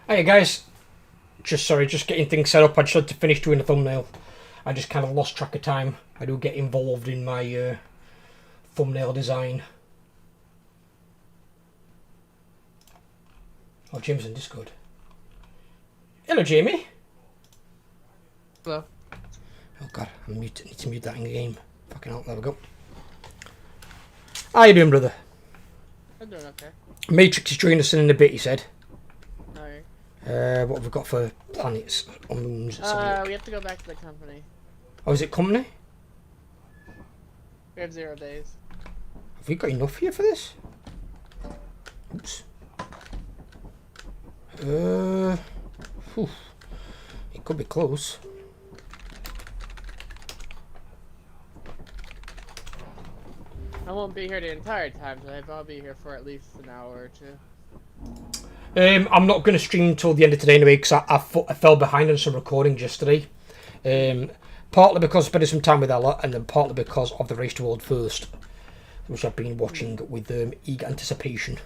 Hey guys, just getting things set up. I just had to finish doing the thumbnail. I just kind of lost track of time. I do get involved in my thumbnail design. Oh, James in Discord. Hello, Jamie. Hello. Oh god, I need to mute that in the game. Fucking hell, there we go. How you doing, brother? I'm doing okay. Matrix is joining us in a bit, he said. Alright. What have we got for planets on moons? We have to go back to the company. Oh, is it company? We have 0 days. Have we got enough here for this? Oops. Whew. It could be close. I won't be here the entire time, so I'll be here for at least an hour or two. I'm not going to stream until the end of today anyway, because I fell behind on some recordings yesterday. Partly because I spent some time with Ella, and then partly because of the Race to World First, which I've been watching with eager anticipation.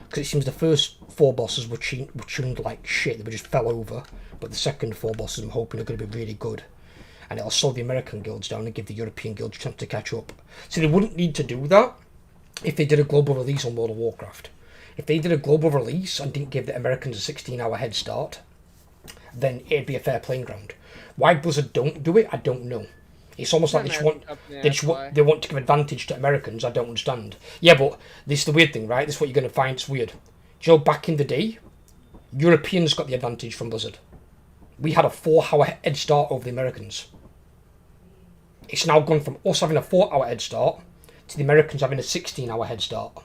Because it seems the first 4 bosses were tuned like shit, they just fell over. But the second 4 bosses I'm hoping are going to be really good. And it'll slow the American guilds down and give the European guilds a chance to catch up. So they wouldn't need to do that if they did a global release on World of Warcraft. If they did a global release and didn't give the Americans a 16-hour head start, then it'd be a fair playing ground. Why Blizzard don't do it, I don't know. It's almost like they want to give advantage to Americans. I don't understand. Yeah, but this is the weird thing, right? This is what you're going to find. It's weird. Do you know, back in the day, Europeans got the advantage from Blizzard. We had a 4-hour head start over the Americans. It's now gone from us having a 4-hour head start to the Americans having a 16-hour head start.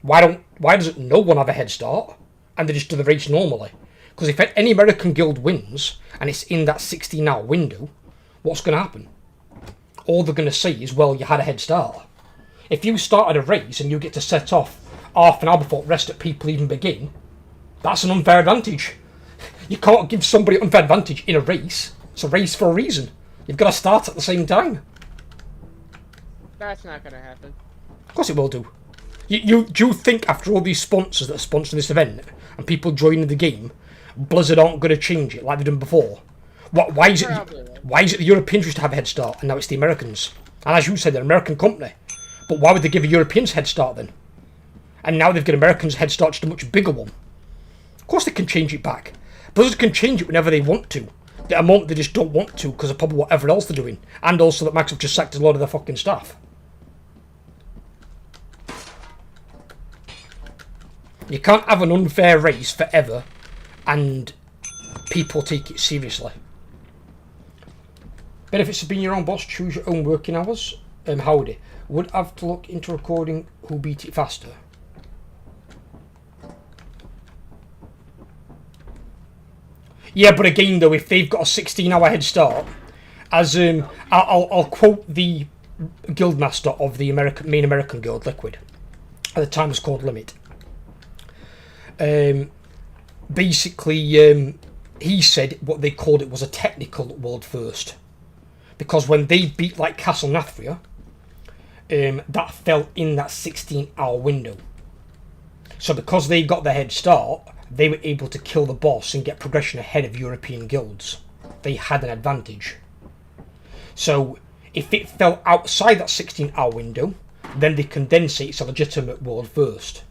Why doesn't no one have a head start and they just do the race normally? Because if any American guild wins and it's in that 16-hour window, what's going to happen? All they're going to say is, well, you had a head start. If you started a race and you get to set off half an hour before the rest of people even begin, that's an unfair advantage. You can't give somebody an unfair advantage in a race. It's a race for a reason. You've got to start at the same time. That's not going to happen. Of course it will do. Do you think after all these sponsors that are sponsoring this event and people joining the game, Blizzard aren't going to change it like they've done before? Why is it the Europeans used to have a head start and now it's the Americans? And as you said, they're an American company. But why would they give the Europeans a head start then? And now they've got Americans' head start, just a much bigger one. Of course they can change it back. Blizzard can change it whenever they want to. At a moment they just don't want to because of probably whatever else they're doing. And also that Microsoft just sacked a lot of their fucking staff. You can't have an unfair race forever and people take it seriously. Benefits of being your own boss, choose your own working hours. Howdy. Would have to look into recording who beat it faster. Yeah, but again though, if they've got a 16-hour head start, as I'll quote the guildmaster of the main American guild, Liquid. At the time it was called Limit. Basically, he said what they called it was a technical world first. Because when they beat like Castle Nathria, that fell in that 16-hour window. So because they got the head start, they were able to kill the boss and get progression ahead of European guilds. They had an advantage. So if it fell outside that 16-hour window, then they can then say it's a legitimate world first.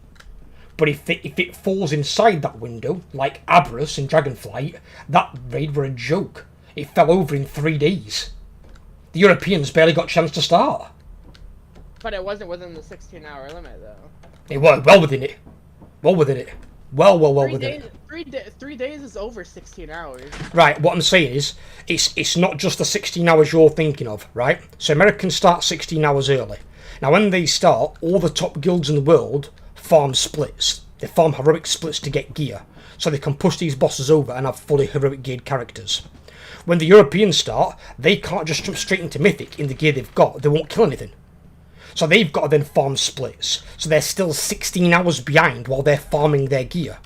But if it falls inside that window, like Aberrus in Dragonflight, that raid were a joke. It fell over in 3 days. The Europeans barely got a chance to start. But it wasn't within the 16-hour limit, though. It was well within it. Well within it. Well within it. 3 days is over 16 hours. Right, what I'm saying is, it's not just the 16 hours you're thinking of, right? So Americans start 16 hours early. Now when they start, all the top guilds in the world farm splits. They farm heroic splits to get gear, so they can push these bosses over and have fully heroic geared characters. When the Europeans start, they can't just jump straight into Mythic in the gear they've got. They won't kill anything. So they've got to then farm splits. So they're still 16 hours behind while they're farming their gear.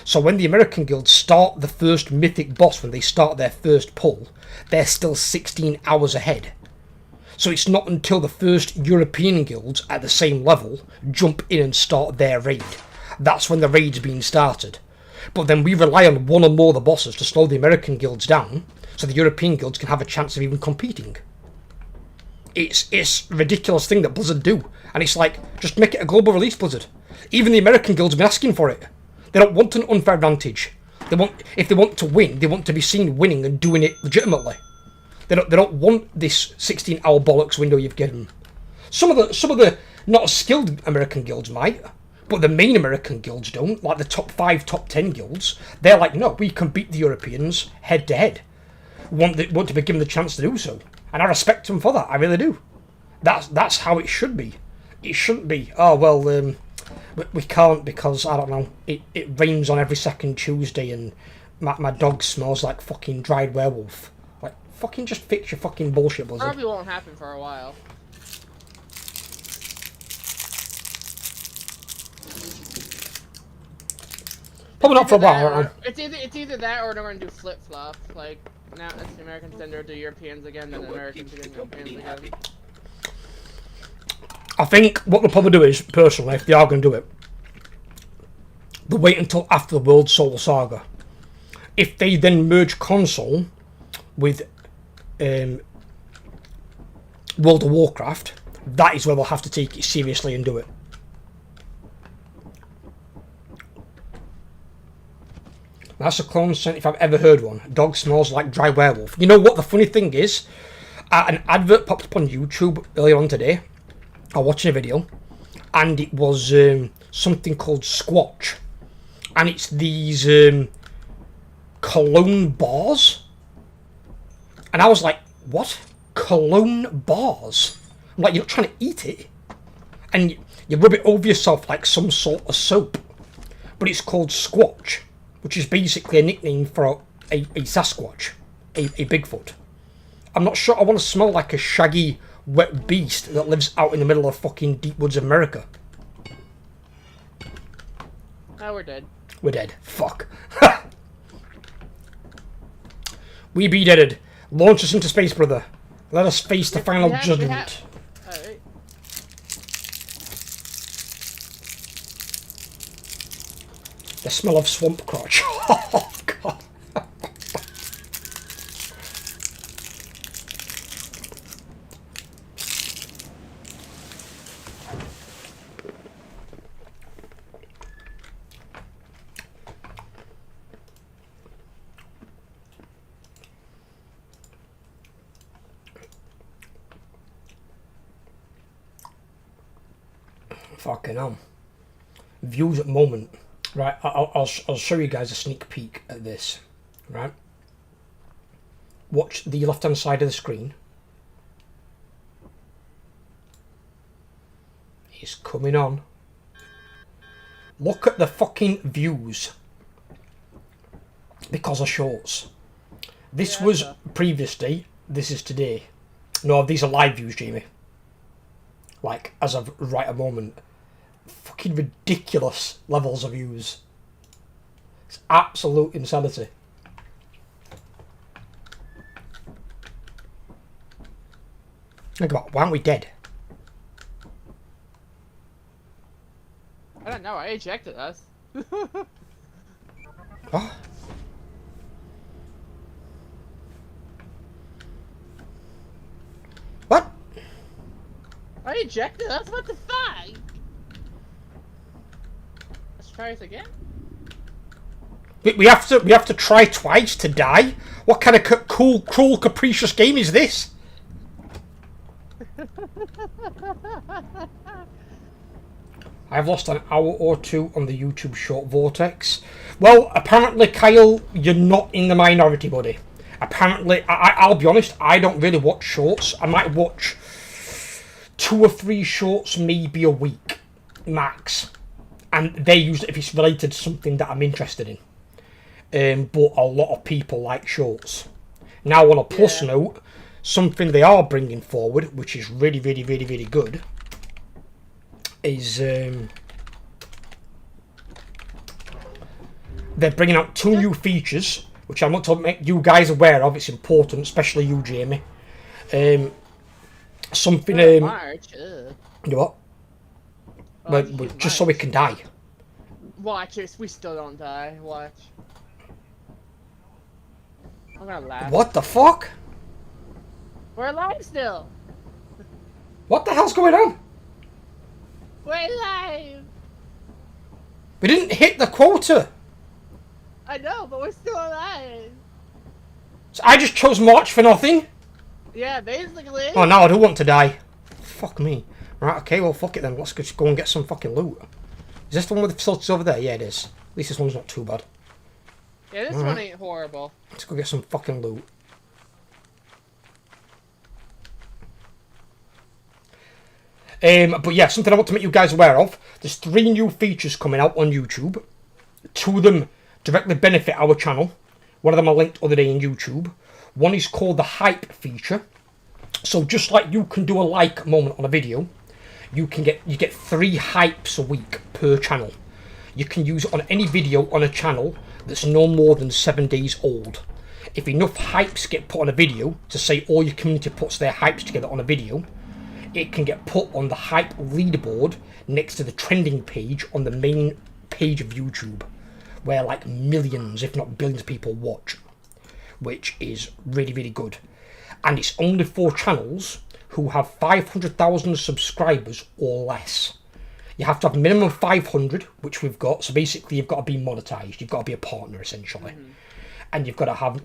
So when the American guilds start the first Mythic boss, when they start their first pull, they're still 16 hours ahead. So it's not until the first European guilds at the same level jump in and start their raid. That's when the raid's being started. But then we rely on one or more of the bosses to slow the American guilds down, so the European guilds can have a chance of even competing. It's a ridiculous thing that Blizzard do, and it's like, just make it a global release, Blizzard. Even the American guilds have been asking for it. They don't want an unfair advantage. If they want to win, they want to be seen winning and doing it legitimately. They don't want this 16-hour bollocks window you've given them. Some of the not as skilled American guilds might, but the main American guilds don't. Like the top 5, top 10 guilds, they're like, no, we can beat the Europeans head to head. Want to be given the chance to do so, and I respect them for that. I really do. That's how it should be. It shouldn't be, oh well, we can't because, I don't know, it rains on every second Tuesday and my dog smells like fucking dried werewolf. Like, fucking just fix your fucking bullshit, Blizzard. Probably won't happen for a while. Probably not for a while, I don't know. It's either that or they're going to do flip-flop. Like, now it's the Americans, then they're the Europeans again, then the Americans again, the Europeans again. I think what they'll probably do is, personally, if they are going to do it, they'll wait until after the World Soul Saga. If they then merge console with World of Warcraft, that is where they'll have to take it seriously and do it. That's a clone scent if I've ever heard one. Dog smells like dry werewolf. You know what the funny thing is? An advert popped up on YouTube earlier on today. I was watching a video, and it was something called Squatch, and it's these cologne bars, and I was like, what? Cologne bars? I'm like, you're not trying to eat it, and you rub it over yourself like some sort of soap, but it's called Squatch, which is basically a nickname for a Sasquatch, a Bigfoot. I'm not sure I want to smell like a shaggy, wet beast that lives out in the middle of fucking deep woods of America. Oh, we're dead. We're dead. Fuck. We be deaded. Launch us into space, brother. Let us face the final judgment. Alright. The smell of swamp crotch. Oh, God. Fucking hell. Views at the moment. Right, I'll show you guys a sneak peek at this. Right. Watch the left hand side of the screen. It's coming on. Look at the fucking views. Because of shorts. This was previously, this is today. No, these are live views, Jamie. Like, as of right a moment. Fucking ridiculous levels of views. It's absolute insanity. Think about, why aren't we dead? I don't know, I ejected us. What? What? I ejected us? What the fuck? Let's try this again. We have to try twice to die? What kind of cool, cruel, capricious game is this? I've lost an hour or two on the YouTube short vortex. Well, apparently, Kyle, you're not in the minority, buddy. Apparently, I'll be honest, I don't really watch shorts. I might watch 2 or 3 shorts maybe a week, max. And they use it if it's related to something that I'm interested in. But a lot of people like shorts. Now, on a plus note, something they are bringing forward, which is really, really, really, really good, is they're bringing out 2 new features, which I want to make you guys aware of. It's important, especially you, Jamie. Something. March. You what? Well, just so we can die. Watch it. We still don't die. Watch. I'm gonna laugh. What the fuck? We're alive still. What the hell's going on? We're alive. We didn't hit the quota. I know, but we're still alive. So I just chose March for nothing. Yeah, basically. Oh, now I do want to die. Fuck me. Right, okay, well, fuck it then. Let's just go and get some fucking loot. Is this the one with the facilities over there? Yeah, it is. At least this one's not too bad. Yeah, this one ain't horrible. Let's go get some fucking loot. But yeah, something I want to make you guys aware of. There's 3 new features coming out on YouTube. 2 of them directly benefit our channel. One of them I linked the other day in YouTube. One is called the hype feature. So just like you can do a like moment on a video, you get 3 hypes a week per channel. You can use it on any video on a channel that's no more than 7 days old. If enough hypes get put on a video, to say all your community puts their hypes together on a video, it can get put on the hype leaderboard next to the trending page on the main page of YouTube, where like millions, if not billions of people watch, which is really, really good. And it's only for channels who have 500,000 subscribers or less. You have to have a minimum of 500, which we've got. So basically, you've got to be monetized. You've got to be a partner, essentially. And you've got to have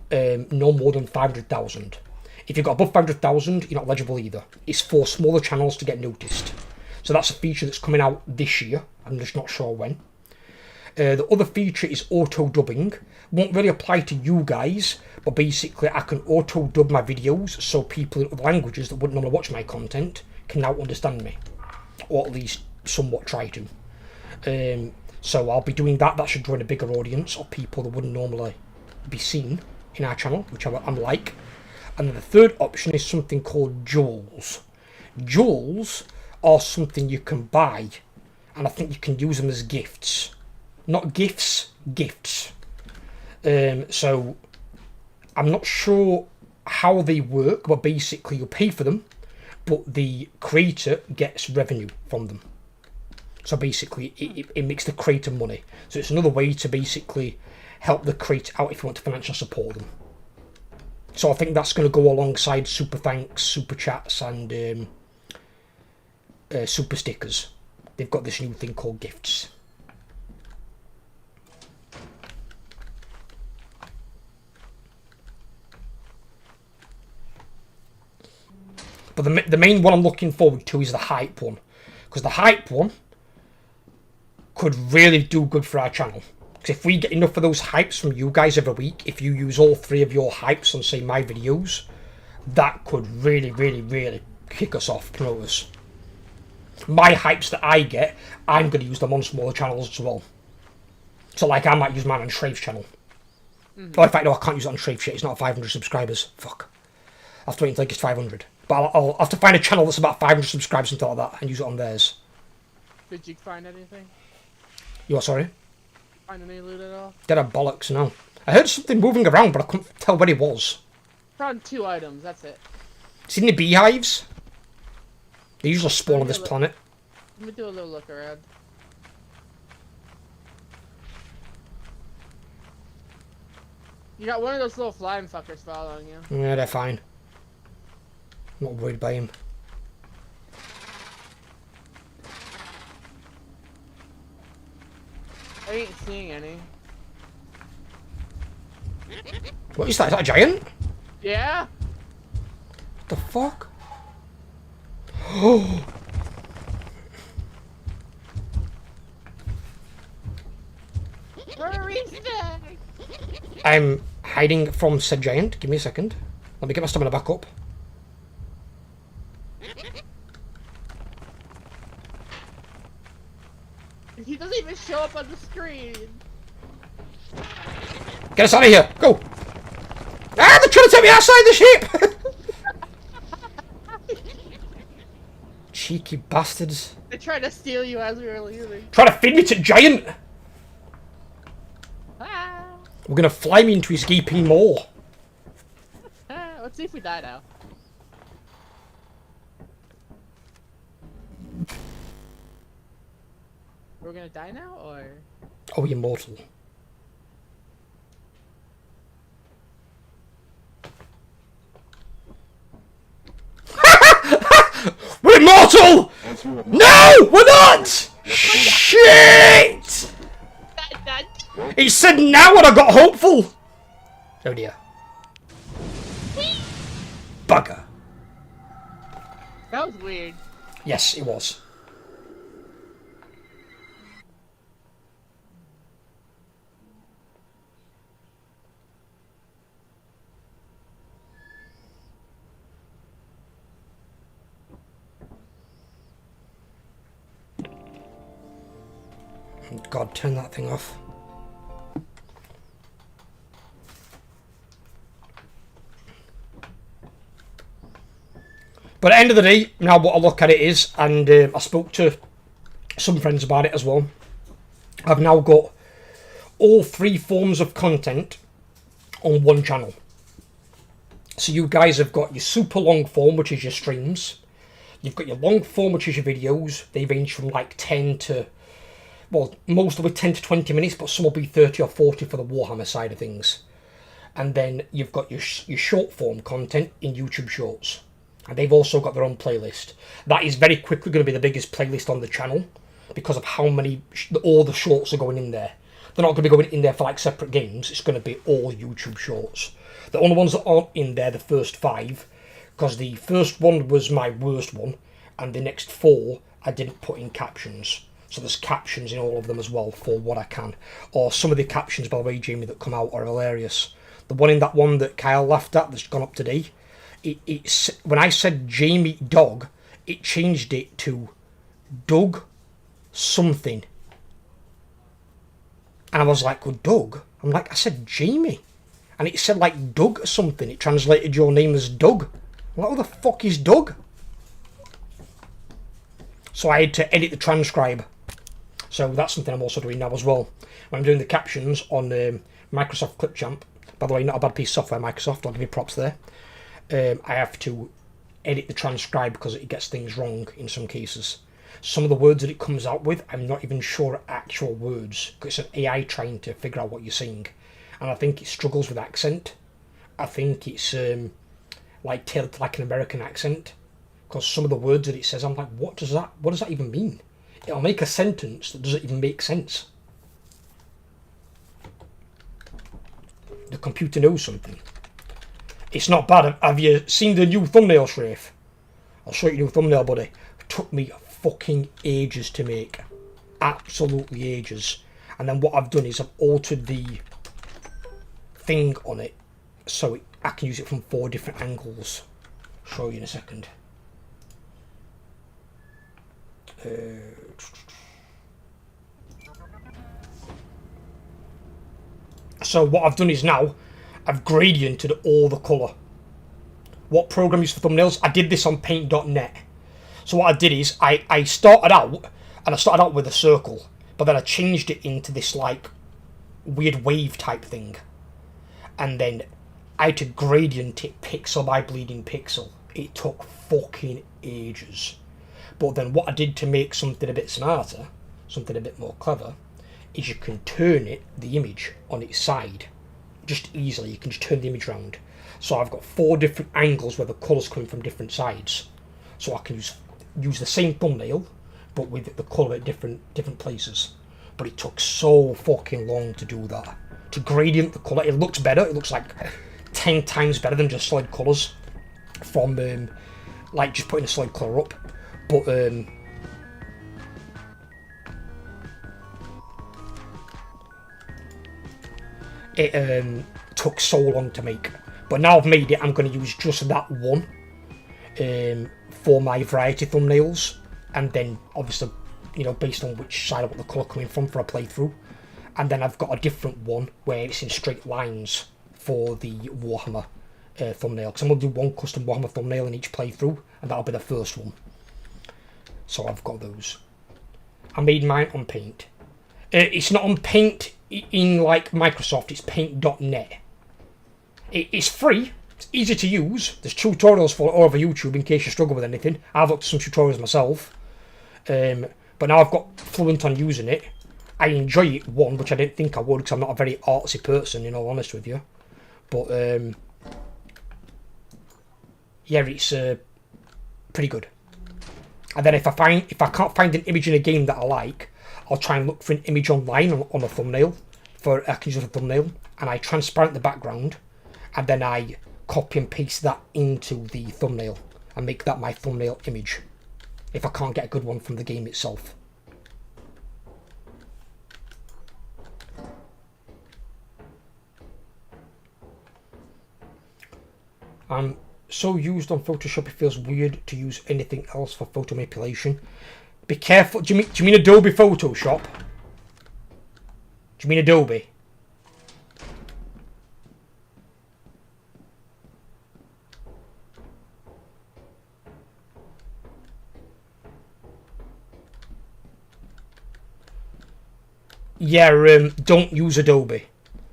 no more than 500,000. If you've got above 500,000, you're not eligible either. It's for smaller channels to get noticed. So that's a feature that's coming out this year. I'm just not sure when. The other feature is auto-dubbing. Won't really apply to you guys, but basically I can auto-dub my videos so people in other languages that wouldn't normally watch my content can now understand me. Or at least somewhat try to. So I'll be doing that. That should join a bigger audience of people that wouldn't normally be seen in our channel, which I'm like. And then the third option is something called jewels. Jewels are something you can buy, and I think you can use them as gifts. Not gifts, gifts. So I'm not sure how they work, but basically you pay for them, but the creator gets revenue from them. So basically it makes the creator money. So it's another way to basically help the creator out if you want to financially support them. So I think that's going to go alongside super thanks, super chats, and super stickers. They've got this new thing called gifts. But the main one I'm looking forward to is the hype one. Because the hype one could really do good for our channel. Because if we get enough of those hypes from you guys every week, if you use all 3 of your hypes on, say, my videos, that could really, really, really kick us off, promote us. My hypes that I get, I'm going to use them on smaller channels as well. So, like, I might use mine on Shrafe's channel. Oh, in fact, no, I can't use it on Shrafe yet. It's not 500 subscribers. Fuck. I have to wait until it gets 500. But I'll have to find a channel that's about 500 subscribers and something like that and use it on theirs. Did you find anything? You what, sorry? Find any loot at all? Dead bollocks, no. I heard something moving around, but I couldn't tell where it was. Found 2 items, that's it. Seen the beehives? They usually spawn on this planet. Let me do a little look around. You got one of those little flying fuckers following you. Yeah, they're fine. I'm not worried by him. I ain't seeing any. What is that? Is that a giant? Yeah? What the fuck? Oh! I'm hiding from said giant. Give me a second. Let me get my stamina back up. He doesn't even show up on the screen. Get us out of here! Go! Ah! They're trying to take me outside the ship! Cheeky bastards. They tried to steal you as we were leaving. Trying to feed me to giant! Ah. We're gonna fly me into his gaping maw. Let's see if we die now. We're gonna die now, or? Are we immortal? We're immortal! No, we're not! Shit! It said now and I got hopeful. Oh dear. Bugger. That was weird. Yes, it was. God, turn that thing off. But at the end of the day, now what I look at it is, and I spoke to some friends about it as well, I've now got all 3 forms of content on one channel. So you guys have got your super long form, which is your streams. You've got your long form, which is your videos. They range from like 10 to, well, most will be 10 to 20 minutes, but some will be 30 or 40 for the Warhammer side of things. And then you've got your short form content in YouTube Shorts. And they've also got their own playlist. That is very quickly going to be the biggest playlist on the channel because of how many, all the shorts are going in there. They're not going to be going in there for like separate games. It's going to be all YouTube Shorts. The only ones that aren't in there, the first 5, because the first one was my worst one, and the next 4 I didn't put in captions. So there's captions in all of them as well for what I can. Or some of the captions, by the way, Jamie, that come out are hilarious. The one in that one that Kyle laughed at that's gone up today, it's when I said Jamie Dog, it changed it to Doug something. And I was like, well, Doug? I'm like, I said Jamie. And it said like Doug or something. It translated your name as Doug. I'm like, who the fuck is Doug? So I had to edit the transcribe. So that's something I'm also doing now as well. When I'm doing the captions on Microsoft Clipchamp, by the way, not a bad piece of software, Microsoft, I'll give you props there. I have to edit the transcribe because it gets things wrong in some cases. Some of the words that it comes out with, I'm not even sure are actual words, because it's an AI trying to figure out what you're saying. And I think it struggles with accent. I think it's like tailored to like an American accent, because some of the words that it says, I'm like, what does that even mean? It'll make a sentence that doesn't even make sense. The computer knows something. It's not bad. Have you seen the new thumbnail, Shrafe? I'll show you the new thumbnail, buddy. It took me fucking ages to make. Absolutely ages. And then what I've done is I've altered the thing on it so I can use it from 4 different angles. I'll show you in a second. So what I've done is now I've gradiented all the colour. What program is for thumbnails? I did this on paint.net. So what I did is I started out with a circle, but then I changed it into this like weird wave type thing. And then I had to gradient it pixel by bleeding pixel. It took fucking ages. But then what I did to make something a bit smarter, something a bit more clever, is you can turn the image on its side. Just easily, you can just turn the image around. So I've got 4 different angles where the colour's coming from different sides. So I can use the same thumbnail, but with the colour at different places. But it took so fucking long to do that. To gradient the colour, it looks better. It looks like 10 times better than just solid colours from like just putting a solid colour up. But it took so long to make. But now I've made it, I'm going to use just that one for my variety thumbnails, and then obviously, you know, based on which side I want the colour coming from for a playthrough. And then I've got a different one where it's in straight lines for the Warhammer thumbnail, because I'm going to do one custom Warhammer thumbnail in each playthrough, and that'll be the first one. So I've got those. I made mine on Paint. It's not on Paint in like Microsoft, it's paint.net. It's free, it's easy to use. There's tutorials for it all over YouTube in case you struggle with anything. I've looked at some tutorials myself. But But now I've got fluent on using it. I enjoy it, one, which I didn't think I would because I'm not a very artsy person, in all honesty with you. But, yeah, it's pretty good. And then if I can't find an image in a game that I like, I'll try and look for an image online on a thumbnail. I can use a thumbnail, and I transparent the background, and then I copy and paste that into the thumbnail and make that my thumbnail image. If I can't get a good one from the game itself. I'm so used on Photoshop, it feels weird to use anything else for photo manipulation. Be careful. Do you mean Adobe Photoshop? Do you mean Adobe? Yeah, don't use Adobe.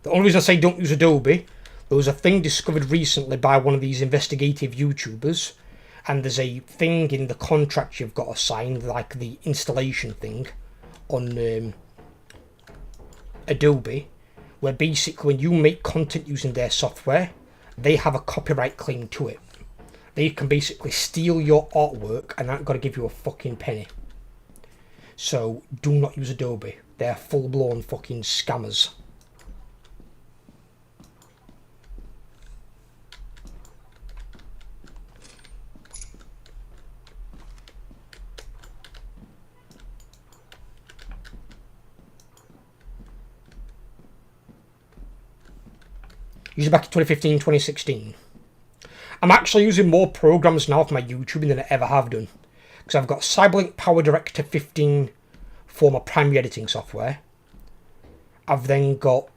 The only reason I say don't use Adobe, there was a thing discovered recently by one of these investigative YouTubers, and there's a thing in the contract you've got to sign, like the installation thing on Adobe, where basically when you make content using their software, they have a copyright claim to it. They can basically steal your artwork and not got to give you a fucking penny. So do not use Adobe. They're full-blown fucking scammers. Usually back in 2015, 2016. I'm actually using more programs now for my YouTubing than I ever have done. Because I've got Cyberlink Power Director 15 for my primary editing software. I've then got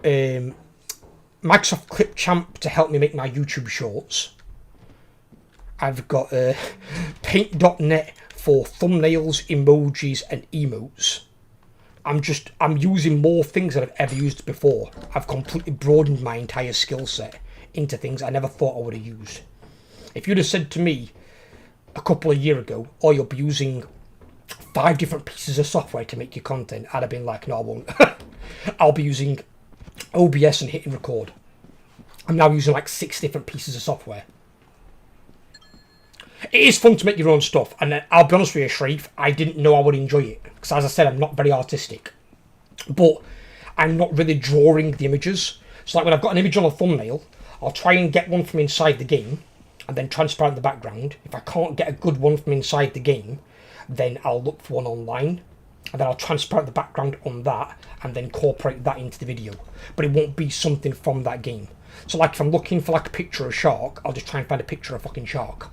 Microsoft Clipchamp to help me make my YouTube shorts. I've got Paint.net for thumbnails, emojis and emotes. I'm using more things than I've ever used before. I've completely broadened my entire skill set into things I never thought I would have used. If you'd have said to me a couple of years ago, oh, you'll be using 5 different pieces of software to make your content, I'd have been like, no, I won't. I'll be using OBS and hitting record. I'm now using like 6 different pieces of software. It is fun to make your own stuff, and I'll be honest with you, Sharif, I didn't know I would enjoy it, because as I said, I'm not very artistic. But I'm not really drawing the images. So like when I've got an image on a thumbnail, I'll try and get one from inside the game, and then transparent the background. If I can't get a good one from inside the game, then I'll look for one online, and then I'll transparent the background on that, and then incorporate that into the video. But it won't be something from that game. So like if I'm looking for like a picture of a shark, I'll just try and find a picture of a fucking shark.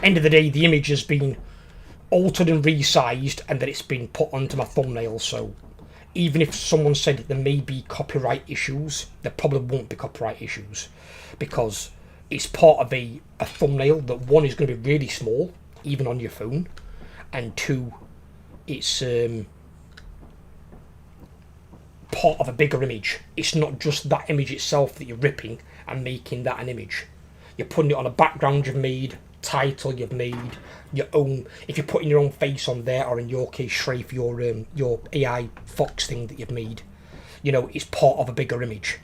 End of the day, the image has been altered and resized, and then it's been put onto my thumbnail. So even if someone said there may be copyright issues, there probably won't be copyright issues, because it's part of a thumbnail that, one, is going to be really small, even on your phone, and 2, it's part of a bigger image. It's not just that image itself that you're ripping and making that an image. You're putting it on a background you've made, title you've made, your own, if you're putting your own face on there, or in your case, Shrave, your AI Fox thing that you've made, you know, it's part of a bigger image.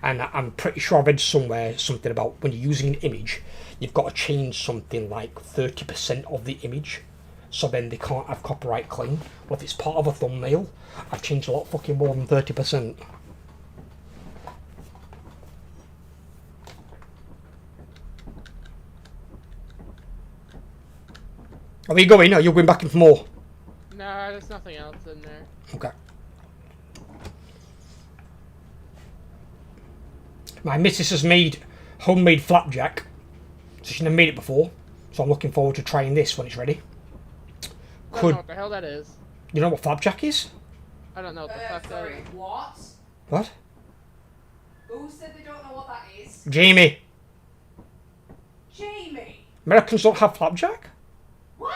And I'm pretty sure I read somewhere something about when you're using an image, you've got to change something like 30% of the image, so then they can't have copyright claim. Well, if it's part of a thumbnail, I've changed a lot fucking more than 30%. Are we going? Are you going back in for more? Nah, there's nothing else in there. Okay. My missus has made homemade flapjack, so she's never made it before, so I'm looking forward to trying this when it's ready. I don't know what the hell that is. You know what flapjack is? I don't know what the fuck that is. What? What? Who said they don't know what that is? Jamie. Jamie! Americans don't have flapjack? What?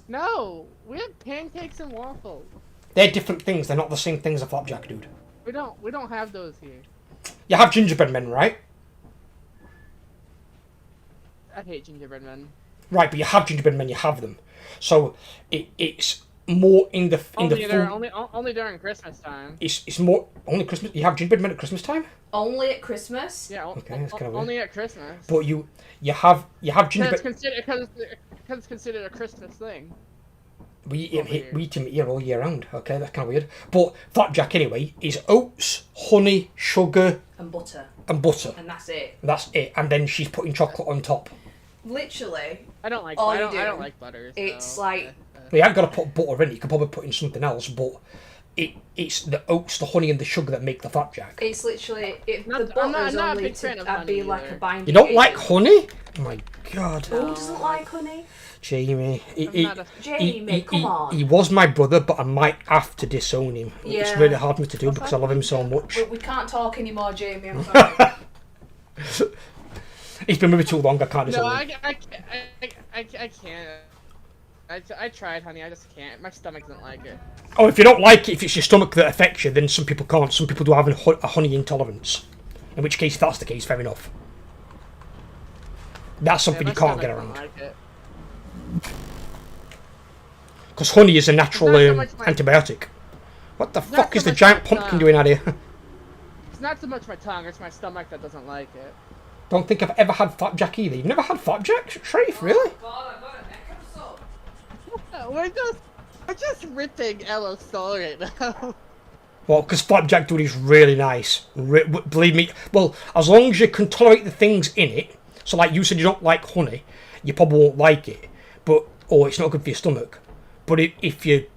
No, we have pancakes and waffles. They're different things, they're not the same thing as a flapjack, dude. We don't have those here. You have gingerbread men, right? I hate gingerbread men. Right, but you have gingerbread men, you have them. So it's more in the Only during Christmas time. It's more only Christmas. You have gingerbread men at Christmas time. Only at Christmas? Yeah, Okay, that's kind of only at Christmas. But you have gingerbread. Because it's considered a Christmas thing. We eat them here all year round. Okay, that's kind of weird. But flapjack anyway is oats, honey, sugar, and butter. And butter. And that's it. That's it. And then she's putting chocolate on top. Literally. I don't like. I don't like butter. It's like. You haven't got to put butter in. You could probably put in something else, but it's the oats, the honey, and the sugar that make the flapjack. It's literally the I'm butter's not a only big fan of to honey be like either. a binding. You don't agent. like honey? Oh my god. Who doesn't like honey? Jamie. Jamie, come on. He was my brother, but I might have to disown him. Yeah. It's really hard for me to do because I love him so much. We can't talk anymore, Jamie. I'm sorry. He's been with me too long. I can't disown No, him. I can't. I tried, honey. I just can't. My stomach doesn't like it. Oh, if you don't like it, if it's your stomach that affects you, then some people can't. Some people do have a honey intolerance. In which case, if that's the case, fair enough. That's something you can't get around. Because honey is a natural antibiotic. What the fuck is the giant pumpkin doing out here? It's not so much my tongue, it's my stomach that doesn't like it. Don't think I've ever had flapjack either. You've never had flapjack, Sharif? Really? God, I got a neck episode. We're just ripping Ella's soul right now. Well, because flapjack dude is really nice. Believe me. Well, as long as you can tolerate the things in it. So, like you said, you don't like honey. You probably won't like it. But it's not good for your stomach. But if you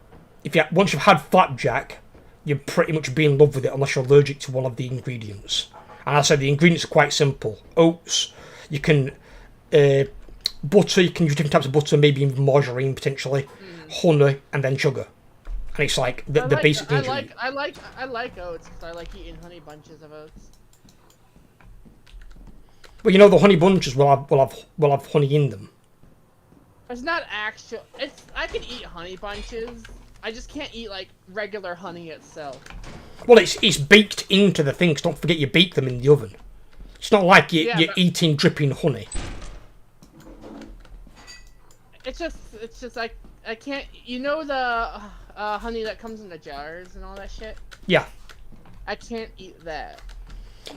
once you've had flapjack, you're pretty much be in love with it unless you're allergic to one of the ingredients. And I said the ingredients are quite simple. Oats, you can butter, you can use different types of butter, maybe even margarine potentially, honey, and then sugar. And it's like the basic things. I like oats because I like eating honey bunches of oats. But you know the honey bunches will have honey in them. It's not actual. I can eat honey bunches. I just can't eat like regular honey itself. Well, it's baked into the things. Don't forget you bake them in the oven. It's not like you're eating dripping honey. It's just like I can't. You know the honey that comes in the jars and all that shit. Yeah. I can't eat that.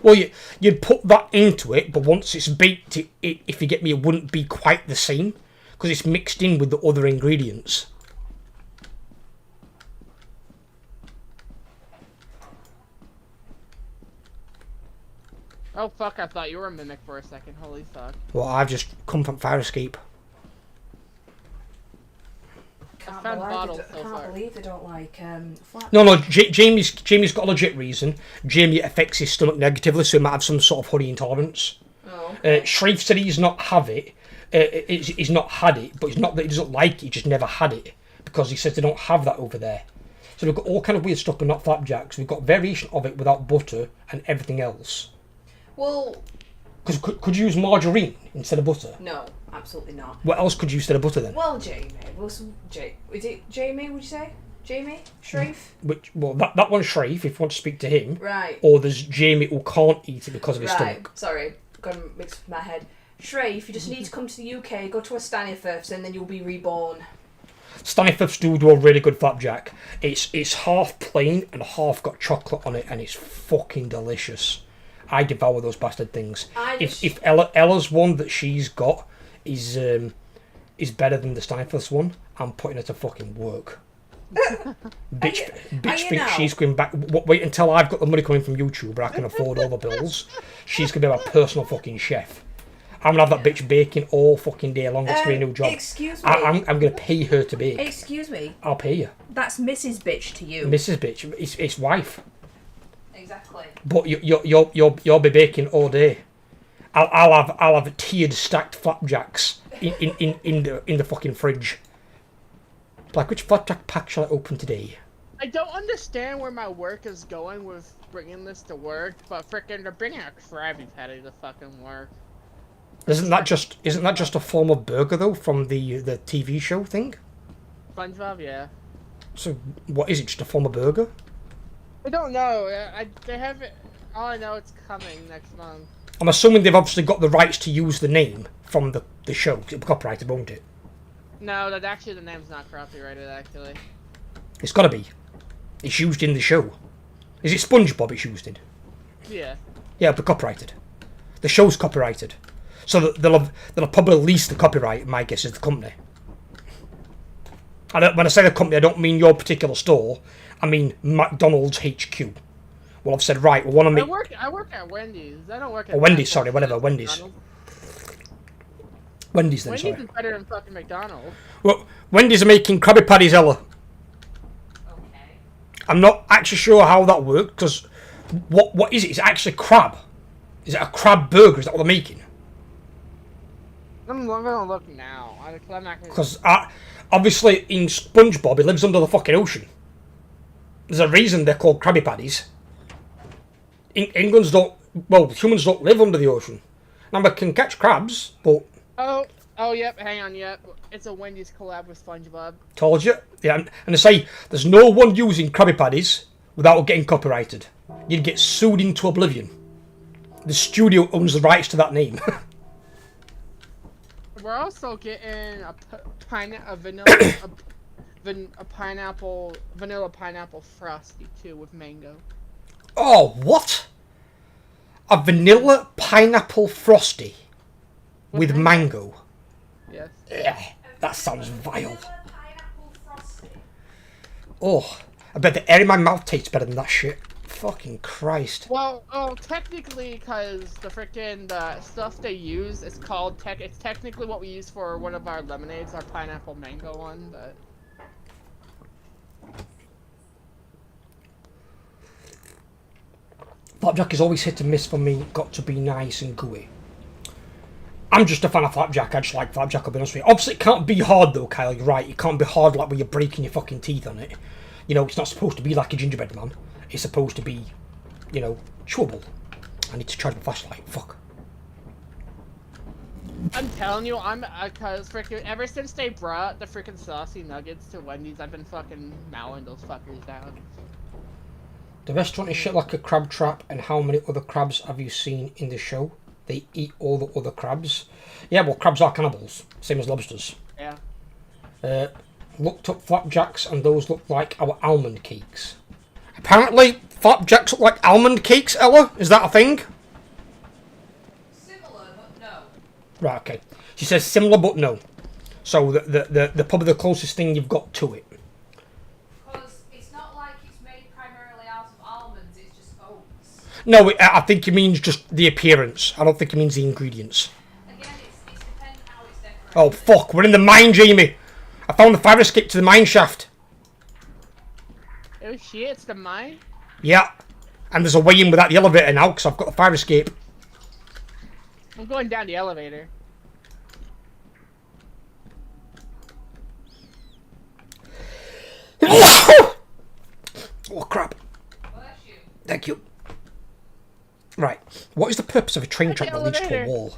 Well, you'd put that into it, but once it's baked, if you get me, it wouldn't be quite the same because it's mixed in with the other ingredients. Oh fuck! I thought you were a mimic for a second. Holy fuck! Well, I've just come from fire escape. I found bottles so far. I can't believe they don't like flat. No. Jamie's got a legit reason. Jamie affects his stomach negatively, so he might have some sort of honey intolerance. Oh. Shreve said he's not have it. He's not had it, but it's not that he doesn't like it. He just never had it because he says they don't have that over there. So we've got all kind of weird stuff, but not flapjacks. We've got variation of it without butter and everything else. Well, because could you use margarine instead of butter? No, absolutely not. What else could you use instead of butter then? Well, Jamie. Is it Jamie? Would you say Jamie? Shreve? That one's Shreve. If you want to speak to him, right? Or there's Jamie who can't eat it because of his stomach. Sorry, got mixed with my head. Shreve, you just need to come to the UK, go to a Staniforth's, and then you'll be reborn. Staniforth's do a really good flapjack. It's half plain and half got chocolate on it, and it's fucking delicious. I devour those bastard things. If Ella's one that she's got is better than the Staniforth's one, I'm putting her to fucking work. bitch thinks she's going back. Wait until I've got the money coming from YouTube where I can afford all the bills. She's gonna be my personal fucking chef. I'm gonna have that bitch baking all fucking day long. It's gonna be a new job. Excuse me. I'm gonna pay her to bake. Excuse me. I'll pay you. That's Mrs. Bitch to you. Mrs. Bitch, it's wife. Exactly. But you'll be baking all day. I'll have tiered stacked flapjacks in the fucking fridge. Like, which flapjack pack shall I open today? I don't understand where my work is going with bringing this to work, but frickin' they're bringing a Krabby Patty to fucking work. Isn't that just a form of burger though from the TV show thing? SpongeBob, yeah. So what is it? Just a form of burger? I don't know. They have it. All I know, it's coming next month. I'm assuming they've obviously got the rights to use the name from the The show. It'll be copyrighted, won't it? No, that actually the name's not copyrighted. Actually. It's got to be. It's used in the show. Is it SpongeBob it's used in? Yeah. Yeah, it'll be copyrighted. The show's copyrighted. So that they'll probably lease the copyright, my guess is the company. When I say the company, I don't mean your particular store. I mean McDonald's HQ. Well, I've said, right, we want to make... I work at Wendy's. I don't work at... Oh, Wendy's, sorry, whatever, Wendy's. Wendy's then, sorry. Wendy's is better than fucking McDonald's. Well, Wendy's are making Krabby Patties, Ella. Okay. I'm not actually sure how that works, because what is it? Is it actually crab? Is it a crab burger? Is that what they're making? I'm gonna look now. I'm not gonna... Because obviously in SpongeBob, he lives under the fucking ocean. There's a reason they're called Krabby Patties. Humans don't live under the ocean. Now, we can catch crabs, but... Yep, hang on, yep. It's a Wendy's collab with SpongeBob. Told you. Yeah, and they say there's no one using Krabby Patties without getting copyrighted. You'd get sued into oblivion. The studio owns the rights to that name. We're also getting a vanilla pineapple frosty too with mango. Oh, what? A vanilla pineapple frosty with mango. Yes. Ugh, that sounds vile. Vanilla pineapple frosty. Oh, I bet the air in my mouth tastes better than that shit. Fucking Christ. Well, technically, because the stuff they use is called it's technically what we use for one of our lemonades, our pineapple mango one, but... Flapjack is always hit and miss for me. Got to be nice and gooey. I'm just a fan of Flapjack. I just like Flapjack, I'll be honest with you. Obviously, it can't be hard though, Kyle. You're right. It can't be hard like where you're breaking your fucking teeth on it. You know, it's not supposed to be like a gingerbread man. It's supposed to be, you know, chewable. I need to charge my flashlight. Fuck. I'm telling you, cause ever since they brought the freaking saucy nuggets to Wendy's, I've been fucking mowing those fuckers down. The restaurant is shit like a crab trap, and how many other crabs have you seen in the show? They eat all the other crabs. Yeah, well, crabs are cannibals, same as lobsters. Yeah. Looked up flapjacks, and those look like our almond cakes. Apparently, flapjacks look like almond cakes, Ella? Is that a thing? Similar, but no. Right, okay. She says similar, but no. So, the probably the closest thing you've got to it. No, I think it means just the appearance. I don't think it means the ingredients. Again, it's depending how it's decorated. Oh, fuck. We're in the mine, Jamie. I found the fire escape to the mine shaft. Oh, shit. It's the mine? Yeah. And there's a way in without the elevator now, because I've got the fire escape. I'm going down the elevator. Oh, crap. Bless you. Thank you. Right. What is the purpose of a train track that leads to a wall?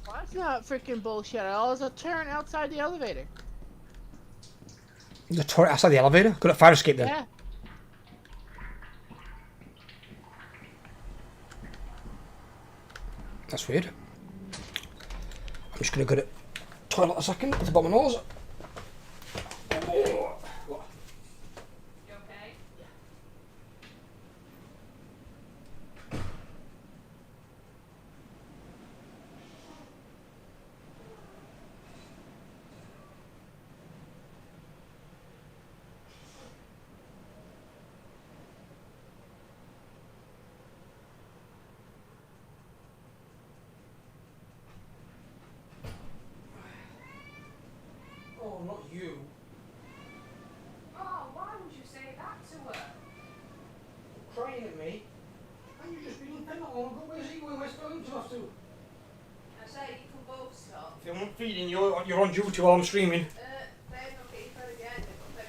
Well, that's not freaking bullshit at all. There's a turn outside the elevator. The turret outside the elevator? Good at fire escape then. Yeah. That's weird. I'm just going to go to the toilet a second. It's about my nose. Oh. Oh, not you. Oh, why would you say that to her? Crying at me. And you just been thin not long ago. Where's he going? Where's Phillips off to? I say you can both stop. If I'm not feeding you, you're on duty while I'm streaming. They're not getting fed again. They got fed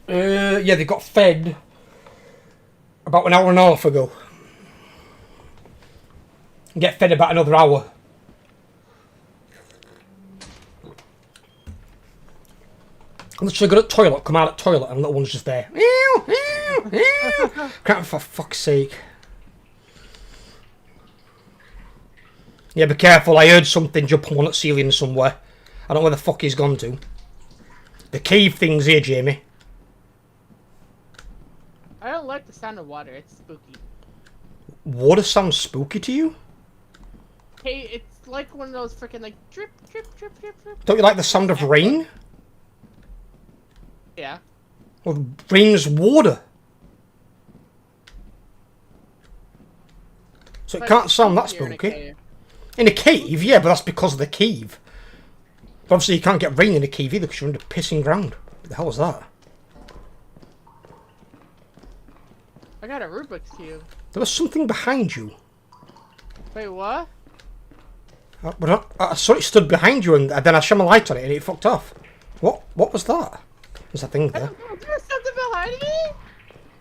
recently. Yeah, they got fed about an hour and a half ago. Get fed about another hour. I'm literally good at toilet, come out at toilet and little one's just there. Crap, for fuck's sake. Yeah, be careful. I heard something jump on that ceiling somewhere. I don't know where the fuck he's gone to. The cave thing's here, Jamie. I don't like the sound of water. It's spooky. Water sounds spooky to you? Hey, it's like one of those freaking like drip, drip, drip, drip, drip. Don't you like the sound of rain? Yeah. Well, rain's water. So it But can't it's sound that spookier in a spooky. cave. In a cave, yeah, but that's because of the cave. But obviously you can't get rain in a cave either because you're under pissing ground. What the hell was that? I got a Rubik's Cube. There was something behind you. Wait, what? But I saw it stood behind you and then I shone my light on it and it fucked off. What was that? There's a thing I there. don't know. There's something behind me?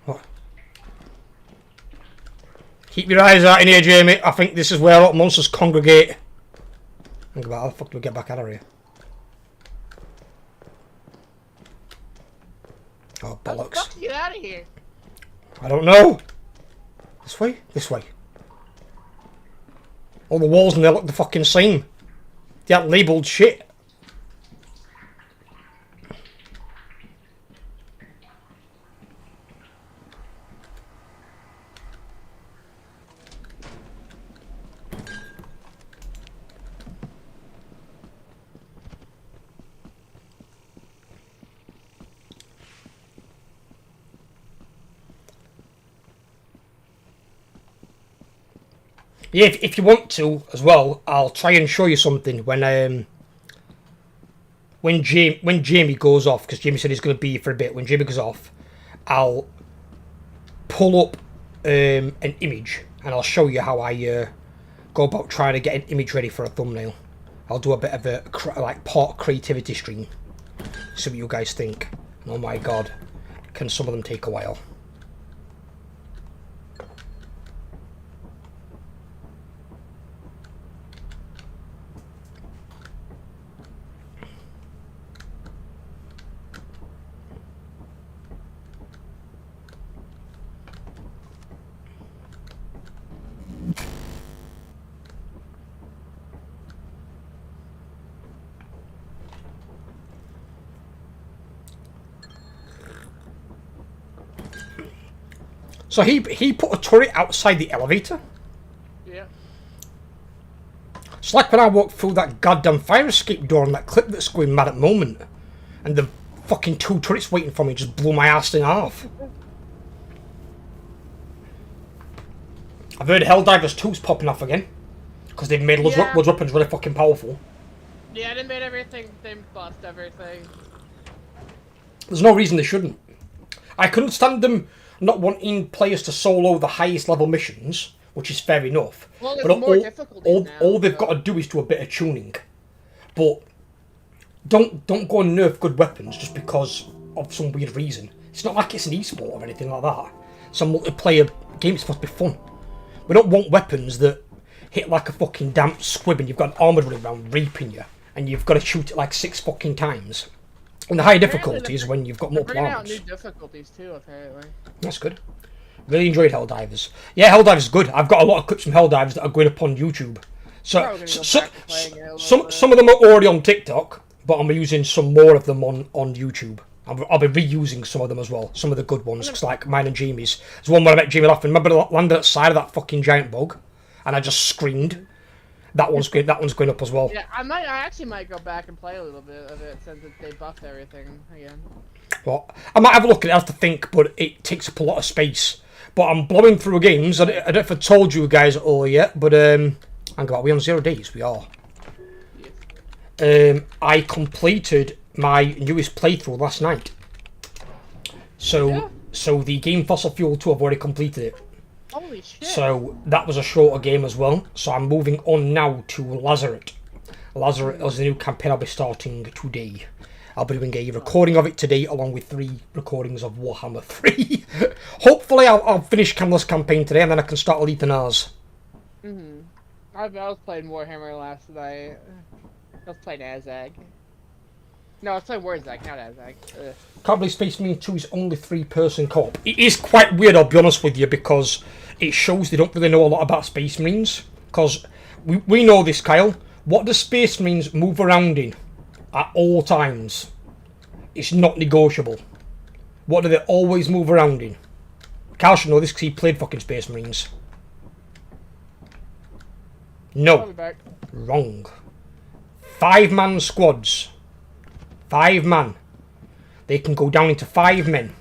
What? Keep your eyes out in here, Jamie. I think this is where a lot of monsters congregate. Think about how the fuck do we get back out of here? Oh, How the bollocks. fuck do you get out of here? I don't know. This way? This way. All the walls in there look the fucking same. They aren't labelled shit. Yeah, if you want to as well, I'll try and show you something when Jamie goes off, because Jamie said he's going to be here for a bit. When Jamie goes off, I'll pull up an image and I'll show you how I go about trying to get an image ready for a thumbnail. I'll do a bit of a part creativity stream. See what you guys think. Oh my god, can some of them take a while? So he put a turret outside the elevator? Yeah. It's like when I walked through that goddamn fire escape door on that clip that's going mad at the moment. And the fucking 2 turrets waiting for me just blew my ass in half. I've heard Helldivers 2's popping off again. Because they've made loads of weapons really fucking powerful. Yeah, they made everything, they buffed everything. There's no reason they shouldn't. I can understand them not wanting players to solo the highest level missions, which is fair enough. Well, there's but more difficulties now, all they've got to do is do a bit of tuning. But don't go and nerf good weapons just because of some weird reason. It's not like it's an esport or anything like that. It's a multiplayer game, it's supposed to be fun. We don't want weapons that hit like a fucking damp squib and you've got an armoured running around reaping you and you've got to shoot it like 6 fucking times. And the high difficulties when you've got multiple bringing out arms. new difficulties too, apparently. That's good. Really enjoyed Helldivers. Yeah, Helldivers is good. I've got a lot of clips from Helldivers that are going up on YouTube. So some of them are already on TikTok, but I'm using some more of them on YouTube. I'll be reusing some of them as well. Some of the good ones, cause like mine and Jamie's. There's one where I met Jamie laughing. Remember I landed outside of that fucking giant bug, and I just screamed. That one's going up as well. Yeah, I actually might go back and play a little bit of it since they buffed everything again. Well, I might have a look at it, I have to think, but it takes up a lot of space. But I'm blowing through games. I don't know if I told you guys all yet, but hang on, are we on 0 days? We are. Yes. I completed my newest playthrough last night. So the game Fossil Fuel 2, I've already completed it. Holy shit. So that was a shorter game as well. So I'm moving on now to Lazarus. Lazarus is the new campaign I'll be starting today. I'll be doing a recording of it today along with 3 recordings of Warhammer 3. Hopefully I'll finish Camela's campaign today and then I can start Alethanar's. I was playing Warhammer last night. I was playing Azag. No, let's play War Zach, not Azag. Can't believe Space Marine 2 is only 3-person co-op. It is quite weird, I'll be honest with you, because it shows they don't really know a lot about Space Marines. Because we know this, Kyle. What do Space Marines move around in at all times? It's not negotiable. What do they always move around in? Kyle should know this because he played fucking Space Marines. I'll No. be back. Wrong. 5-man squads. 5 man. They can go down into 5 men.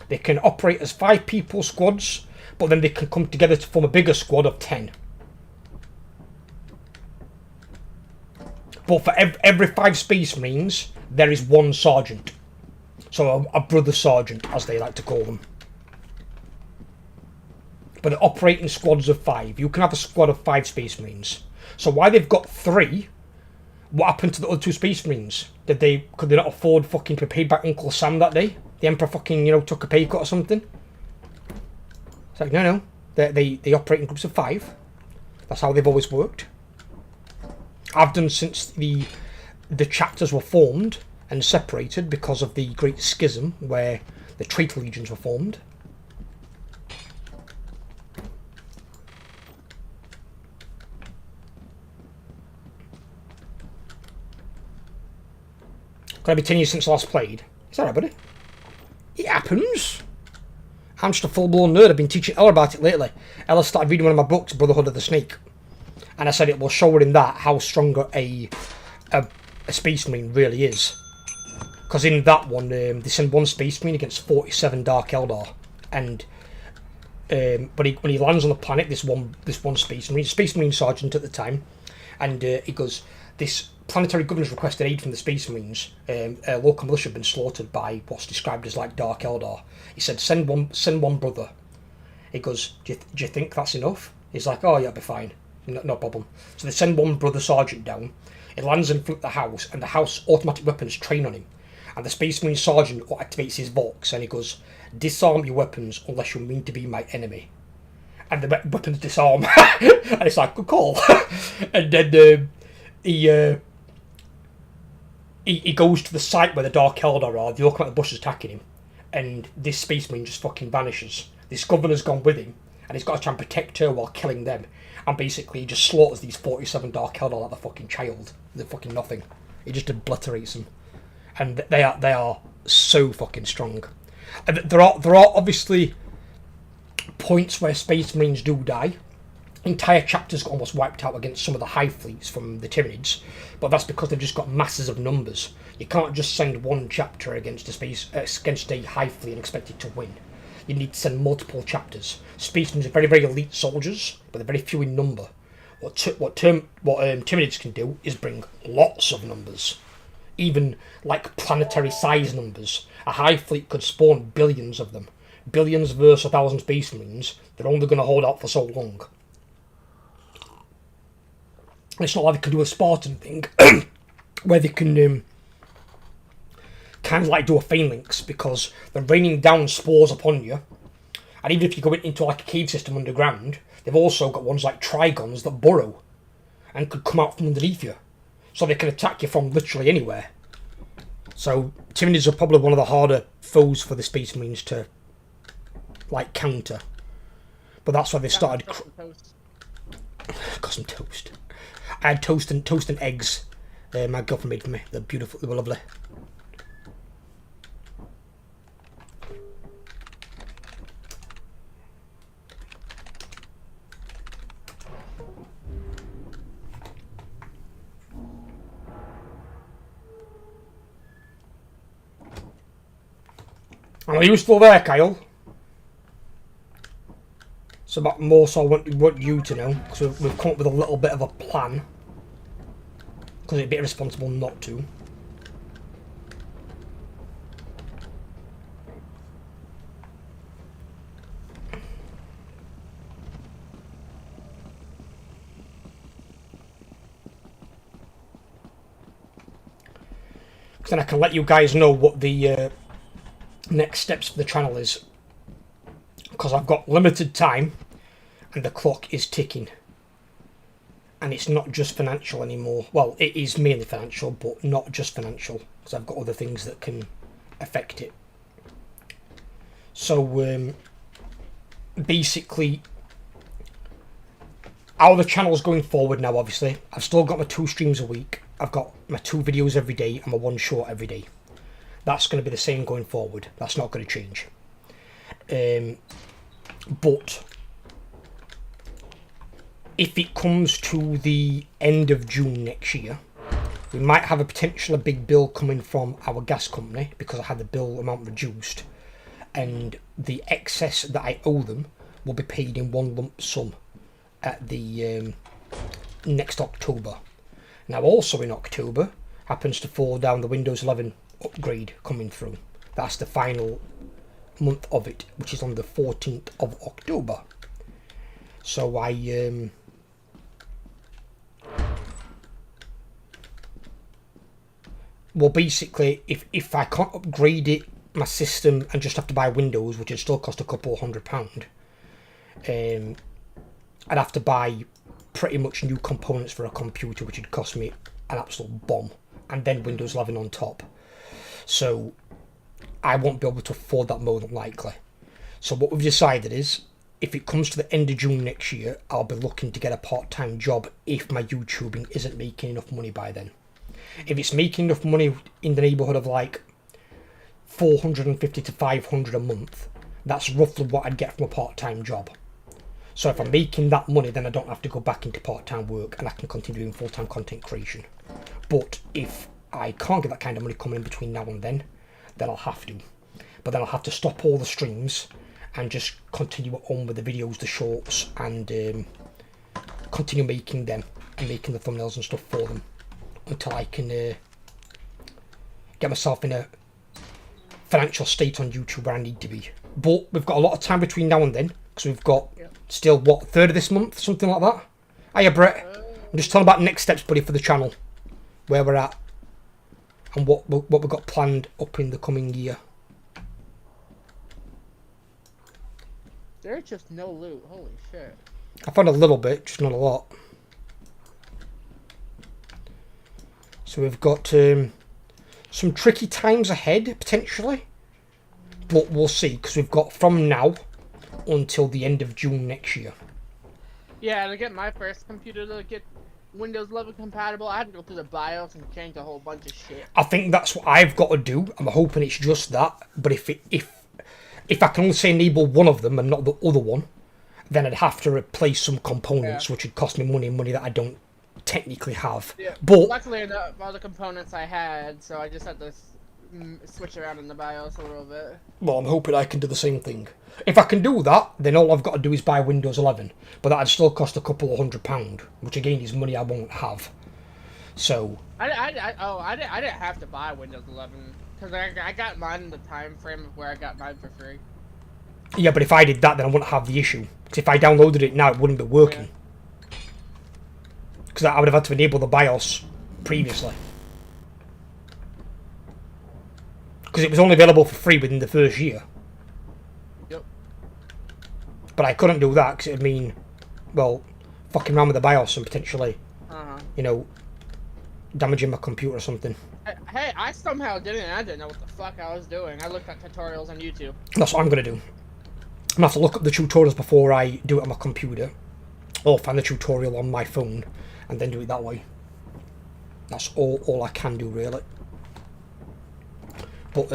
They can operate as 5-people squads, but then they can come together to form a bigger squad of 10. But for every 5 Space Marines, there is 1 sergeant. So a brother sergeant, as they like to call them. But they're operating squads of 5. You can have a squad of 5 Space Marines. So why they've got 3? What happened to the other 2 Space Marines? Could they not afford fucking to pay back Uncle Sam that day? The Emperor fucking, took a pay cut or something? It's like, no. They operate in groups of 5. That's how they've always worked. I've done since the chapters were formed and separated because of the Great Schism, where the traitor legions were formed. Could I be 10 years since I last played? Is that right, buddy? It happens. I'm just a full-blown nerd. I've been teaching Ella about it lately. Ella started reading one of my books, Brotherhood of the Snake. And I said it will show her in that how stronger a Space Marine really is. Because in that one, they send 1 Space Marine against 47 Dark Eldar. And but when he lands on the planet, this one Space Marine Sergeant at the time, and he goes, this planetary governor's requested aid from the Space Marines. A local militia have been slaughtered by what's described as like Dark Eldar. He said, send one brother. He goes, do you think that's enough? He's like, oh yeah, I'll be fine. No problem. So they send 1 brother sergeant down. It lands in front of the house, and the house automatic weapons train on him. And the Space Marine sergeant activates his Vox, and he goes, disarm your weapons unless you mean to be my enemy. And the weapons disarm. And it's like, good call. And then he goes to the site where the Dark Eldar are. They all come out the bushes attacking him. And this Space Marine just fucking vanishes. This governor's gone with him, and he's got to try and protect her while killing them. And basically he just slaughters these 47 Dark Eldar like the fucking child. They're fucking nothing. He just obliterates them. And they are so fucking strong. And there are obviously points where Space Marines do die. Entire chapters got almost wiped out against some of the Hive fleets from the Tyranids, but that's because they've just got masses of numbers. You can't just send 1 chapter against a Hive fleet and expect it to win. You need to send multiple chapters. Space Marines are very, very elite soldiers, but they're very few in number. What Tyranids can do is bring lots of numbers, even like planetary size numbers. A Hive fleet could spawn billions of them. Billions versus 1,000 Space Marines. They're only going to hold out for so long. It's not like they can do a Spartan thing, where they can kind of like do a phalanx, because they're raining down spores upon you. And even if you go into like a cave system underground, they've also got ones like Trigons that burrow and could come out from underneath you, so they can attack you from literally anywhere. So Tyranids are probably one of the harder foes for the Space Marines to like counter. But that's why they started. Got some toast. I had toast and eggs. My girlfriend made for me. They're beautiful. They were lovely. Are you still there, Kyle? So about more so I want you to know, because we've come up with a little bit of a plan, because it'd be irresponsible not to. Because then I can let you guys know what the next steps for the channel is, because I've got limited time and the clock is ticking. and it's not just financial anymore. Well, it is mainly financial, but not just financial, because I've got other things that can affect it. So basically, how the channel's going forward now, obviously, I've still got my 2 streams a week. I've got my 2 videos every day and my 1 short every day. That's going to be the same going forward. That's not going to change. But if it comes to the end of June next year, we might have a potential big bill coming from our gas company because I had the bill amount reduced, and the excess that I owe them will be paid in one lump sum at the next October. Now, also in October happens to fall down the Windows 11 upgrade coming through. That's the final month of it, which is on the 14th of October. So well, basically, if I can't upgrade it, my system, and just have to buy Windows, which would still cost a couple £100, I'd have to buy pretty much new components for a computer, which would cost me an absolute bomb, and then Windows 11 on top. So I won't be able to afford that more than likely. So what we've decided is, if it comes to the end of June next year, I'll be looking to get a part-time job if my YouTubing isn't making enough money by then. If it's making enough money in the neighbourhood of like 450 to 500 a month, that's roughly what I'd get from a part-time job. So if I'm making that money, then I don't have to go back into part-time work and I can continue doing full-time content creation. But if I can't get that kind of money coming in between now and then I'll have to. But then I'll have to stop all the streams and just continue on with the videos, the shorts, and continue making them and making the thumbnails and stuff for them until I can get myself in a financial state on YouTube where I need to be. But we've got a lot of time between now and then, because we've got still, what, 3rd of this month, something like that? Hiya, Brett. I'm just talking about next steps, buddy, for the channel, where we're at, and what we've got planned up in the coming year. There's just no loot. Holy shit. I found a little bit, just not a lot. So we've got some tricky times ahead, potentially. But we'll see, because we've got from now until the end of June next year. Yeah, to get my first computer to get Windows 11 compatible, I had to go through the BIOS and change a whole bunch of shit. I think that's what I've got to do. I'm hoping it's just that. But if I can only say enable one of them and not the other one, then I'd have to replace some components, which would cost me money that I don't technically have. Yeah. But luckily enough, all the components I had, so I just had to switch around in the BIOS a little bit. Well, I'm hoping I can do the same thing. If I can do that, then all I've got to do is buy Windows 11. But that'd still cost a couple of £100, which again is money I won't have. So I didn't have to buy Windows 11 because I got mine in the time frame of where I got mine for free. yeah, but if I did that, then I wouldn't have the issue. Because if I downloaded it now, it wouldn't be working. Because I would have had to enable the BIOS previously. Because it was only available for free within the first year. Yep. But I couldn't do that because it would mean, well, fucking around with the BIOS and potentially, you know, damaging my computer or something. Hey, I somehow did it and I didn't know what the fuck I was doing. I looked at tutorials on YouTube. That's what I'm going to do. I'm going to have to look up the tutorials before I do it on my computer. Or find the tutorial on my phone and then do it that way. That's all I can do, really. But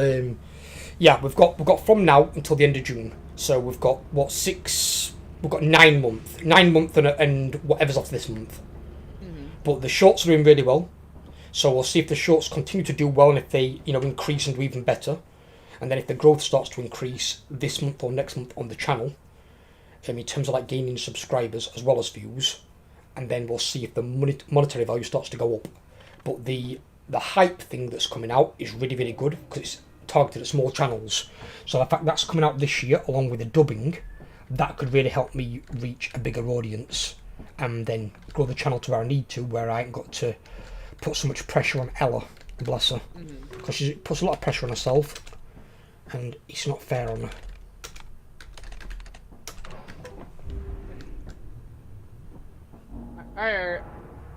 yeah, we've got from now until the end of June. So we've got what, 6? We've got 9 months, and whatever's off this month. But the shorts are doing really well. So we'll see if the shorts continue to do well and if they, you know, increase and do even better. And then if the growth starts to increase this month or next month on the channel, in terms of like gaining subscribers as well as views, and then we'll see if the monetary value starts to go up. But the hype thing that's coming out is really, really good because it's targeted at small channels. So the fact that's coming out this year along with the dubbing, that could really help me reach a bigger audience and then grow the channel to where I need to, where I ain't got to put so much pressure on Ella, bless her, because she puts a lot of pressure on herself and it's not fair on her.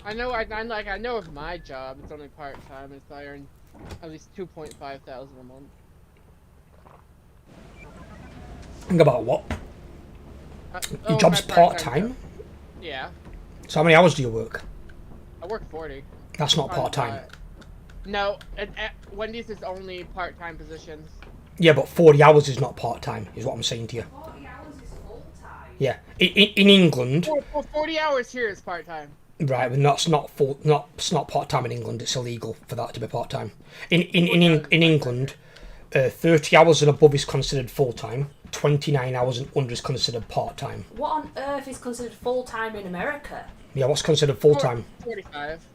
I know with my job, it's only part-time, it's I earn at least 2.5 thousand a month. Think about what? Your job's my part-time? job. Yeah. So how many hours do you work? I work 40. That's not part-time. No, at Wendy's is only part-time positions. Yeah, but 40 hours is not part-time, is what I'm saying to you. 40 hours is full-time. Yeah. In England... Well, 40 hours here is part-time. Right, but it's not part-time in England. It's illegal for that to be part-time. In England, 30 hours and above is considered full-time. 29 hours and under is considered part-time. What on earth is considered full-time in America? Yeah, what's considered full-time? 45.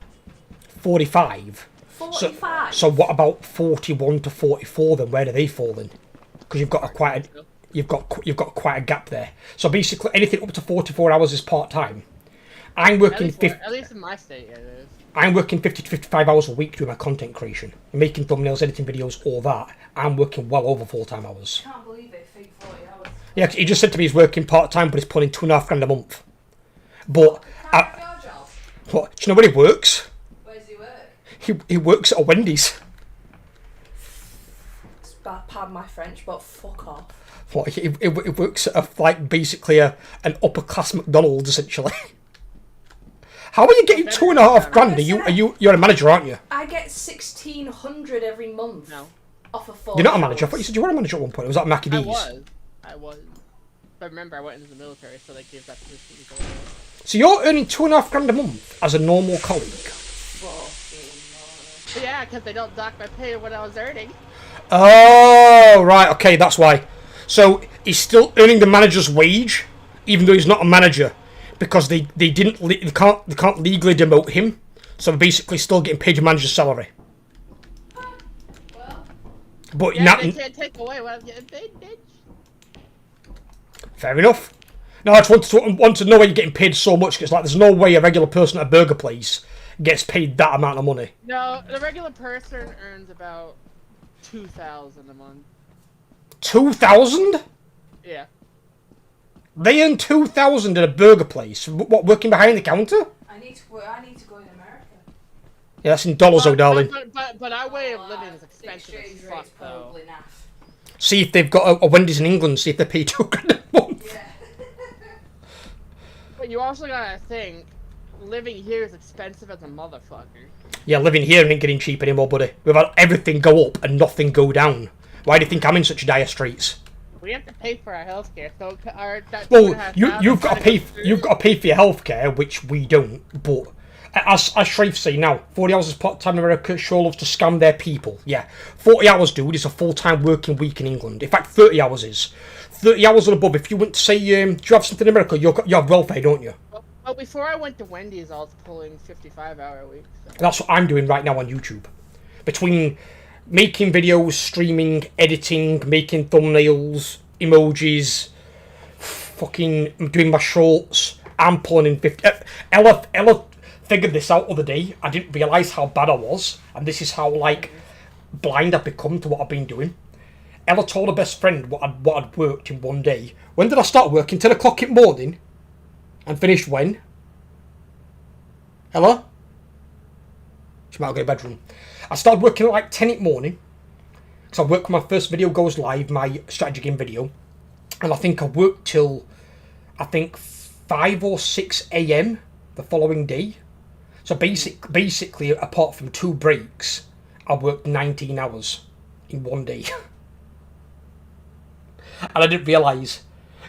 45? 45? So what about 41 to 44 then? Where do they fall in? Because you've got you've got quite a gap there. So basically anything up to 44 hours is part-time. I'm working At least in my state, it is. I'm working 50 to 55 hours a week doing my content creation. Making thumbnails, editing videos, all that. I'm working well over full-time hours. I can't believe it, 40 hours. Yeah, he just said to me he's working part-time, but he's putting $2,500 a month. But, Your job? what, do you know where he works? Where does he work? He works at a Wendy's. Pardon my French, but fuck off. What, he works at basically an upper-class McDonald's, essentially. How are you getting $2,500? You're a manager, aren't you? I get $1,600 every month. No. Off of 4 You're not a manager. I thought you said you were a manager at one point. It was at Mackie D's. I was. But remember, I went into the military, so they gave that position to go. So you're earning $2,500 a month as a normal colleague. Yeah, because they don't dock my pay what I was earning. Oh, right. Okay, that's why. So he's still earning the manager's wage, even though he's not a manager, because they can't legally demote him. So basically, still getting paid your manager's salary. Well, But Yeah, they can't take away what I'm getting paid, bitch. Fair enough. No, I just want to know why you're getting paid so much. Cause like, there's no way a regular person at a burger place gets paid that amount of money. No, the regular person earns about 2,000 a month. 2,000? Yeah. They earn 2,000 at a burger place. What, working behind the counter? I need to go in America. Yeah, that's in dollars, oh darling. But our way of living is expensive Exchange as fuck, rate's though. probably naff. See if they've got a Wendy's in England. See if they pay $2,000 a month. Yeah. But you also gotta think, living here is expensive as a motherfucker. Yeah, living here ain't getting cheap anymore, buddy. We've had everything go up and nothing go down. Why do you think I'm in such dire straits? We have to pay for our healthcare, so Well, you've got to pay for your healthcare, which we don't. But as Shreve say now, 40 hours is part-time in America. Sure loves to scam their people. Yeah, 40 hours, dude, is a full-time working week in England. In fact, 30 hours is. 30 hours and above. If you went to say, do you have something in America? You have welfare, don't you? Well, before I went to Wendy's, I was pulling 55-hour weeks. So. That's what I'm doing right now on YouTube. Between making videos, streaming, editing, making thumbnails, emojis, fucking doing my shorts, I'm pulling in 50. Ella figured this out the other day. I didn't realise how bad I was, and this is how blind I've become to what I've been doing. Ella told her best friend what I'd worked in one day. When did I start working? 10 o'clock in the morning, and finished when? Ella? She might go to the bedroom. I started working at like 10 in the morning. So I work when my first video goes live, my SpectreGaming video. And I think I worked till, 5 or 6 a.m. the following day. So basically, apart from 2 breaks, I worked 19 hours in one day. And I didn't realise.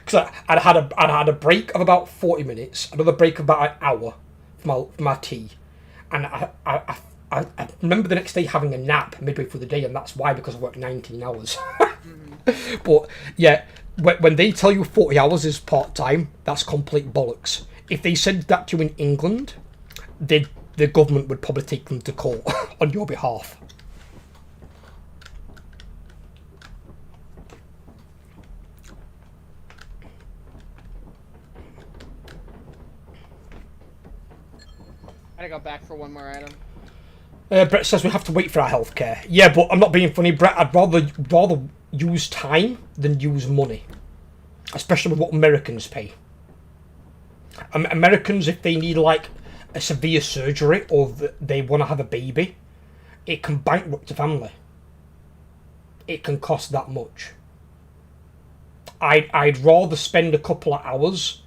Because I'd had a break of about 40 minutes, another break of about an hour for my tea. And I remember the next day having a nap midway through the day, and that's why, because I worked 19 hours. But, yeah, when they tell you 40 hours is part-time, that's complete bollocks. If they said that to you in England, the government would probably take them to court on your behalf. I gotta go back for one more item. Brett says we have to wait for our healthcare. Yeah, but I'm not being funny, Brett. I'd rather use time than use money, especially with what Americans pay. Americans, if they need like a severe surgery or they want to have a baby, it can bankrupt a family. It can cost that much. I'd rather spend a couple of hours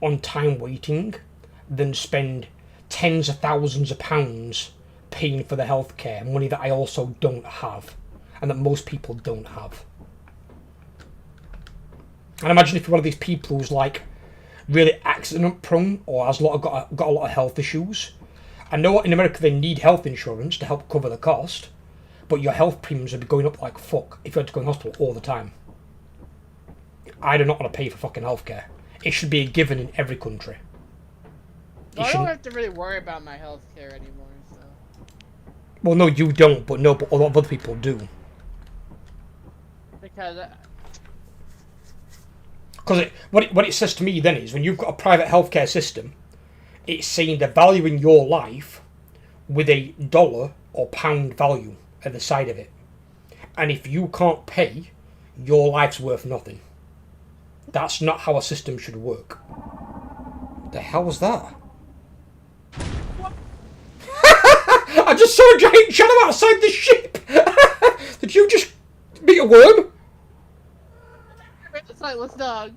on time waiting than spend tens of thousands of pounds paying for the healthcare, money that I also don't have and that most people don't have. And imagine if you're one of these people who's like really accident prone or has got a lot of health issues. I know in America they need health insurance to help cover the cost, but your health premiums would be going up like fuck if you had to go in hospital all the time. I do not want to pay for fucking healthcare. It should be a given in every country. I don't have to really worry about my health care anymore, so... Well, no, you don't, but a lot of other people do. Because... what it says to me then is, when you've got a private healthcare system, it's saying they're valuing your life with a dollar or pound value at the side of it. And if you can't pay, your life's worth nothing. That's not how a system should work. The hell was that? What? I just saw a giant shadow outside the ship! Did you just meet a worm? A sightless dog.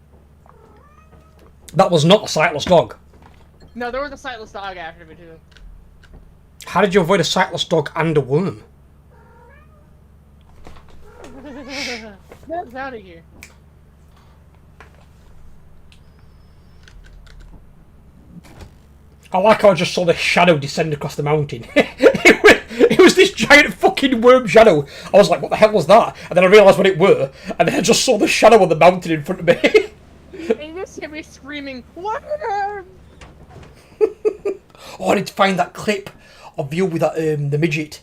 That was not a sightless dog. No, there was a sightless dog after me too. How did you avoid a sightless dog and a worm? Get out of here. I like how I just saw the shadow descend across the mountain. It was this giant fucking worm shadow. I was like, what the hell was that? And then I realised what it were, and then I just saw the shadow on the mountain in front of me. And you just hear me screaming, worm! Oh, I need to find that clip of you with that the midget.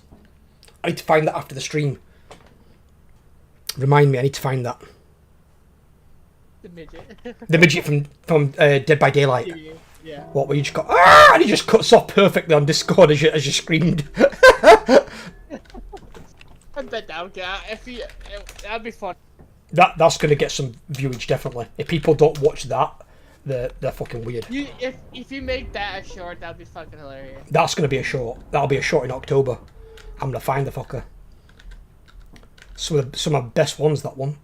I need to find that after the stream. Remind me, I need to find that. The midget. The midget from Dead by Daylight. Yeah. What, where you just go, ah, and he just cuts off perfectly on Discord as you screamed. I bet that would get, that'd be fun. That's going to get some viewage, definitely. If people don't watch that, they're fucking weird. If you make that a short, that'd be fucking hilarious. That's going to be a short. That'll be a short in October. I'm going to find the fucker. Some of my best ones, that one.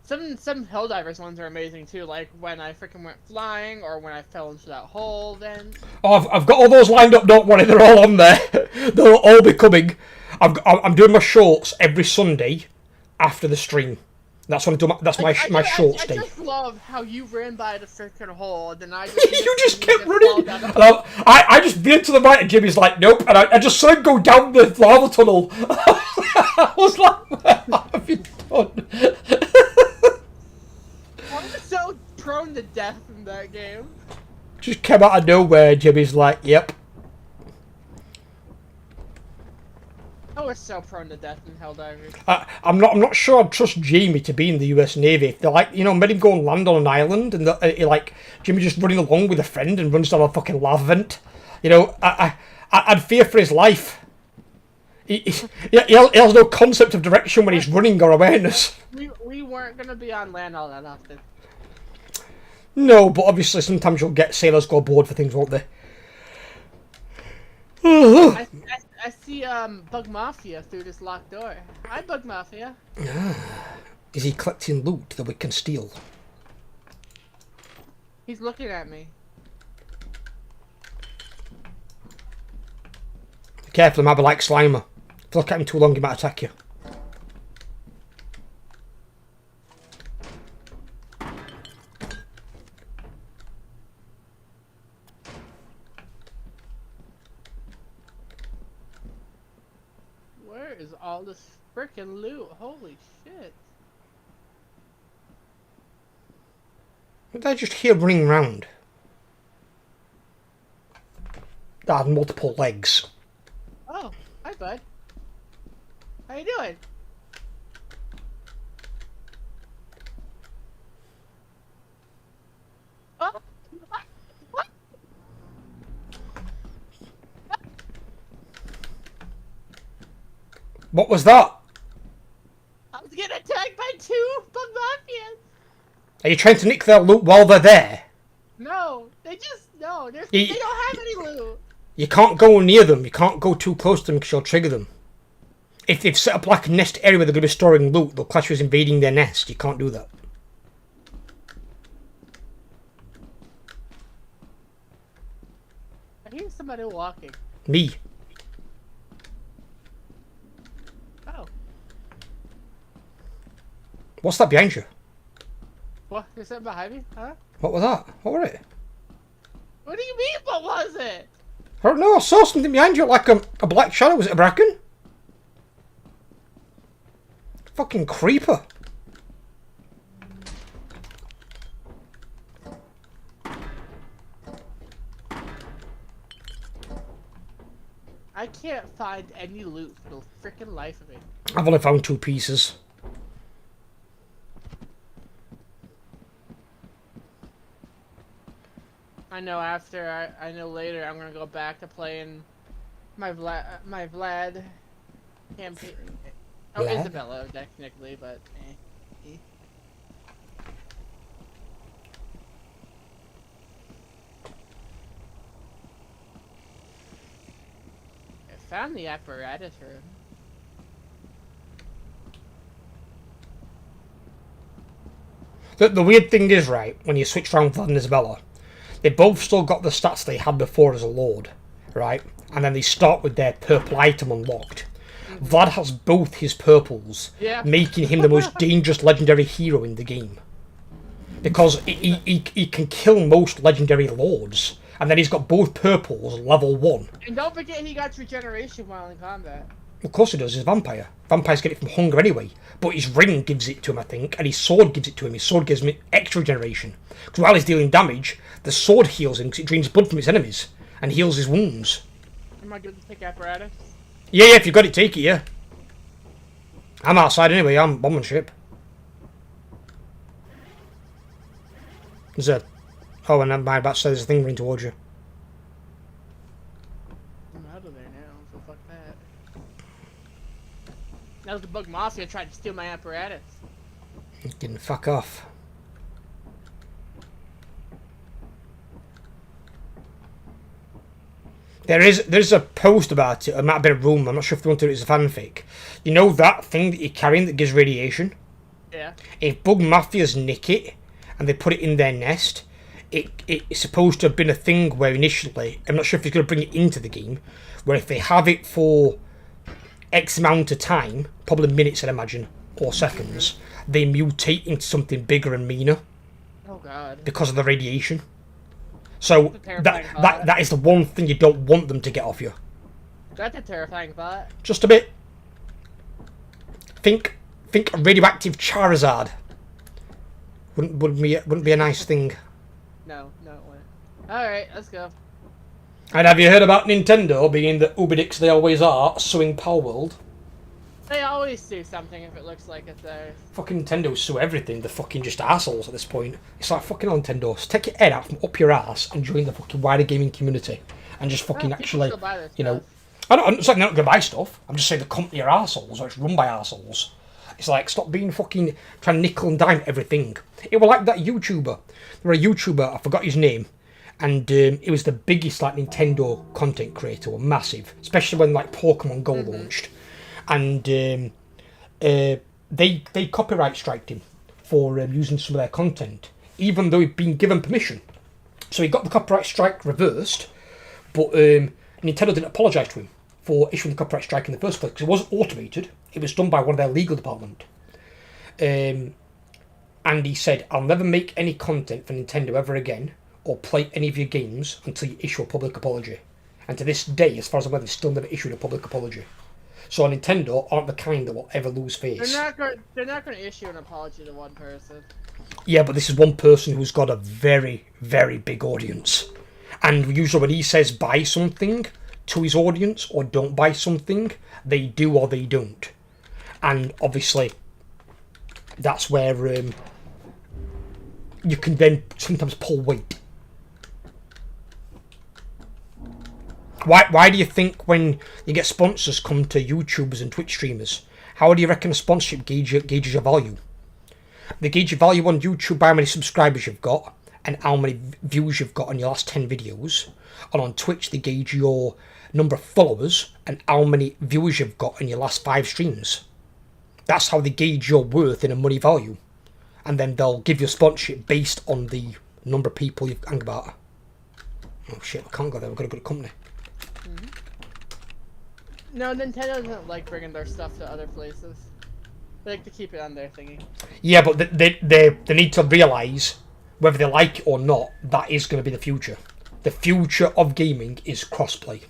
Some Helldivers ones are amazing too, like when I freaking went flying or when I fell into that hole then. Oh, I've got all those lined up, don't worry, they're all on there. They'll all be coming. I'm doing my shorts every Sunday after the stream. That's when I do my shorts day. I just love how you ran by the freaking hole and then I just... You just kept running! I just veered to the right and Jimmy's like, nope, and I just saw him go down the lava tunnel. I was like, what have you done? I was so prone to death in that game. Just came out of nowhere, Jimmy's like, yep. I was so prone to death in Helldivers. I'm not sure I'd trust Jamie to be in the US Navy. If they're like, made him go and land on an island and like Jimmy just running along with a friend and runs down a fucking lava vent. I'd fear for his life. He has no concept of direction when he's running or awareness. We weren't gonna be on land all that often. No, but obviously sometimes you'll get sailors go aboard for things, won't they? I see Bug Mafia through this locked door. Hi, Bug Mafia. Is he collecting loot that we can steal? He's looking at me. Be careful, he might be like Slimer. If you look at him too long, he might attack you. Where is all this frickin' loot? Holy shit. What did I just hear running around? That had multiple legs. Oh, hi bud. How you doing? Oh, what? What was that? I was getting attacked by 2 Bug Mafias. Are you trying to nick their loot while they're there? No, they just, no, No, they You- don't have any loot. You can't go near them. You can't go too close to them because you'll trigger them. If they've set up like a nest area where they're going to be storing loot, they'll class you as invading their nest. You can't do that. I hear somebody walking. Me. Oh. What's that behind you? What? There's something behind me? Huh? What was that? What was it? What do you mean, what was it? I don't know. I saw something behind you like a black shadow. Was it a bracken? Fucking creeper. I can't find any loot for the freaking life of me. I've only found 2 pieces. I know after, I know later I'm gonna go back to playing my Vlad campaign. Oh, Vlad? Isabella, technically, but eh. I found the apparatus room. The weird thing is, right, when you switch around Vlad and Isabella, they both still got the stats they had before as a lord, right? And then they start with their purple item unlocked. Vlad has both his purples, Yeah. making him the most dangerous legendary hero in the game. Because he can kill most legendary lords, and then he's got both purples level 1. And don't forget he got regeneration while in combat. Of course he does, he's a vampire. Vampires get it from hunger anyway. But his ring gives it to him, I think, and his sword gives it to him. His sword gives him extra regeneration. Because while he's dealing damage, the sword heals him because it drains blood from its enemies and heals his wounds. Am I good to take apparatus? Yeah, if you've got it, take it, yeah. I'm outside anyway, I'm bombing ship. There's a... Oh, and my bat says there's a thing running towards you. I'm out of there now, so fuck that. That was the bug mafia trying to steal my apparatus. Getting fuck off. There's a post about it. It might have been a rumour. I'm not sure if they wanted it as a fanfic. You know that thing that you're carrying that gives radiation? Yeah. If bug mafias nick it and they put it in their nest, it's supposed to have been a thing where initially, I'm not sure if it's going to bring it into the game, where if they have it for X amount of time, probably minutes I'd imagine, or seconds, they mutate into something bigger and meaner Oh god. because of the radiation. So That's a terrifying that is the one thing you don't want them to get off you. That's a terrifying thought. Just a bit. Think radioactive Charizard. Wouldn't be a nice thing. No, it wouldn't. Alright, let's go. And have you heard about Nintendo being the Ubidix they always are, suing Palworld? They always do something if it looks like it's theirs. Fucking Nintendo sue everything. They're fucking just assholes at this point. It's like fucking Nintendo. So take your head out from up your ass and join the fucking wider gaming community, and just fucking People actually, still buy this you know. stuff. I'm not saying they're not gonna buy stuff. I'm just saying the company are assholes, or it's run by assholes. It's like, stop being fucking trying to nickel and dime everything. It was like that YouTuber. There was a YouTuber, I forgot his name, and it was the biggest like Nintendo content creator, massive, especially when like Pokemon Go launched, and they copyright striked him for using some of their content, even though he'd been given permission. So he got the copyright strike reversed, but Nintendo didn't apologise to him for issuing the copyright strike in the first place because it wasn't automated. It was done by one of their legal department. And he said, "I'll never make any content for Nintendo ever again, or play any of your games until you issue a public apology." And to this day, as far as I'm aware, they've still never issued a public apology. So Nintendo aren't the kind that will ever lose face. They're not going to issue an apology to one person. Yeah, but this is one person who's got a very, very big audience. And usually when he says buy something to his audience or don't buy something, they do or they don't. And obviously, that's where you can then sometimes pull weight. Why do you think when you get sponsors come to YouTubers and Twitch streamers, how do you reckon a sponsorship gauges your value? They gauge your value on YouTube by how many subscribers you've got, and how many views you've got on your last 10 videos. And on Twitch, they gauge your number of followers and how many viewers you've got in your last 5 streams. That's how they gauge your worth in a money value. And then they'll give you a sponsorship based on the number of people you've hang about. Oh shit, we can't go there, we've got a good company. No, Nintendo doesn't like bringing their stuff to other places. They like to keep it on their thingy. Yeah, but they need to realise, whether they like it or not, that is going to be the future. The future of gaming is crossplay.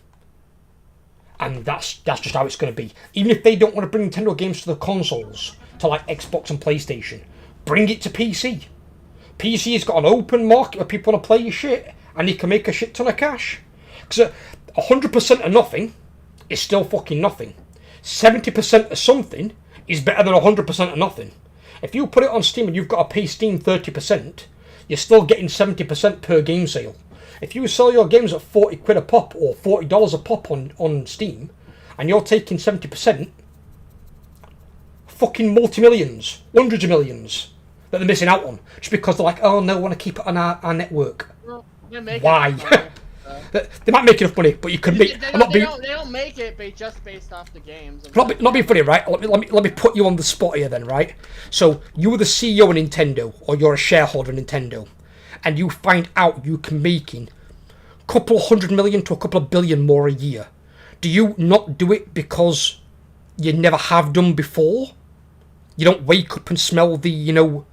And that's just how it's going to be. Even if they don't want to bring Nintendo games to the consoles, to like Xbox and PlayStation, bring it to PC. PC has got an open market where people want to play your shit, and you can make a shit ton of cash. Because 100% of nothing is still fucking nothing. 70% of something is better than 100% of nothing. If you put it on Steam and you've got to pay Steam 30%, you're still getting 70% per game sale. If you sell your games at 40 quid a pop or $40 a pop on Steam, and you're taking 70%, fucking multi-millions, hundreds of millions that they're missing out on, just because they're like, oh no, I want to keep it on our network. Well, why? They might make enough money, but you could make. They don't make it just based off the games. Not being funny, right? Let me put you on the spot here, then, right? So you were the CEO of Nintendo, or you're a shareholder in Nintendo, and you find out you can making a couple of 100 million to a couple of billion more a year. Do you not do it because you never have done before? You don't wake up and smell the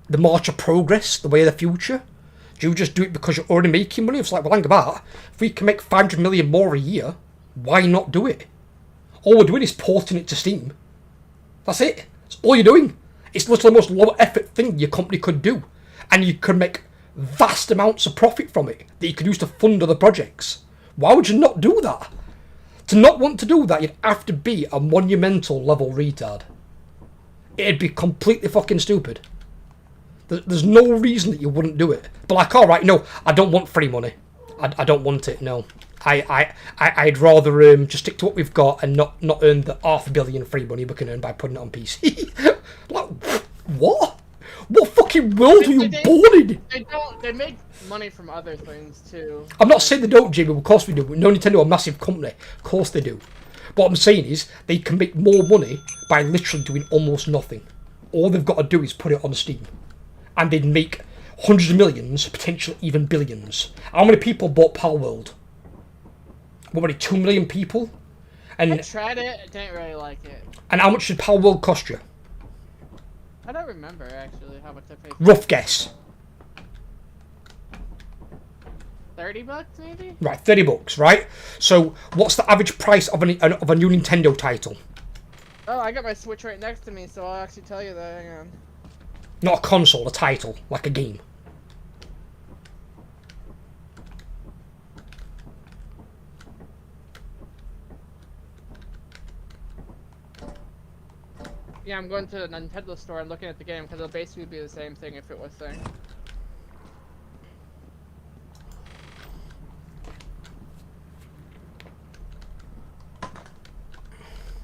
the march of progress, the way of the future? Do you just do it because you're already making money? It's like, well, hang about. If we can make 500 million more a year, why not do it? All we're doing is porting it to Steam. That's it. That's all you're doing. It's literally the most low effort thing your company could do. And you could make vast amounts of profit from it that you could use to fund other projects. Why would you not do that? To not want to do that, you'd have to be a monumental level retard. It'd be completely fucking stupid. There's no reason that you wouldn't do it. But like, alright, no, I don't want free money. I don't want it, no. I'd rather just stick to what we've got and not earn the $500 million free money we can earn by putting it on PC. Like, what? What fucking world are you born in? They make money from other things too. I'm not saying they don't, Jamie. Of course we do. No, Nintendo are a massive company. Of course they do. What I'm saying is they can make more money by literally doing almost nothing. All they've got to do is put it on Steam. And they'd make hundreds of millions, potentially even billions. How many people bought Palworld? What, only 2 million people? And I tried it, I didn't really like it. And how much did Palworld cost you? I don't remember actually how much I paid. Rough guess. $30 maybe? Right, $30, right? So what's the average price of a new Nintendo title? Oh, I got my Switch right next to me, so I'll actually tell you that. Hang on. Not a console, a title, like a game. Yeah, I'm going to the Nintendo store and looking at the game because it'll basically be the same thing if it was thing.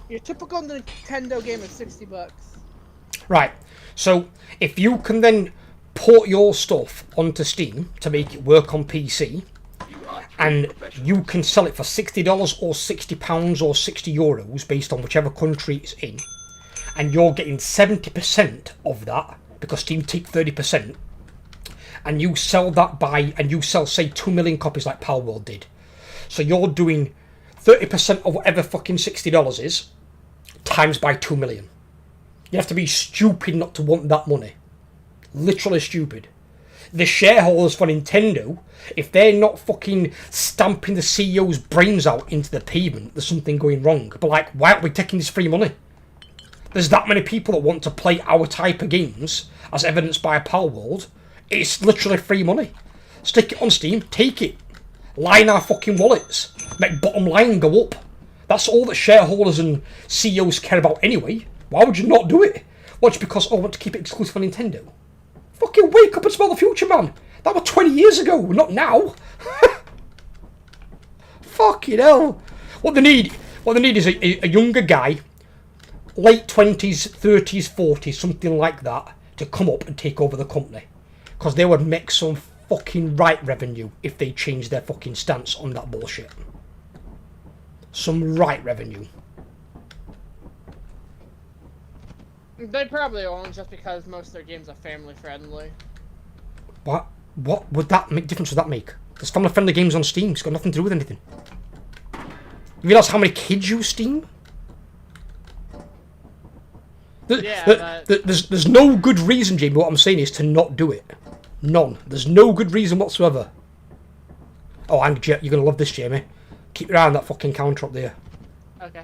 Your typical Nintendo game is $60. Right, so if you can then port your stuff onto Steam to make it work on PC, and you can sell it for $60 or £60 or €60 based on whichever country it's in, and you're getting 70% of that because Steam take 30%, and you sell that and you sell say 2 million copies like Palworld did, so you're doing 30% of whatever fucking $60 is times by 2 million. You have to be stupid not to want that money. Literally stupid. The shareholders for Nintendo, if they're not fucking stamping the CEO's brains out into the pavement, there's something going wrong. But like, why aren't we taking this free money? There's that many people that want to play our type of games, as evidenced by a Palworld. It's literally free money. Stick it on Steam, take it. Line our fucking wallets. Make bottom line go up. That's all that shareholders and CEOs care about anyway. Why would you not do it? Well, just because I want to keep it exclusive on Nintendo. Fucking wake up and smell the future, man. That was 20 years ago, not now. Fucking hell. What they need is a younger guy, late 20s, 30s, 40s, something like that, to come up and take over the company. Because they would make some fucking right revenue if they changed their fucking stance on that bullshit. Some right revenue. They probably won't, just because most of their games are family friendly. What would that make difference? Would that make? There's family friendly games on Steam. It's got nothing to do with anything. You realise how many kids use Steam? There's no good reason, Jamie. What I'm saying is to not do it. None. There's no good reason whatsoever. Oh, and you're gonna love this, Jamie. Keep your eye on that fucking counter up there. Okay.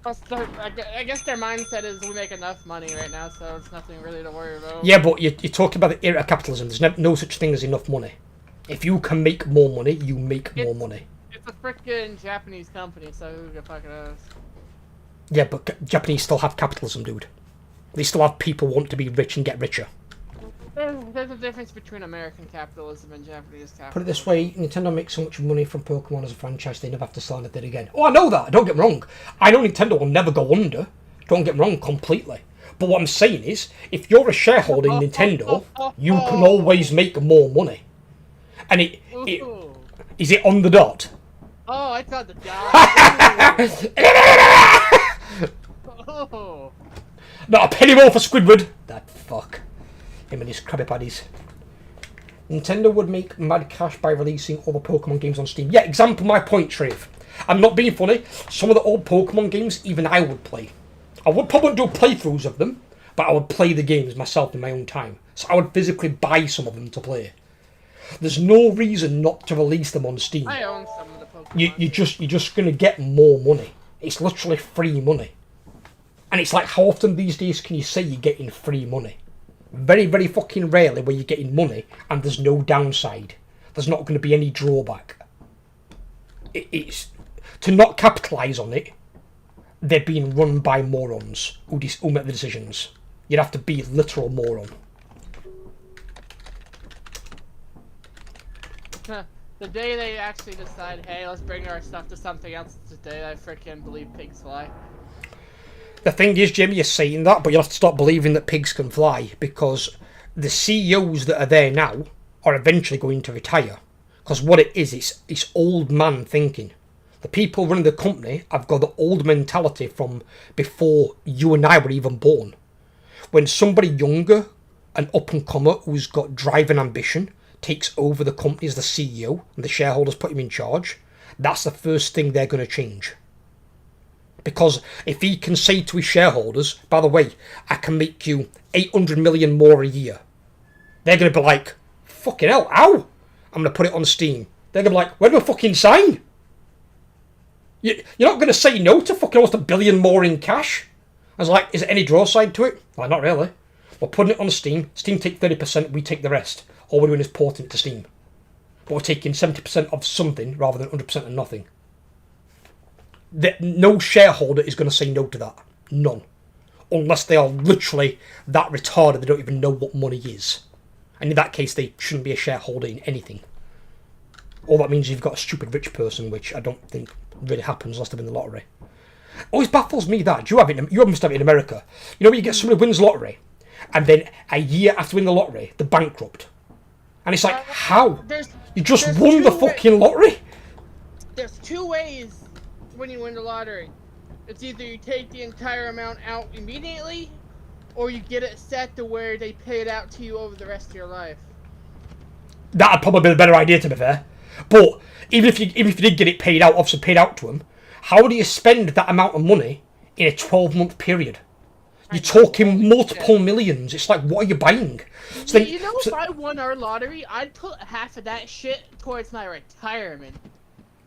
I guess their mindset is we make enough money right now, so it's nothing really to worry about. Yeah, but you're talking about the era of capitalism. There's no such thing as enough money. If you can make more money, you make more money. It's a frickin' Japanese company, so who the fuck knows? Yeah, but Japanese still have capitalism, dude. They still have people want to be rich and get richer. There's a difference between American capitalism and Japanese capitalism. Put it this way, Nintendo makes so much money from Pokemon as a franchise, they never have to sell anything again. Oh, I know that, don't get me wrong. I know Nintendo will never go under, don't get me wrong, completely. But what I'm saying is, if you're a shareholder in Nintendo, you can always make more money. And is it on the dot? Oh, I thought the dot. Oh. Not a penny more for Squidward. That fuck. Him and his Krabby Patties. Nintendo would make mad cash by releasing all the Pokemon games on Steam. Yeah, example my point, Trave. I'm not being funny. Some of the old Pokemon games, even I would play. I would probably do playthroughs of them, but I would play the games myself in my own time. So I would physically buy some of them to play. There's no reason not to release them on Steam. I own some of the Pokemon. You're just gonna get more money. It's literally free money. And it's like, how often these days can you say you're getting free money? Very, very fucking rarely where you're getting money and there's no downside. There's not going to be any drawback. It's to not capitalise on it, they're being run by morons who make the decisions. You'd have to be a literal moron. The day they actually decide, hey, let's bring our stuff to something else, it's the day I freaking believe pigs fly. The thing is, Jimmy, you're saying that, but you'll have to stop believing that pigs can fly, because the CEOs that are there now are eventually going to retire. Because what it is, it's old man thinking. The people running the company have got the old mentality from before you and I were even born. When somebody younger, an up-and-comer who's got drive and ambition, takes over the company as the CEO, and the shareholders put him in charge, that's the first thing they're going to change. Because if he can say to his shareholders, by the way, I can make you 800 million more a year, they're going to be like, fucking hell, ow! I'm going to put it on Steam. They're going to be like, where do I fucking sign? You're not going to say no to fucking almost $1 billion more in cash? I was like, is there any draw side to it? Like, not really. We're putting it on Steam. Steam take 30%, we take the rest. All we're doing is porting it to Steam. But we're taking 70% of something rather than 100% of nothing. No shareholder is going to say no to that. None. Unless they are literally that retarded they don't even know what money is. And in that case, they shouldn't be a shareholder in anything. All that means you've got a stupid rich person, which I don't think really happens unless they win the lottery. Always baffles me that. You must have it in America. You know when you get somebody who wins the lottery, and then a year after winning the lottery, they're bankrupt. And it's like, how? You just won the fucking lottery? There's two ways when you win the lottery. It's either you take the entire amount out immediately, or you get it set to where they pay it out to you over the rest of your life. That'd probably be the better idea, to be fair. But even if you did get it paid out, obviously paid out to them, how do you spend that amount of money in a 12-month period? You're talking multiple millions. It's like, what are you buying? So then, if I won our lottery, I'd put half of that shit towards my retirement.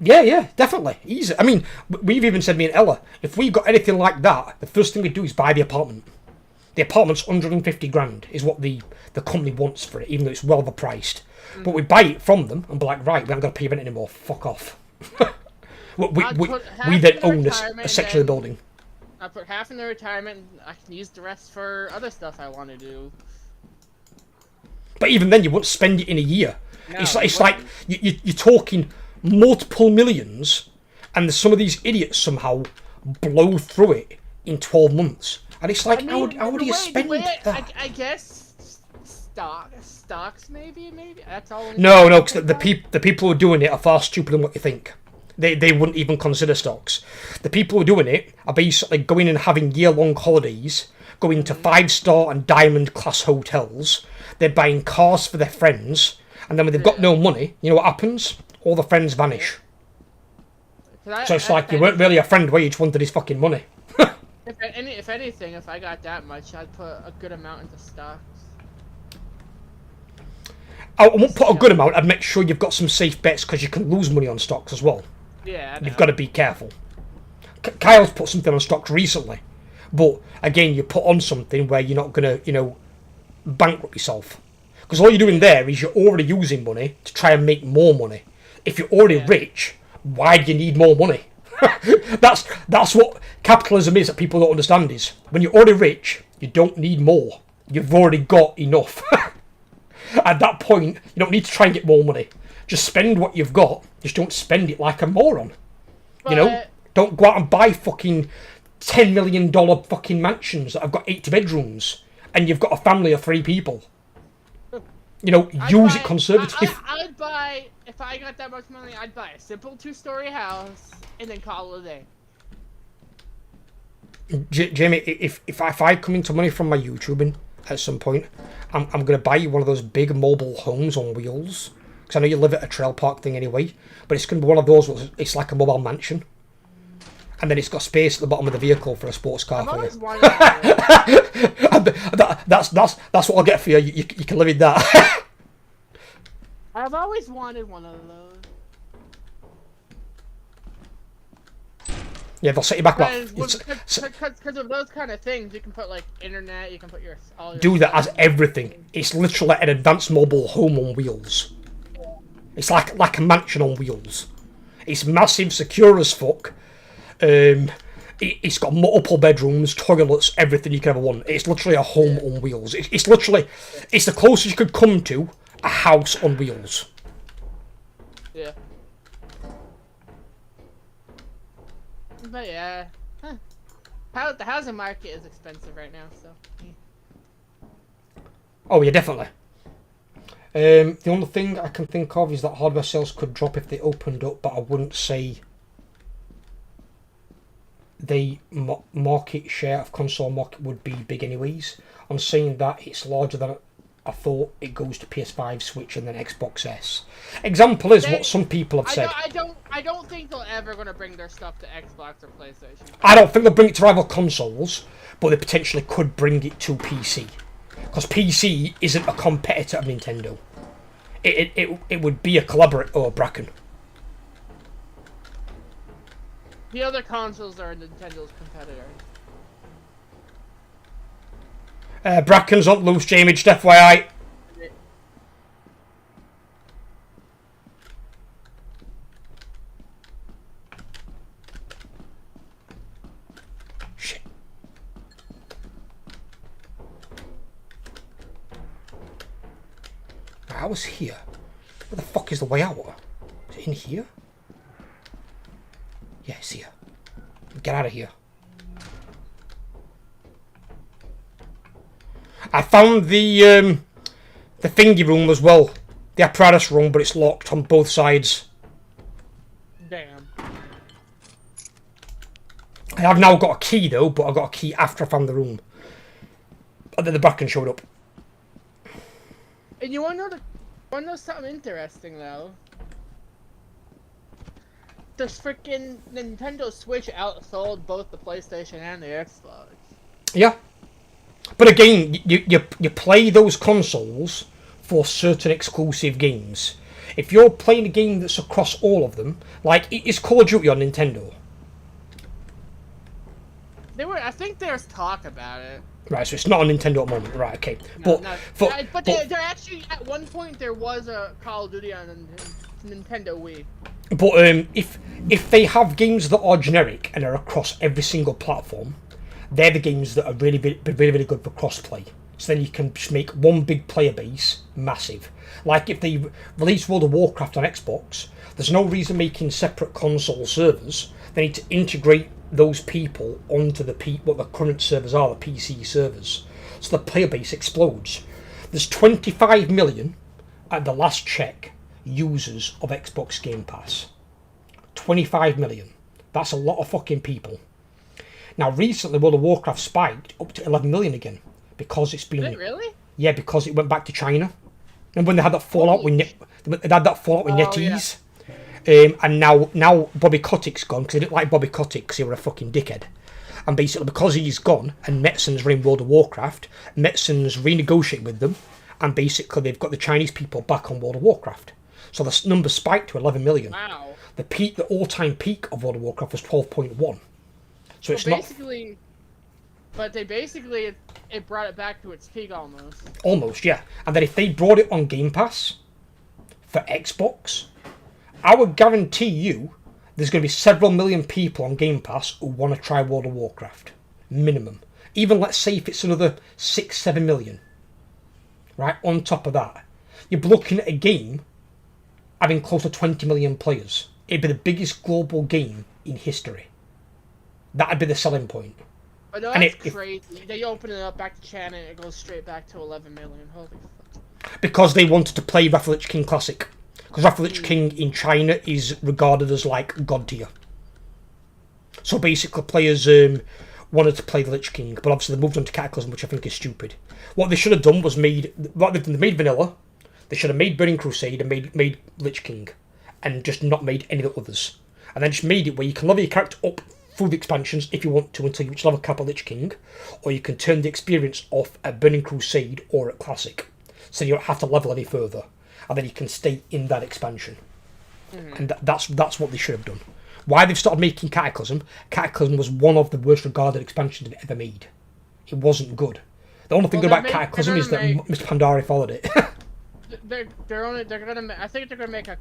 Yeah, definitely. Easy. I mean, we've even said, me and Ella, if we got anything like that, the first thing we do is buy the apartment. The apartment's 150 grand is what the company wants for it, even though it's well overpriced. But we buy it from them and be like, right, we haven't got to pay rent anymore. Fuck off. we then own a section of the building. I put half in the retirement, and I can use the rest for other stuff I want to do. But even then, you won't spend it in a year. No, it's like you're talking multiple millions, and some of these idiots somehow blow through it in 12 months. And it's like, how do you spend that? I guess stocks maybe. That's all. No, 'cause the people who are doing it are far stupider than what you think. They wouldn't even consider stocks. The people who are doing it are basically going and having year-long holidays, going to 5-star and diamond class hotels. They're buying cars for their friends, and then when they've got no money, you know what happens? All the friends vanish. So it's like you weren't really a friend, where you just wanted his fucking money. If anything, if I got that much, I'd put a good amount into stocks. I won't put a good amount. I'd make sure you've got some safe bets, because you can lose money on stocks as well. Yeah, You've got to be careful. Kyle's put something on stocks recently, but again, you put on something where you're not gonna, bankrupt yourself, because all you're doing there is you're already using money to try and make more money. If you're already rich, why do you need more money? That's what capitalism is that people don't understand. Is when you're already rich, you don't need more. You've already got enough. At that point, you don't need to try and get more money. Just spend what you've got. Just don't spend it like a moron. But, Don't go out and buy fucking $10 million fucking mansions that have got 80 bedrooms and you've got a family of 3 people. Use it conservatively. I'd buy, if I got that much money, I'd buy a simple 2-story house and then call it a day. Jamie, if I come into money from my YouTubing at some point, I'm going to buy you one of those big mobile homes on wheels. Because I know you live at a trail park thing anyway. But it's going to be one of those where it's like a mobile mansion. And then it's got space at the bottom of the vehicle for a sports car for you. That's what I'll get for you. You can live in that. I've always wanted one of those. Yeah, they'll set you back up. Because of those kind of things, you can put like internet, you can put all your do that as everything. It's literally an advanced mobile home on wheels. It's like a mansion on wheels. It's massive, secure as fuck. It's got multiple bedrooms, toilets, everything you can ever want. It's literally a home on wheels. It's the closest you could come to a house on wheels. Yeah. But yeah, the housing market is expensive right now, so. Oh yeah, definitely. The only thing I can think of is that hardware sales could drop if they opened up, but I wouldn't say the market share of console market would be big anyways. I'm saying that it's larger than I thought. It goes to PS5, Switch, and then Xbox S. Example is what some people have said. I don't think they're ever going to bring their stuff to Xbox or PlayStation. I don't think they'll bring it to rival consoles, but they potentially could bring it to PC. Because PC isn't a competitor of Nintendo. It would be a collaborator or Bracken. The other consoles are Nintendo's competitors. Bracken's on loose, Jamie, just FYI. Shit. I was here. Where the fuck is the way out? Is it in here? Yeah, it's here. Get out of here. I found the thingy room as well. The apparatus room, but it's locked on both sides. Damn. I have now got a key though, but I got a key after I found the room. And then the Bracken showed up. And you wanna know something interesting though? The freaking Nintendo Switch outsold both the PlayStation and the Xbox. Yeah. But again, you play those consoles for certain exclusive games. If you're playing a game that's across all of them, like, is Call of Duty on Nintendo? I think there's talk about it. Right, so it's not on Nintendo at the moment. Right, okay. No, but there actually, at one point, there was a Call of Duty on Nintendo Wii. But if they have games that are generic and are across every single platform, they're the games that are really good for crossplay. So then you can just make one big player base massive. Like if they release World of Warcraft on Xbox, there's no reason making separate console servers. They need to integrate those people onto what the current servers are, the PC servers. So the player base explodes. There's 25 million at the last check users of Xbox Game Pass. 25 million. That's a lot of fucking people. Now, recently, World of Warcraft spiked up to 11 million again because it's been. Did it really? Yeah, because it went back to China, and when they had that fallout with NetEase, and now Bobby Kotick's gone because they didn't like Bobby Kotick because he was a fucking dickhead, and basically because he's gone and Metzen's running World of Warcraft, Metzen's renegotiating with them, and basically they've got the Chinese people back on World of Warcraft. So the number spiked to 11 million. Wow. The all-time peak of World of Warcraft was 12.1. So it's basically, not. But they basically it brought it back to its peak almost. Almost, yeah. And then if they brought it on Game Pass for Xbox, I would guarantee you there's going to be several million people on Game Pass who want to try World of Warcraft. Minimum. Even let's say if it's another 6-7 million. Right? On top of that, you're looking at a game having close to 20 million players. It'd be the biggest global game in history. That'd be the selling point. I know that's crazy. They open it up back to China and it goes straight back to 11 million. Holy fuck. Because they wanted to play Wrath of the Lich King Classic. Because Wrath of the Lich King in China is regarded as like God tier. So basically players wanted to play the Lich King, but obviously they moved on to Cataclysm, which I think is stupid. What they should have done was they made vanilla. They should have made Burning Crusade and made Lich King, and just not made any of the others. And then just made it where you can level your character up through the expansions if you want to until you reach level cap at Lich King, or you can turn the experience off at Burning Crusade or at Classic, so you don't have to level any further, and then you can stay in that expansion. And that's what they should have done. Why they've started making Cataclysm? Cataclysm was one of the worst regarded expansions they've ever made. It wasn't good. The only thing good about Cataclysm is that Mr. Pandari followed it. I think they're gonna make a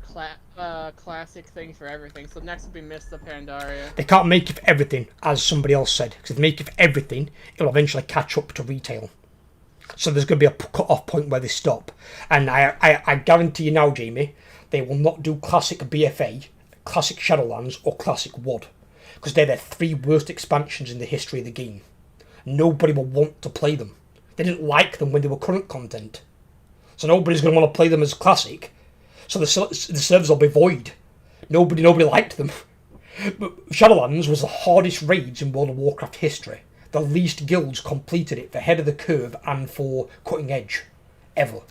classic thing for everything. So next will be Mr. Pandaria. They can't make it for everything, as somebody else said, because if they make it for everything, it'll eventually catch up to retail. So there's going to be a cut-off point where they stop. And I guarantee you now, Jamie, they will not do Classic BFA, Classic Shadowlands, or Classic WoD, because they're the three worst expansions in the history of the game. Nobody will want to play them. They didn't like them when they were current content. So nobody's going to want to play them as Classic. So the servers will be void. Nobody liked them. But Shadowlands was the hardest raids in World of Warcraft history. The least guilds completed it for Head of the Curve and for Cutting Edge. Ever.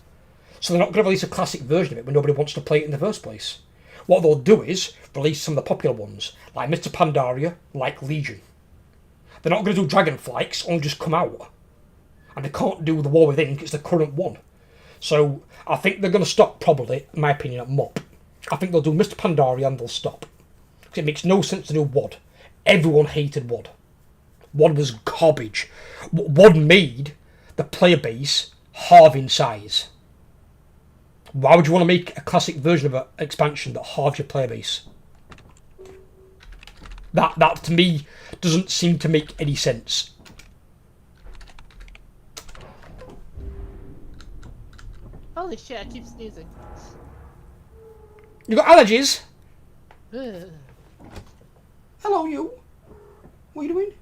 So they're not going to release a Classic version of it when nobody wants to play it in the first place. What they'll do is release some of the popular ones, like Mr. Pandaria, like Legion. They're not going to do Dragonflight, it's only just come out. And they can't do the War Within, it's the current one. So I think they're going to stop, probably, in my opinion, at MOP. I think they'll do Mr. Pandaria and they'll stop. Because it makes no sense to do WoD. Everyone hated WoD. WoD was garbage. WoD made the player base halve in size. Why would you want to make a classic version of an expansion that halves your player base? That to me doesn't seem to make any sense. Holy shit, I keep sneezing. You got allergies? Hello, you. What are you doing?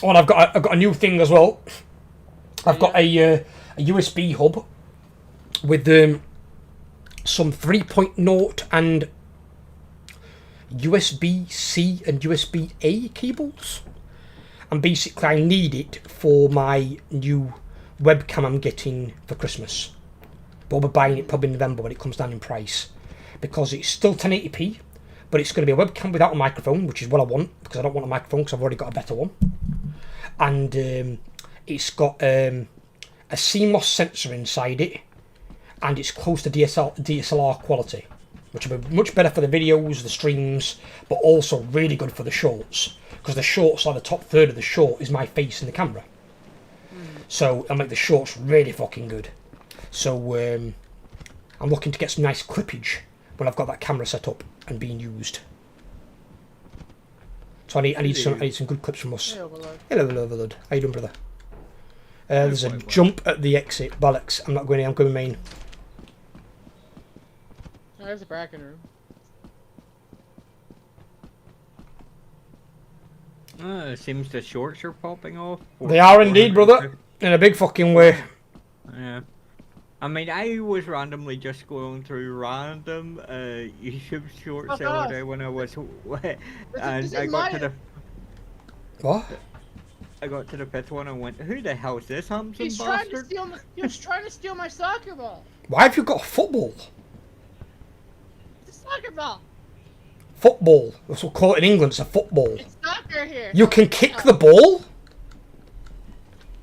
Oh, and I've got a new thing as well. I've got a USB hub with some 3.0 and USB-C and USB-A cables. And basically I need it for my new webcam I'm getting for Christmas. But I'll be buying it probably in November when it comes down in price. Because it's still 1080p, but it's going to be a webcam without a microphone, which is what I want, because I don't want a microphone because I've already got a better one. And it's got a CMOS sensor inside it, and it's close to DSLR quality, which will be much better for the videos, the streams, but also really good for the shorts, because the shorts, like the top third of the short, is my face in the camera. So I'll make the shorts really fucking good. So I'm looking to get some nice clippage when I've got that camera set up and being used. So I need some good clips from us. Hello, Overlord. How you doing, brother? There's a jump at the exit. Bollocks. I'm not going in, I'm going main. Oh, there's a Bracken room. It seems the shorts are popping off. They are indeed, brother. In a big fucking way. Yeah. I mean, I was randomly just going through random YouTube shorts the other day when I was, and I got to the. What? I got to the fifth one and went, "Who the hell is this handsome He's bastard?" He was trying to steal my soccer ball. Why have you got a football? It's a soccer ball. Football. That's what we call it in England. It's a football. It's soccer here. You can kick the ball?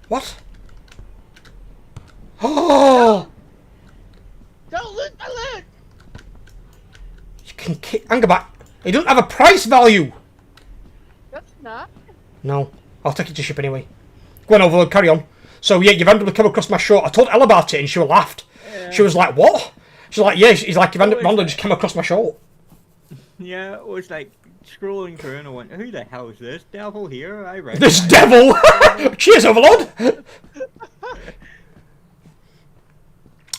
What? Oh! Don't loot my loot! You can kick. Hang about. It doesn't have a price value. That's not. No. I'll take it to ship anyway. Go on, Overlord, carry on. So, yeah, you've randomly come across my short. I told Elle about it and she laughed. Yeah. She was like, what? She's like, yeah. He's like, you've randomly just come across my short. Yeah, it was like scrolling through and I went, who the hell is this devil here? I read this devil! Cheers, Overlord!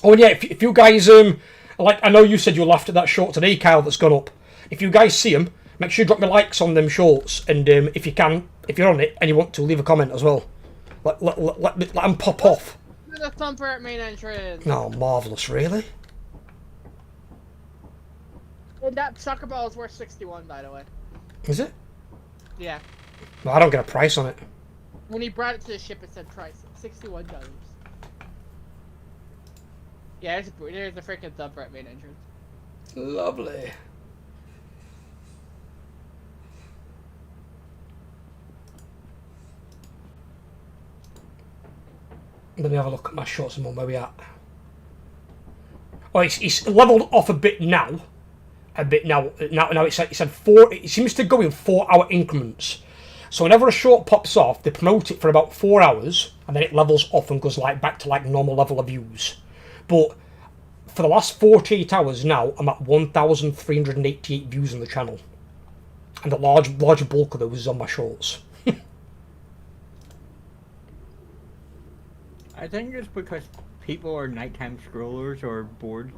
Oh, and yeah, if you guys, like, I know you said you laughed at that short today, Kyle, that's gone up. If you guys see them, make sure you drop me likes on them shorts, and if you can, if you're on it and you want to, leave a comment as well. Let them pop off. The thumper at main entrance. No, marvellous, really? And that soccer ball is worth 61, by the way. Is it? Yeah. Well, I don't get a price on it. When he brought it to the ship, it said price $61. Yeah, there's a freaking thumper at main entrance. Lovely. Let me have a look at my shorts and where we at. Oh, it's leveled off a bit now. Now it's said 4. It seems to go in 4-hour increments. So whenever a short pops off, they promote it for about 4 hours, and then it levels off and goes like back to like normal level of views. But for the last 48 hours now, I'm at 1,388 views on the channel, and the large bulk of those is on my shorts. I think it's because people are nighttime scrollers or bored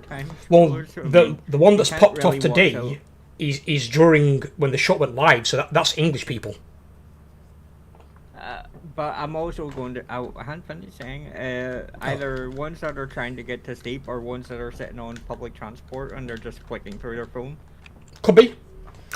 time scrollers. Well, the one that's popped really off today is during when the shot went live, so that's English people. But I'm also going to, I hadn't finished saying, either ones that are trying to get to sleep or ones that are sitting on public transport and they're just clicking through their phone. Could be.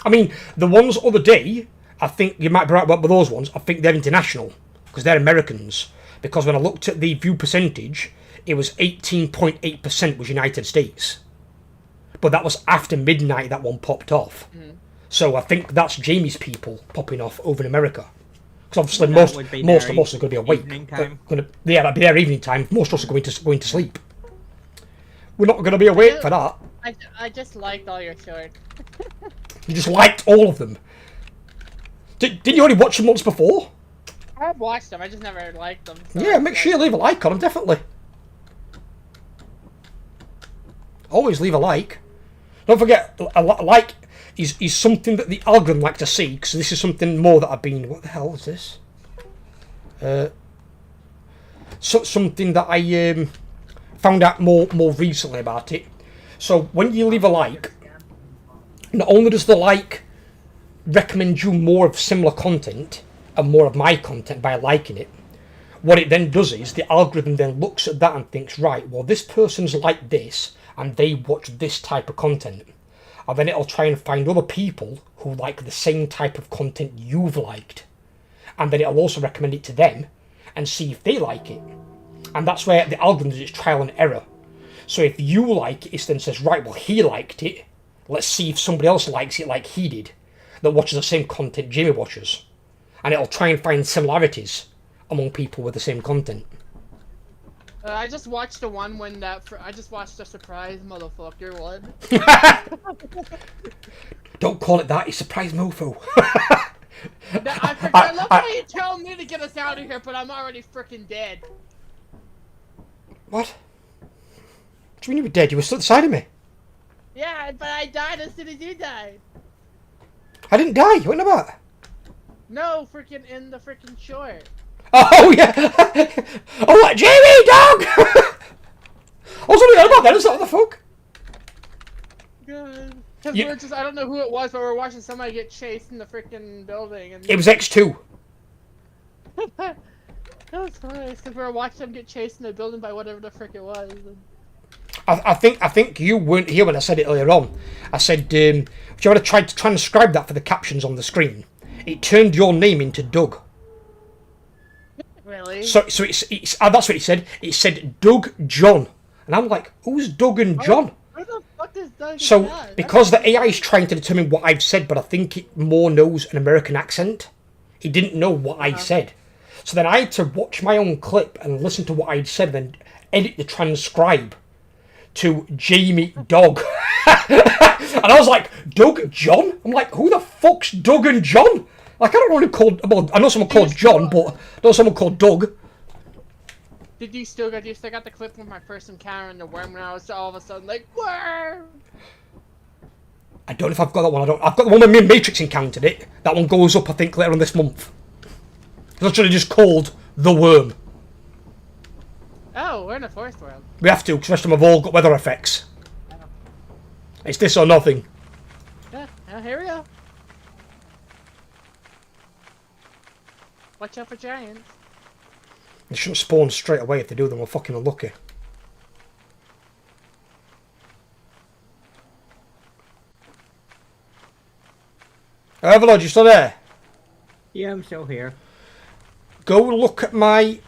I mean, the ones other day, I think you might be right about those ones, I think they're international, because they're Americans. Because when I looked at the view percentage, it was 18.8% was United States. But that was after midnight that one popped off. Mm. So I think that's Jamie's people popping off over in America. Because obviously most of us are going to be awake. That'd be their evening time. Most of us are going to sleep. We're not going to be awake for that. I just liked all your shorts. You just liked all of them. Didn't you already watch them once before? I've watched them, I just never liked them. So yeah, make sure you leave a like on them, definitely. Always leave a like. Don't forget, a like is something that the algorithm like to see, because this is something more that I've been... What the hell is this? Something that I found out more recently about it. So when you leave a like, not only does the like recommend you more of similar content, and more of my content by liking it, what it then does is the algorithm then looks at that and thinks, right, well, this person's like this and they watch this type of content, and then it'll try and find other people who like the same type of content you've liked, and then it'll also recommend it to them and see if they like it. And that's where the algorithm is trial and error. So if you like it, it then says, right, well, he liked it, let's see if somebody else likes it like he did, that watches the same content Jamie watches. And it'll try and find similarities among people with the same content. I just watched the one when I just watched the surprise motherfucker one. Don't call it that, it's surprise mofo. I love how you tell me to get us out of here, but I'm already freaking dead. What? What do you mean you were dead? You were still at the side of me. Yeah, but I died as soon as you died. I didn't die, what about? No, freaking in the freaking short. Oh, yeah! Oh, what? Jamie, dog! I was only about that, is that what the fuck? Good. Because Yeah. we're just, I don't know who it was, but we're watching somebody get chased in the freaking building. And It was X2. that was funny, because we were watching them get chased in the building by whatever the frick it was. And... I think you weren't here when I said it earlier on. I said, if you ever tried to transcribe that for the captions on the screen, it turned your name into Doug. Really? So it's that's what it said. It said Doug John, and I'm like, who's Doug and John? Who the fuck is Doug? So John? because the AI is trying to determine what I've said, but I think it more knows an American accent. It didn't know what I said, so then I had to watch my own clip and listen to what I'd said, and then edit the transcribe to Jamie Dog. And I was like, Doug John? I'm like, who the fuck's Doug and John? Like, I don't know who called. Well, I know someone called John, but I know someone called Doug. Did you still got the clip from my first encounter in the worm when I was all of a sudden like, worm? I don't know if I've got that one. I've got the one when me and Matrix encountered it. That one goes up, I think, later on this month. It's actually just called The Worm. Oh, we're in the forest world. We have to, because the rest of them have all got weather effects. It's this or nothing. Yeah, here we go. Watch out for giants. They shouldn't spawn straight away. If they do, then we're fucking unlucky. Overlord, you still there? Yeah, I'm still here. Go look at my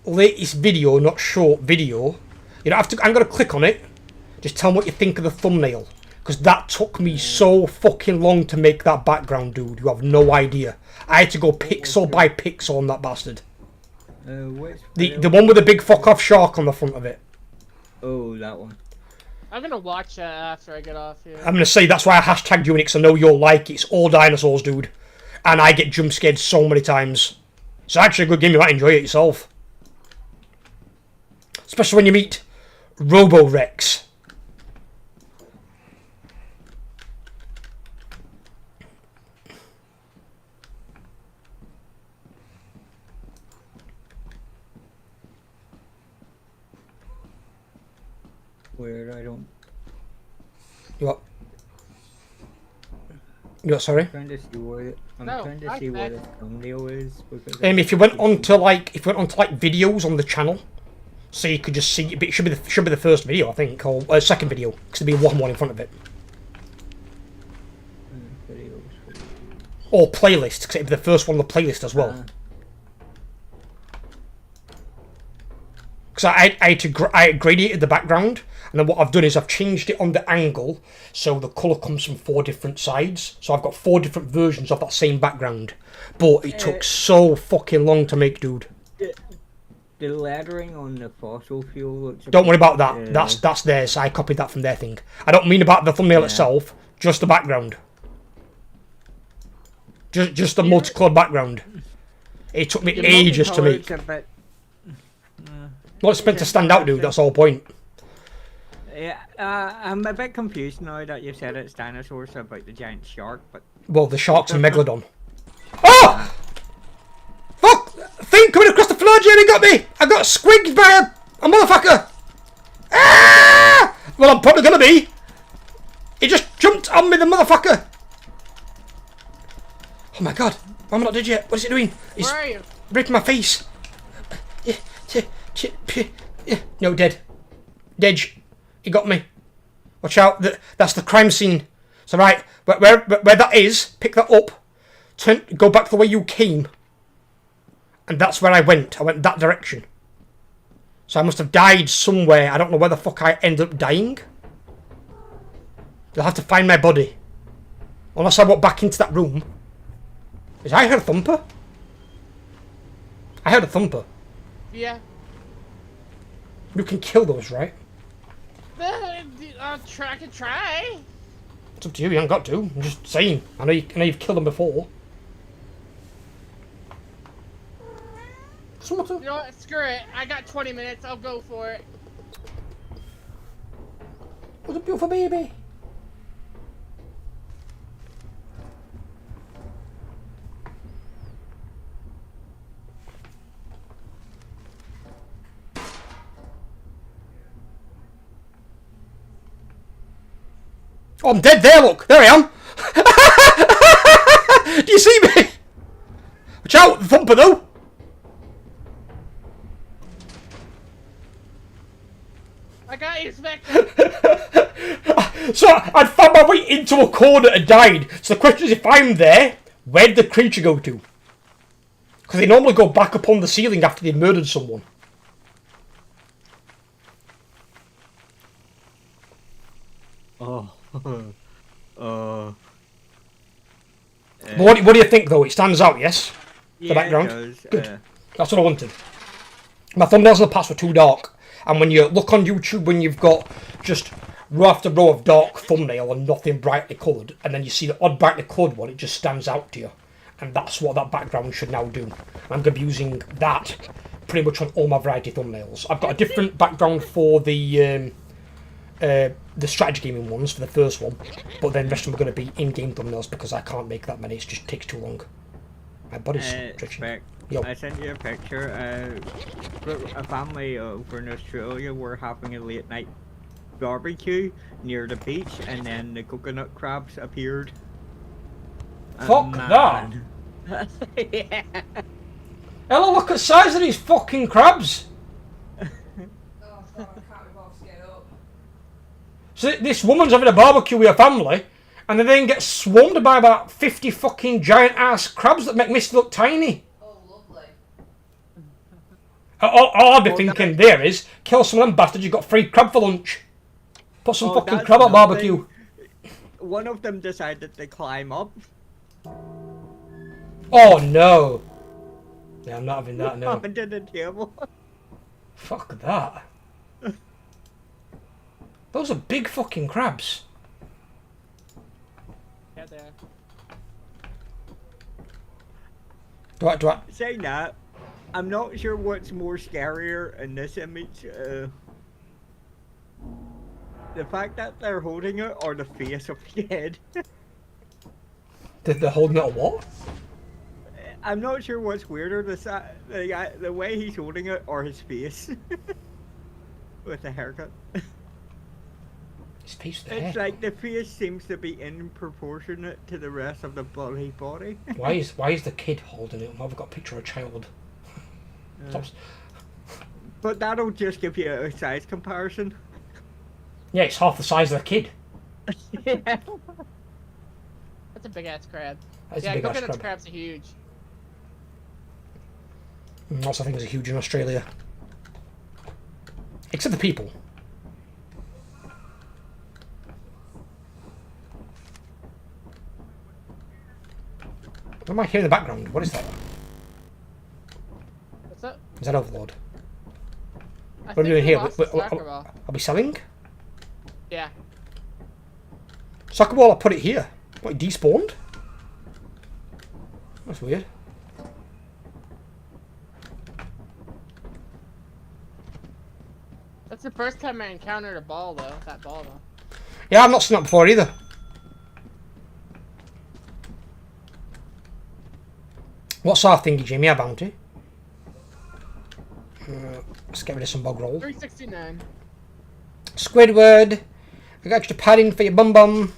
latest video, not short video. You don't have to. I'm gonna click on it. Just tell me what you think of the thumbnail, because that took me so fucking long to make that background, dude. You have no idea. I had to go pixel by pixel on that bastard. The one with the big fuck off shark on the front of it. Oh, that one. I'm gonna watch that after I get off here. I'm gonna say that's why I hashtagged you in it, because I know you'll like it. It's all dinosaurs, dude. And I get jump scared so many times. It's actually a good game. You might enjoy it yourself. Especially when you meet Robo-Rex. Weird, I don't... You what? You what, sorry? I'm trying to see where... I'm No, trying to I- see where the thumbnail is, because... If you went onto like videos on the channel, so you could just see it, but it should be the first video, I think, or second video, because there'd be one in front of it, Videos. or playlist, because it'd be the first one on the playlist as well. Because I gradiated the background, and then what I've done is I've changed it on the angle, so the colour comes from 4 different sides. So I've got 4 different versions of that same background, but it took so fucking long to make, dude. The lettering on the fossil fuel looks... Don't worry about that. That's theirs. I copied that from their thing. I don't mean about the thumbnail itself, just the background. Just the multicoloured background. It took me ages to make. Well, it's meant to stand out, dude. That's the whole point. Yeah, I'm a bit confused now that you've said it's dinosaurs about the giant shark, but... Well, the shark's a megalodon. Oh! Fuck! Thing coming across the floor, Jerry got me! I got squigged by a motherfucker! Ah! Well, I'm probably gonna be. He just jumped on me, the motherfucker! Oh my god. Why am I not dead yet? What is it doing? He's Where are you? ripping my face. No, dead. Dead. He got me. Watch out. That's the crime scene. So right, where that is, pick that up. Go back the way you came. And that's where I went. I went that direction. So I must have died somewhere. I don't know where the fuck I ended up dying. You'll have to find my body. Unless I walk back into that room. I heard a thumper. I heard a thumper. Yeah. You can kill those, right? I can try. It's up to you. You haven't got to. I'm just saying. I know you've killed them before. You know what? Screw it. I got 20 minutes. I'll go for it. What a beautiful baby. Oh, I'm dead there, look. There I am. Do you see me? Watch out, the thumper though. I got you, Spectre. So I'd found my way into a corner and died. So the question is, if I'm there, where did the creature go to? Because they normally go back up on the ceiling after they've murdered someone. Oh. But what do you think though? It stands out, yes? The background? It does, Good. That's what I wanted. My thumbnails in the past were too dark. And when you look on YouTube, when you've got just row after row of dark thumbnail and nothing brightly coloured, and then you see the odd brightly coloured one, it just stands out to you. And that's what that background should now do. I'm going to be using that pretty much on all my variety thumbnails. I've got a different background for the strategy gaming ones for the first one, but then the rest of them are going to be in-game thumbnails because I can't make that many. It just takes too long. My body's stretching. I sent you a picture. A family over in Australia were having a late night barbecue near the beach, and then the coconut crabs appeared. Fuck that! Yeah. Ella, look at the size of these fucking crabs! Oh, God, I can't be bothered to get up. So this woman's having a barbecue with her family, and they then get swarmed by about 50 fucking giant ass crabs that make Misty look tiny. Oh, lovely. All I'd be thinking there is, kill some of them bastards, you got free crab for lunch. Put some fucking that's crab at another barbecue. thing. One of them decided to climb up. Oh no. Yeah, I'm not having that, no. Under the table. Fuck that. Those are big fucking crabs. Yeah, there. Do I? Saying that, I'm not sure what's more scarier in this image. The fact that they're holding it or the face of the head. They're holding it a what? I'm not sure what's weirder, the way he's holding it or his face. With the haircut. His face with the It's hair. like the face seems to be in-proportionate to the rest of the body. Why is the kid holding it? I've got a picture of a child. Stop. But that'll just give you a size comparison. Yeah, it's half the size of the kid. Yeah. That's a big ass crab. That's Yeah, a big ass coconut crab. crabs are huge. Lots of things are huge in Australia. Except the people. What am I hearing in the background? What is that? What's up? Is that Overlord? I What are we doing we here? lost the soccer ball. Are we selling? Yeah. Soccer ball, I put it here. What, it despawned? That's weird. That's the first time I encountered a ball, though. That ball, though. Yeah, I've not seen that before either. What's our thingy, Jimmy? Our bounty? Let's get rid of some bog roll. 369. Squidward, I got extra padding for your bum bum.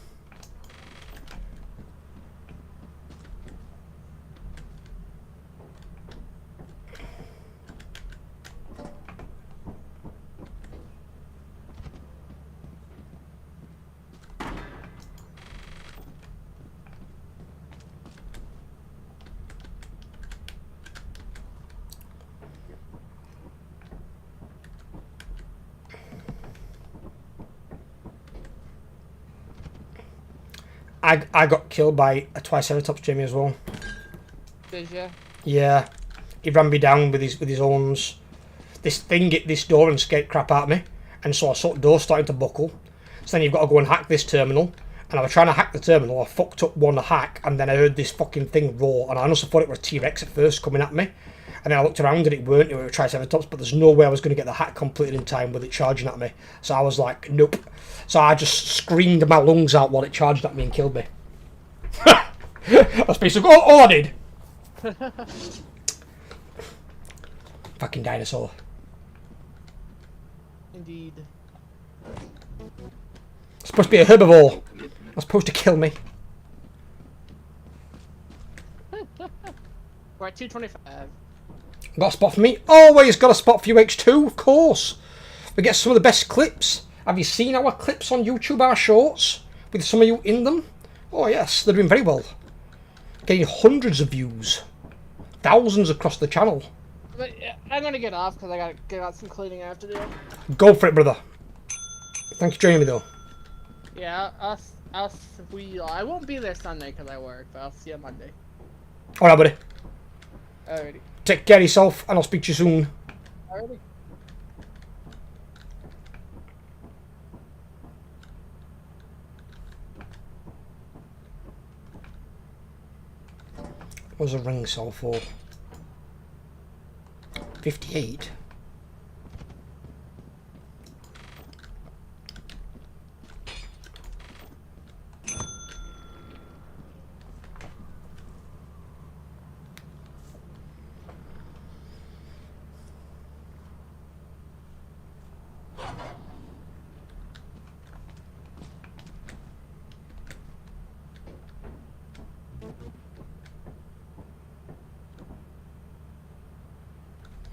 I got killed by a Triceratops, Jimmy, as well. Did ya? Yeah, he ran me down with his arms. This thing hit this door and scared crap out of me, and so I saw the door starting to buckle. So then you've got to go and hack this terminal, and I was trying to hack the terminal. I fucked up one hack, and then I heard this fucking thing roar, and I honestly thought it was a T-Rex at first coming at me. And then I looked around and it weren't, it was a Triceratops, but there's no way I was going to get the hack completed in time with it charging at me. So I was like, nope. So I just screamed my lungs out while it charged at me and killed me. That's basically all I did. Fucking dinosaur. Indeed. It's supposed to be a herbivore. That's supposed to kill me. We're at 225. Got a spot for me? Always got a spot for you, H2, of course. We get some of the best clips. Have you seen our clips on YouTube, our shorts? With some of you in them? Oh yes, they're doing very well. Getting hundreds of views. Thousands across the channel. But yeah, I'm gonna get off because I got some cleaning I have to do. Go for it, brother. Thanks for joining me, though. Yeah, I won't be there Sunday because I work, but I'll see you Monday. Alright, buddy. Alrighty. Take care of yourself, and I'll speak to you soon. Alrighty. What was a ring sell for? 58.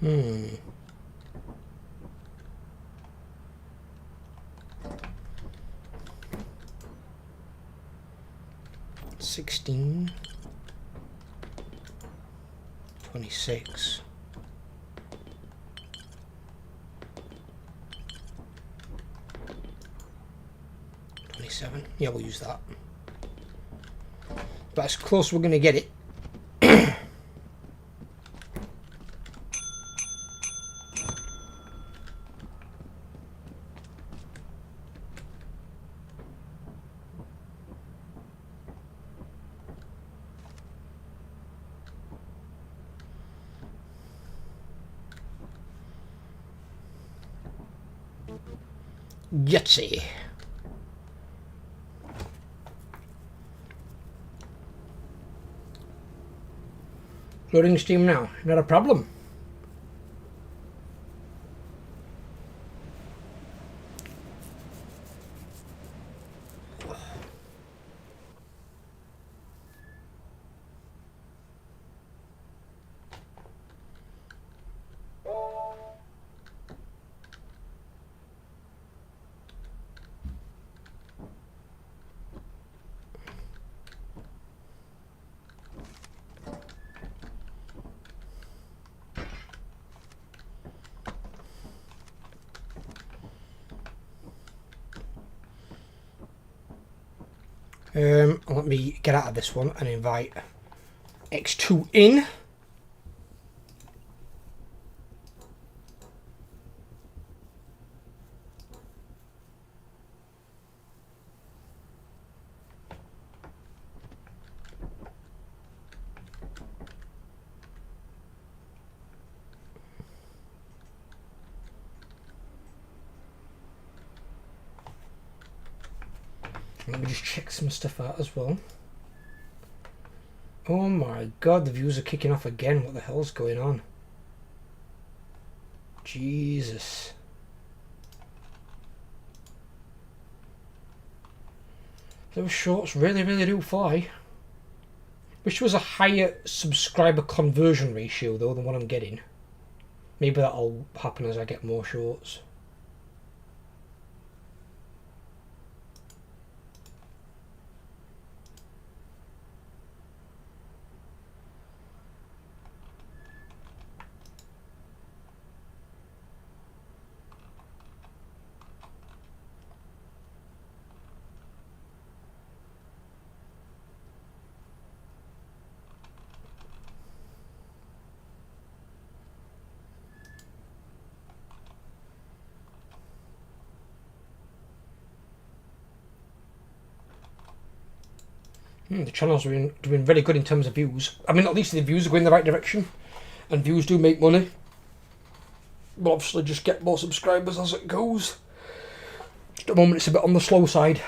Hmm. $16. 26. 27. Yeah, we'll use that. But as close as we're going to get it. Yahtzee. Loading Steam now. Not a problem. Let me get out of this one and invite X2 in. Let me just check some stuff out as well. Oh my god, the views are kicking off again. What the hell's going on? Jesus. Those shorts really do fly. Wish there was a higher subscriber conversion ratio though than what I'm getting. Maybe that'll happen as I get more shorts. The channel's doing very good in terms of views. I mean, at least the views are going in the right direction. And views do make money. We'll obviously just get more subscribers as it goes. Just at the moment it's a bit on the slow side.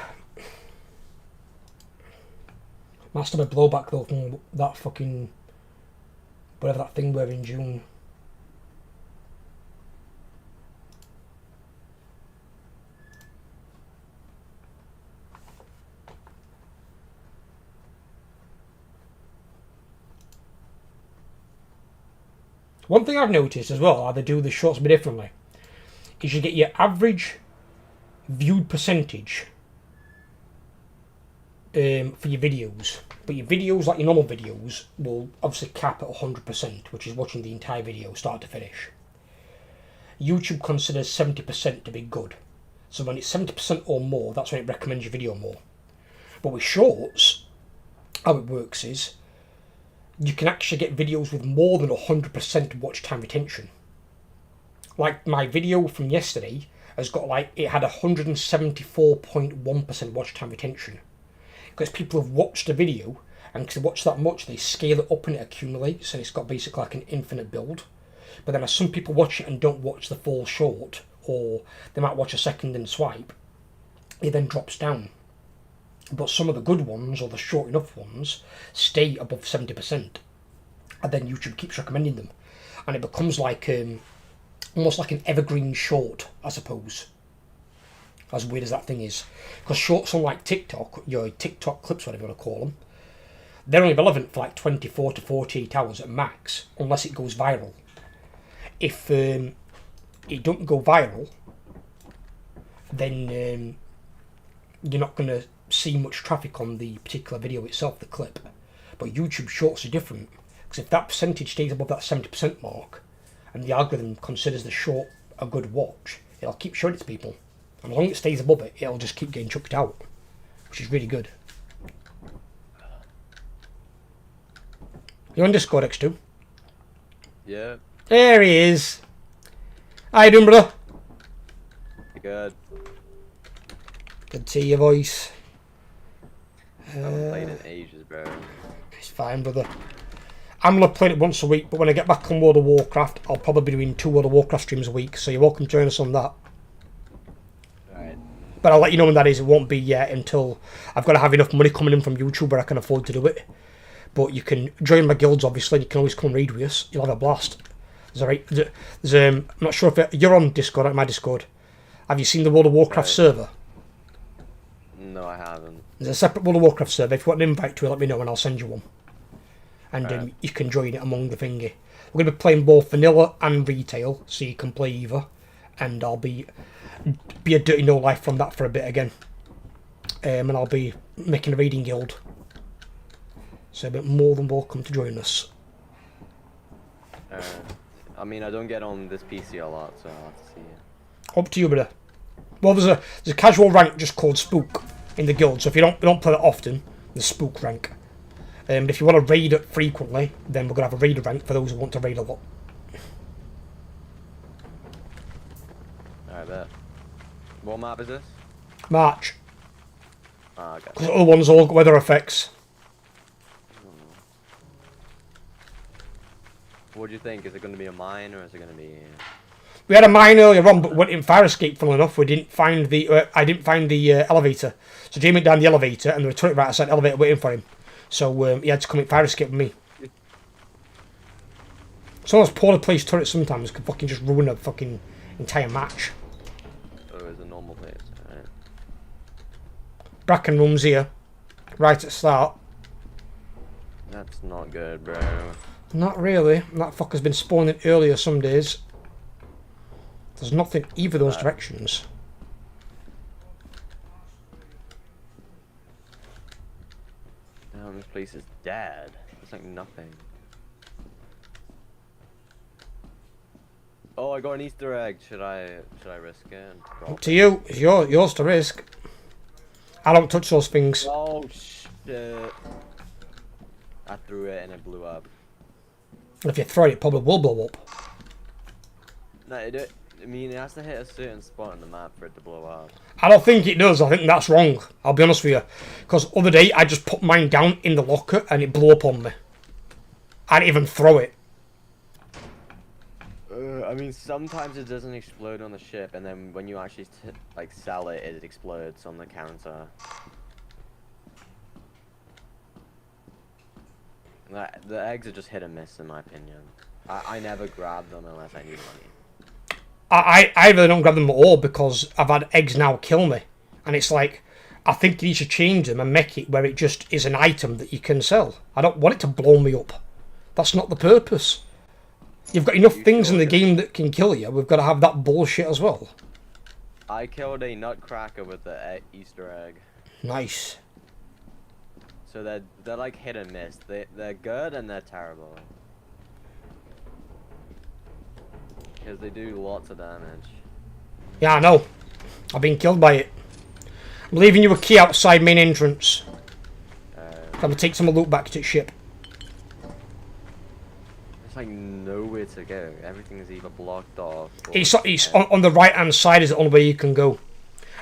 Must have a blowback though from that fucking... whatever that thing were in June. One thing I've noticed as well, how they do the shorts a bit differently, is you get your average viewed percentage for your videos. But your videos, like your normal videos, will obviously cap at 100%, which is watching the entire video start to finish. YouTube considers 70% to be good. So when it's 70% or more, that's when it recommends your video more. But with shorts, how it works is, you can actually get videos with more than 100% watch time retention. Like my video from yesterday has got it had 174.1% watch time retention. Because people have watched the video, and because they watch that much, they scale it up and it accumulates, and it's got basically like an infinite build. But then as some people watch it and don't watch the full short, or they might watch a second and swipe, it then drops down. But some of the good ones, or the short enough ones, stay above 70%. And then YouTube keeps recommending them. And it becomes like almost like an evergreen short, I suppose. As weird as that thing is. Because shorts on like TikTok, your TikTok clips, whatever you want to call them, they're only relevant for like 24 to 48 hours at max, unless it goes viral. If it don't go viral, then you're not going to see much traffic on the particular video itself, the clip. But YouTube shorts are different, because if that percentage stays above that 70% mark, and the algorithm considers the short a good watch, it'll keep showing it to people. And as long as it stays above it, it'll just keep getting chucked out, which is really good. You on Discord, X2? Yeah. There he is. How you doing, brother? Good. Good to see your voice. I haven't played in ages, bro. It's fine, brother. I'm going to play it once a week, but when I get back on World of Warcraft, I'll probably be doing 2 World of Warcraft streams a week, so you're welcome to join us on that. Alright. But I'll let you know when that is. It won't be yet until I've got to have enough money coming in from YouTube where I can afford to do it. But you can join my guilds, obviously, and you can always come and read with us. You'll have a blast. I'm not sure if you're on Discord, like my Discord. Have you seen the World of Warcraft server? No, I haven't. There's a separate World of Warcraft server. If you want an invite to it, let me know and I'll send you one. And you can join it among the thingy. We're going to be playing both vanilla and retail, so you can play either. And I'll be a dirty no life from that for a bit again. And I'll be making a raiding guild. So you're more than welcome to join us. I mean, I don't get on this PC a lot, so I'll have to see it. Up to you, brother. Well, there's a casual rank just called Spook in the guild. So if you don't play that often, there's Spook rank. But if you want to raid it frequently, then we're gonna have a raider rank for those who want to raid a lot. I bet. What map is this? March. Ah, okay. Because the other ones all got weather effects. What do you think? Is it going to be a mine or is it going to be? We had a mine earlier on, but went in fire escape. Funnily enough, we didn't find the. I didn't find the elevator. So Jamie went down the elevator, and there was a turret right outside the elevator waiting for him. So he had to come in fire escape with me. Some of those poorly placed turrets sometimes can fucking just ruin a fucking entire match. Oh, it's a normal place. Alright. Bracken room's here, right at the start. That's not good, bro. Not really. That fucker's been spawning earlier some days. There's nothing either of those directions. Damn, this place is dead. There's like nothing. Oh, I got an Easter egg. Should I risk it? And drop Up to you. It's yours to risk. I don't touch those things. Oh shit! I threw it and it blew up. If you throw it, it probably will blow up. No, I mean, it has to hit a certain spot on the map for it to blow up. I don't think it does. I think that's wrong. I'll be honest with you. Because other day, I just put mine down in the locker and it blew up on me. I didn't even throw it. I mean, sometimes it doesn't explode on the ship, and then when you actually like sell it, it explodes on the counter. The eggs are just hit and miss, in my opinion. I never grab them unless I need money. I really don't grab them at all because I've had eggs now kill me. And it's like, I think you should change them and make it where it just is an item that you can sell. I don't want it to blow me up. That's not the purpose. You've got enough You things in sure the can- game that can kill you. We've got to have that bullshit as well. I killed a nutcracker with the Easter egg. Nice. So they're like hit and miss. They're good and they're terrible. Because they do lots of damage. Yeah, I know. I've been killed by it. I'm leaving you a key outside main entrance. I'm gonna take some of the loot back to the ship. There's like nowhere to go. Everything is either blocked off. Or It's on the right hand side is the only way you can go.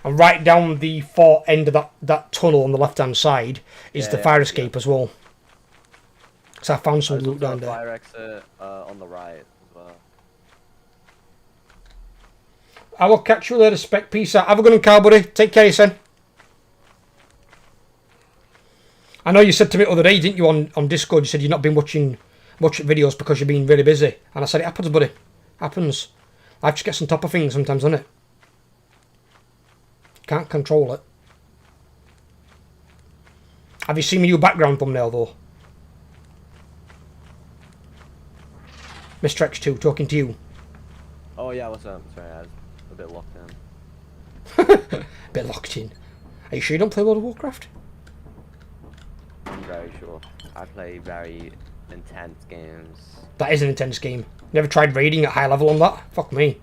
And right down the far end of that tunnel on the left hand side is the fire escape as well. So I found some There's loot also down a there. fire exit on the right as well. I will catch you later, Spec. Peace out. Have a good one, Carl, buddy. Take care, son. I know you said to me the other day, didn't you, on Discord, you said you've not been watching videos because you've been really busy. And I said, it happens, buddy. Happens. Life just gets on top of things sometimes, doesn't it? Can't control it. Have you seen my new background thumbnail, though? Mr. X2, talking to you. Oh yeah, what's up? Sorry, I was a bit locked in. Bit locked in. Are you sure you don't play World of Warcraft? I'm very sure. I play very intense games. That is an intense game. Never tried raiding at high level on that? Fuck me.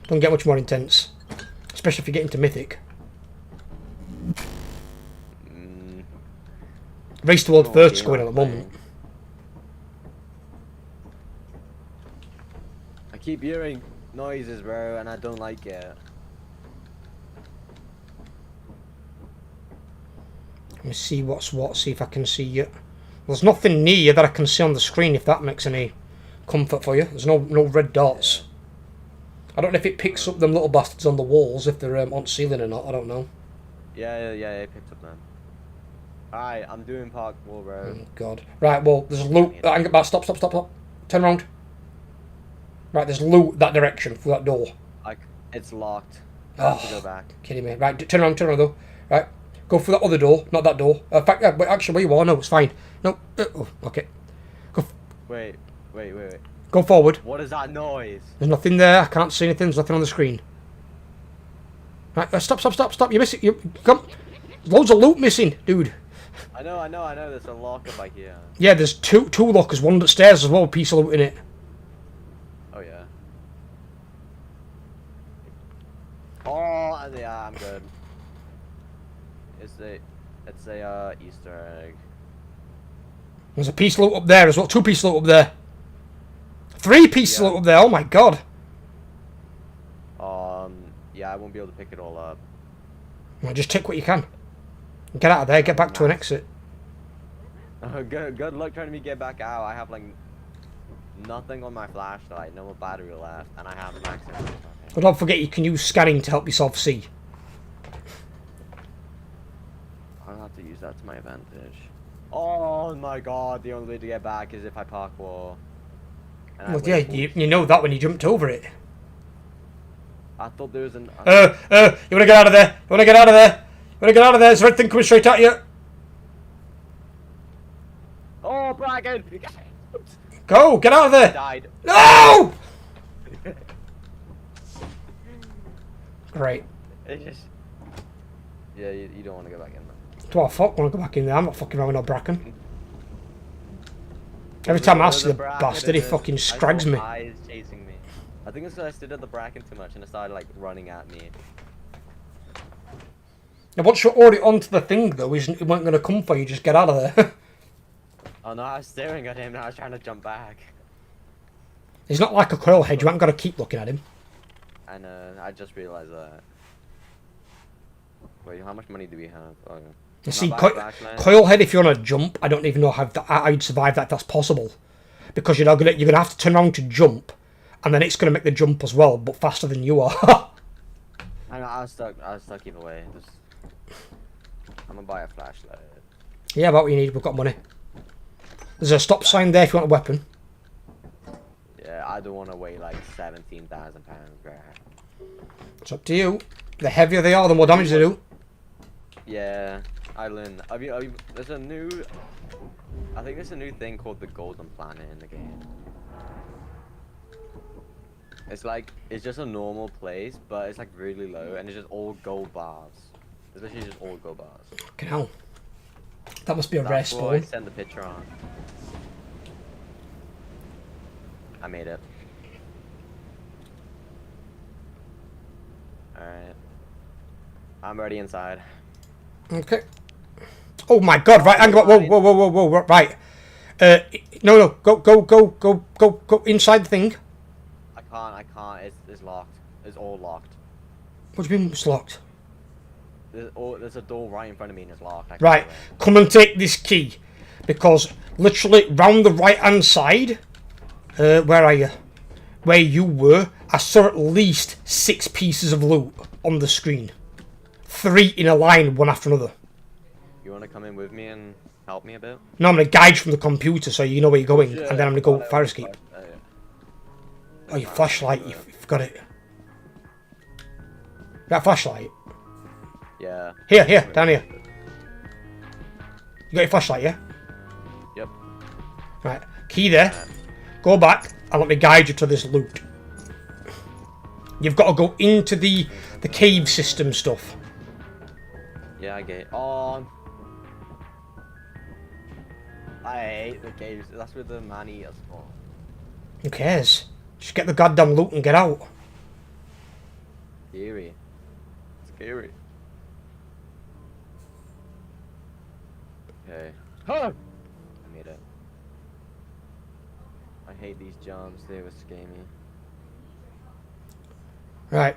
Don't get much more intense. Especially if you get into Mythic. Race to World First is going on at the moment. I keep hearing noises, bro, and I don't like it. Let me see what's what, see if I can see you. There's nothing near you that I can see on the screen, if that makes any comfort for you. There's no red dots. I don't know if it picks up them little bastards on the walls, if they're on ceiling or not, I don't know. Yeah, it picked up then. Alright, I'm doing parkour, bro. Oh, God. Right, well, there's loot. Stop. Turn around. Right, there's loot that direction, through that door. It's locked. I have to go back. Kidding me. Right, turn around though. Right, go through that other door, not that door. In fact, but actually, where you are, no, it's fine. No, oh, okay. Wait. Go forward. What is that noise? There's nothing there. I can't see anything. There's nothing on the screen. Right, stop. You're missing. Come. Loads of loot missing, dude. I know. There's a locker back here. Yeah, there's two lockers. One upstairs as well. A piece of loot in it. Oh yeah. Oh yeah, I'm good. It's a Easter egg. There's a piece of loot up there as well. 2 pieces of loot up there. 3 pieces of loot up there. Oh my God. Yeah, I won't be able to pick it all up. Well, just take what you can. Get out of there. Get back to an exit. Good luck trying to get back out. I have like nothing on my flashlight, no more battery left, and I have max ammo. But don't forget you can use scanning to help yourself see. I'll have to use that to my advantage. Oh my God, the only way to get back is if I parkour. Well, yeah, you know that when you jumped over it. I thought there was an... You wanna get out of there? There's a red thing coming straight at you. Oh, Bracken! Go, get out of there. Died. No! Great. It just... Yeah, you don't want to go back in there. Do I fuck want to go back in there? I'm not fucking around with no Bracken. Every time I see the bastard, he fucking scrags me. Eyes chasing me. I think it's because I stood at the Bracken too much and it started like running at me. Now, once you're already onto the thing, though, he wasn't going to come for you. Just get out of there. Oh no, I was staring at him and I was trying to jump back. He's not like a coil head. You haven't got to keep looking at him. And I just realized that. Wait, how much money do we have? Okay. You see, coil head. If you're on a jump, I don't even know how I'd survive that. If that's possible, because you're gonna have to turn around to jump, and then it's gonna make the jump as well, but faster than you are. I was stuck either way. I'm gonna buy a flashlight. Yeah, about what you need. We've got money. There's a stop sign there if you want a weapon. Yeah, I don't want to weigh like 17,000 pounds, bro. It's up to you. The heavier they are, the more damage they do. Yeah, I learned. There's a new... I think there's a new thing called the Golden Planet in the game. it's just a normal place, but it's like really low, and it's just all gold bars. It's literally just all gold bars. Fucking hell. That must be a rare That's what I spawn. sent the picture on. I made it. Alright. I'm already inside. Okay. Oh my god, right, hang on, whoa, right. No, go inside the thing. I can't, it's locked. It's all locked. What do you mean it's locked? There's a door right in front of me and it's locked. I can't Right, go in. come and take this key. Because literally round the right hand side, where are you? Where you were, I saw at least 6 pieces of loot on the screen. 3 in a line, one after another. You wanna come in with me and help me a bit? No, I'm going to guide you from the computer so you know where you're going, and then I'm going to go fire escape. Oh, your flashlight, you've got it. That flashlight? Yeah. Here, down here. You got your flashlight, yeah? Yep. Right, key there. Go back and let me guide you to this loot. You've got to go into the cave system stuff. Yeah, I get it. Oh. I hate the caves. That's where the man-eaters spawn. Who cares? Just get the goddamn loot and get out. Scary. Scary. Okay. I made it. I hate these jumps. They were scare me. Right.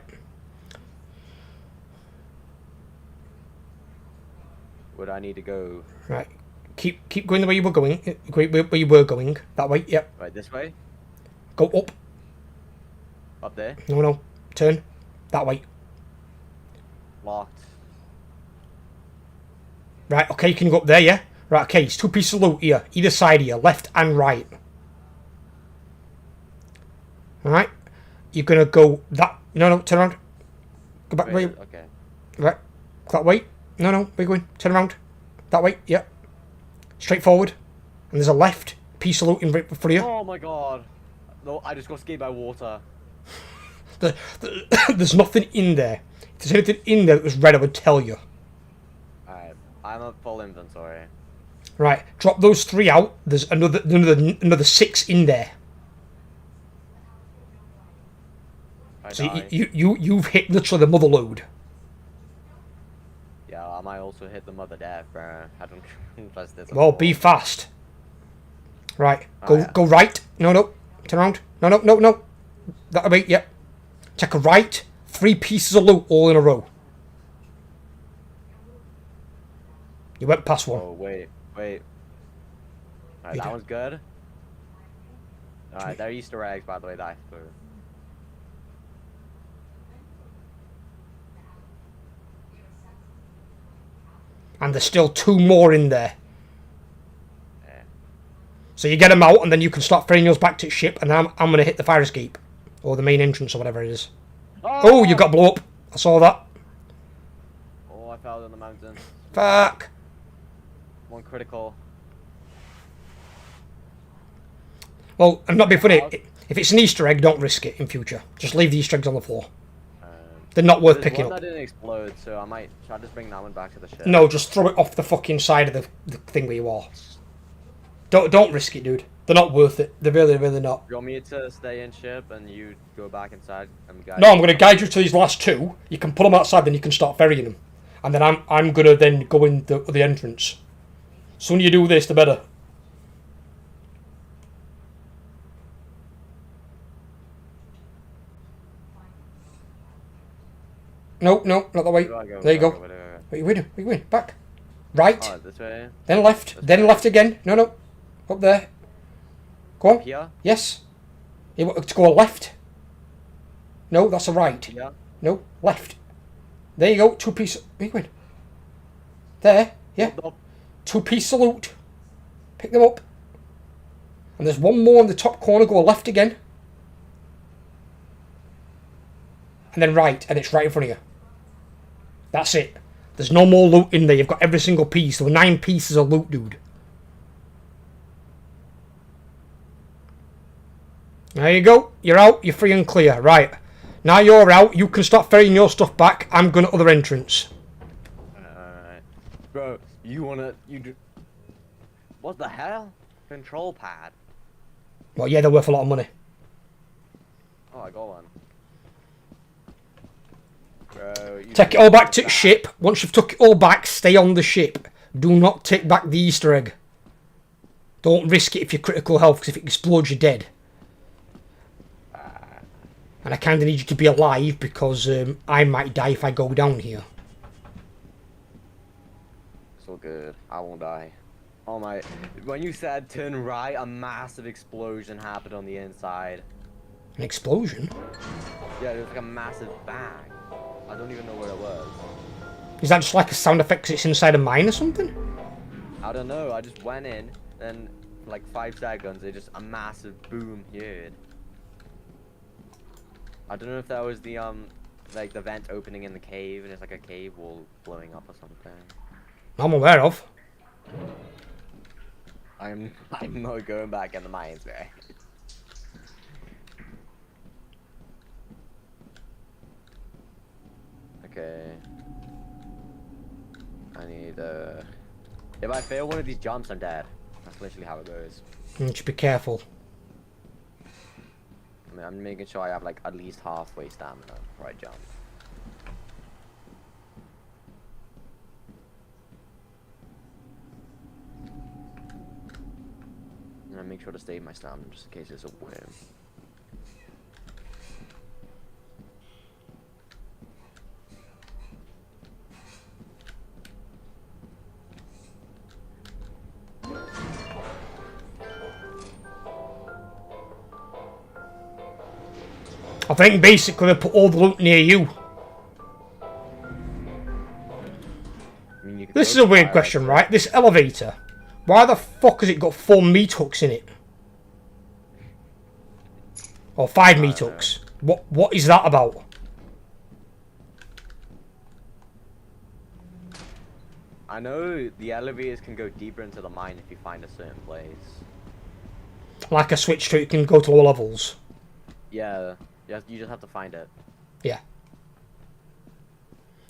Where do I need to go? Right. Keep going the way you were going. Where you were going. That way, yep. Right, this way? Go up. Up there? No. Turn. That way. Locked. Right, okay, you can go up there, yeah? Right, okay, it's 2 pieces of loot here. Either side here, left and right. Alright. You're gonna go that... No, turn around. Go back way. Okay. Right. That way. No, where you going? Turn around. That way, yep. Straight forward. And there's a left piece of loot in front of you. Oh my god. No, I just got scared by water. There's nothing in there. If there's anything in there that was red, I would tell you. Alright, I'm at full inventory. Right, drop those 3 out. There's another 6 in there. So you've hit literally the mother load. Yeah, I might also hit the mother death, bro. I don't trust this. Well, be fast. Right, go right. No. Turn around. No. That way, yep. Take a right. 3 pieces of loot all in a row. You went past one. Oh, wait. Alright, that one's good. Alright, they're Easter eggs, by the way, that I threw. And there's still 2 more in there. Yeah. So you get them out, and then you can start ferrying yours back to the ship, and then I'm going to hit the fire escape. Or the main entrance, or whatever it is. Oh, you got blown up. I saw that. Oh, I fell down the mountain. Fuck. 1 critical. Well, I'm not being funny. If it's an Easter egg, don't risk it in future. Just leave the Easter eggs on the floor. They're not worth picking one up. that didn't explode, so I might try to just bring that one back to the ship. No, just throw it off the fucking side of the thing where you are. Don't risk it, dude. They're not worth it. They're really not. You want me to stay in ship and you go back inside and guide? No, I'm going to guide you to these last 2. You can pull them outside, then you can start ferrying them. And then I'm going to then go in the entrance. Sooner you do this, the better. No, not that way. There you go. Where you going? Back. Right. Oh, this way. Then left. Then left again. No. Up there. Go on. Here? Yes. You want to go left? No, that's a right. Here? No, left. There you go. 2 pieces. Where you going? There. Yeah. 2 pieces of loot. Pick them up. And there's 1 more in the top corner. Go left again. And then right. And it's right in front of you. That's it. There's no more loot in there. You've got every single piece. There were 9 pieces of loot, dude. There you go. You're out. You're free and clear. Right. Now you're out. You can start ferrying your stuff back. I'm going to other entrance. Alright. Bro, you wanna... What the hell? Control pad. Well, yeah, they're worth a lot of money. Oh, I got one. Bro, Take it all back to the ship. Once you've took it all back, stay on the ship. Do not take back the Easter egg. Don't risk it if you're critical health, because if it explodes, you're dead. And I kind of need you to be alive, because I might die if I go down here. It's all good. I won't die. Oh my... When you said turn right, a massive explosion happened on the inside. An explosion? Yeah, there was like a massive bang. I don't even know where it was. Is that just like a sound effect 'cause it's inside a mine or something? I don't know. I just went in, and for like 5 seconds, it just a massive boom here. I don't know if that was the like the vent opening in the cave, and it's like a cave wall blowing up or something. I'm aware of. I'm not going back in the mines, man. Okay. I need if I fail one of these jumps, I'm dead. That's literally how it goes. Just be careful. I mean, I'm making sure I have like at least halfway stamina before I jump. And I make sure to save my stamina just in case it's a worm. I think basically they put all the loot near you. I mean, you can This is go a weird fire question, exit. right? This elevator. Why the fuck has it got 4 meat hooks in it? Or 5 meat hooks? What is that about? I know the elevators can go deeper into the mine if you find a certain place. Like a switch to it can go to all levels. Yeah, you just have to find it. Yeah.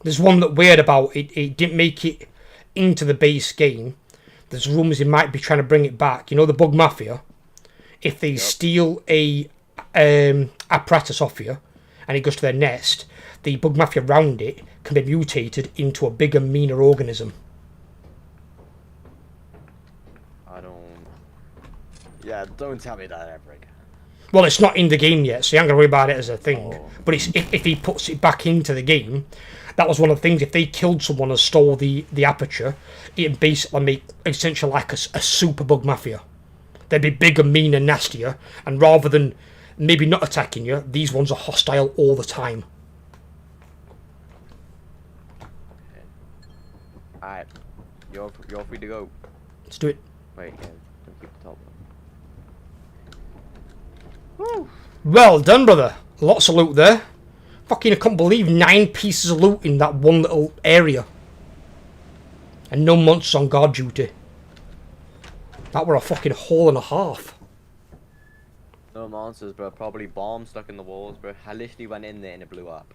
There's one that weird about it. It didn't make it into the base game. There's rumours it might be trying to bring it back. You know the Bug Mafia? If they steal a apparatus off you and it goes to their nest, the Bug Mafia around it can be mutated into a bigger, meaner organism. I don't... Yeah, don't tell me that ever again. Well, it's not in the game yet, so you ain't gonna worry about it as a thing. Oh. But it's if he puts it back into the game, that was one of the things. If they killed someone and stole the aperture, it'd basically make essentially like a super Bug Mafia. They'd be bigger, meaner, nastier, and rather than maybe not attacking you, these ones are hostile all the time. Alright, you're free to go. Let's do it. Wait, yeah, don't keep the top one. Woo! Well done, brother. Lots of loot there. Fucking, I can't believe 9 pieces of loot in that one little area. And no monsters on guard duty. That were a fucking hole and a half. No monsters, bro. Probably bombs stuck in the walls, bro. I literally went in there and it blew up.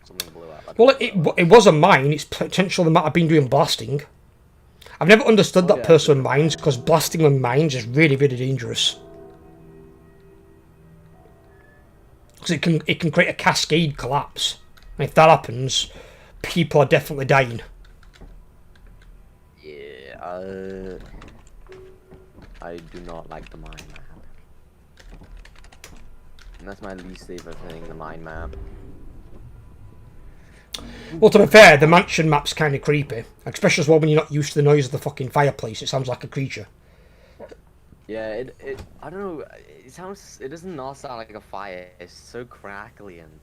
Something blew up. I Well, don't know. it was a mine. It's potential they might have been doing blasting. I've never understood that yeah, person with mines, because blasting with mines is really, really dangerous. Because it can create a cascade collapse. And if that happens, people are definitely dying. Yeah, I do not like the mine map. And that's my least favorite thing, the mine map. Well, to be fair, the mansion map's kind of creepy. Especially as well when you're not used to the noise of the fucking fireplace. It sounds like a creature. Yeah, I don't know, it does not sound like a fire. It's so crackly and...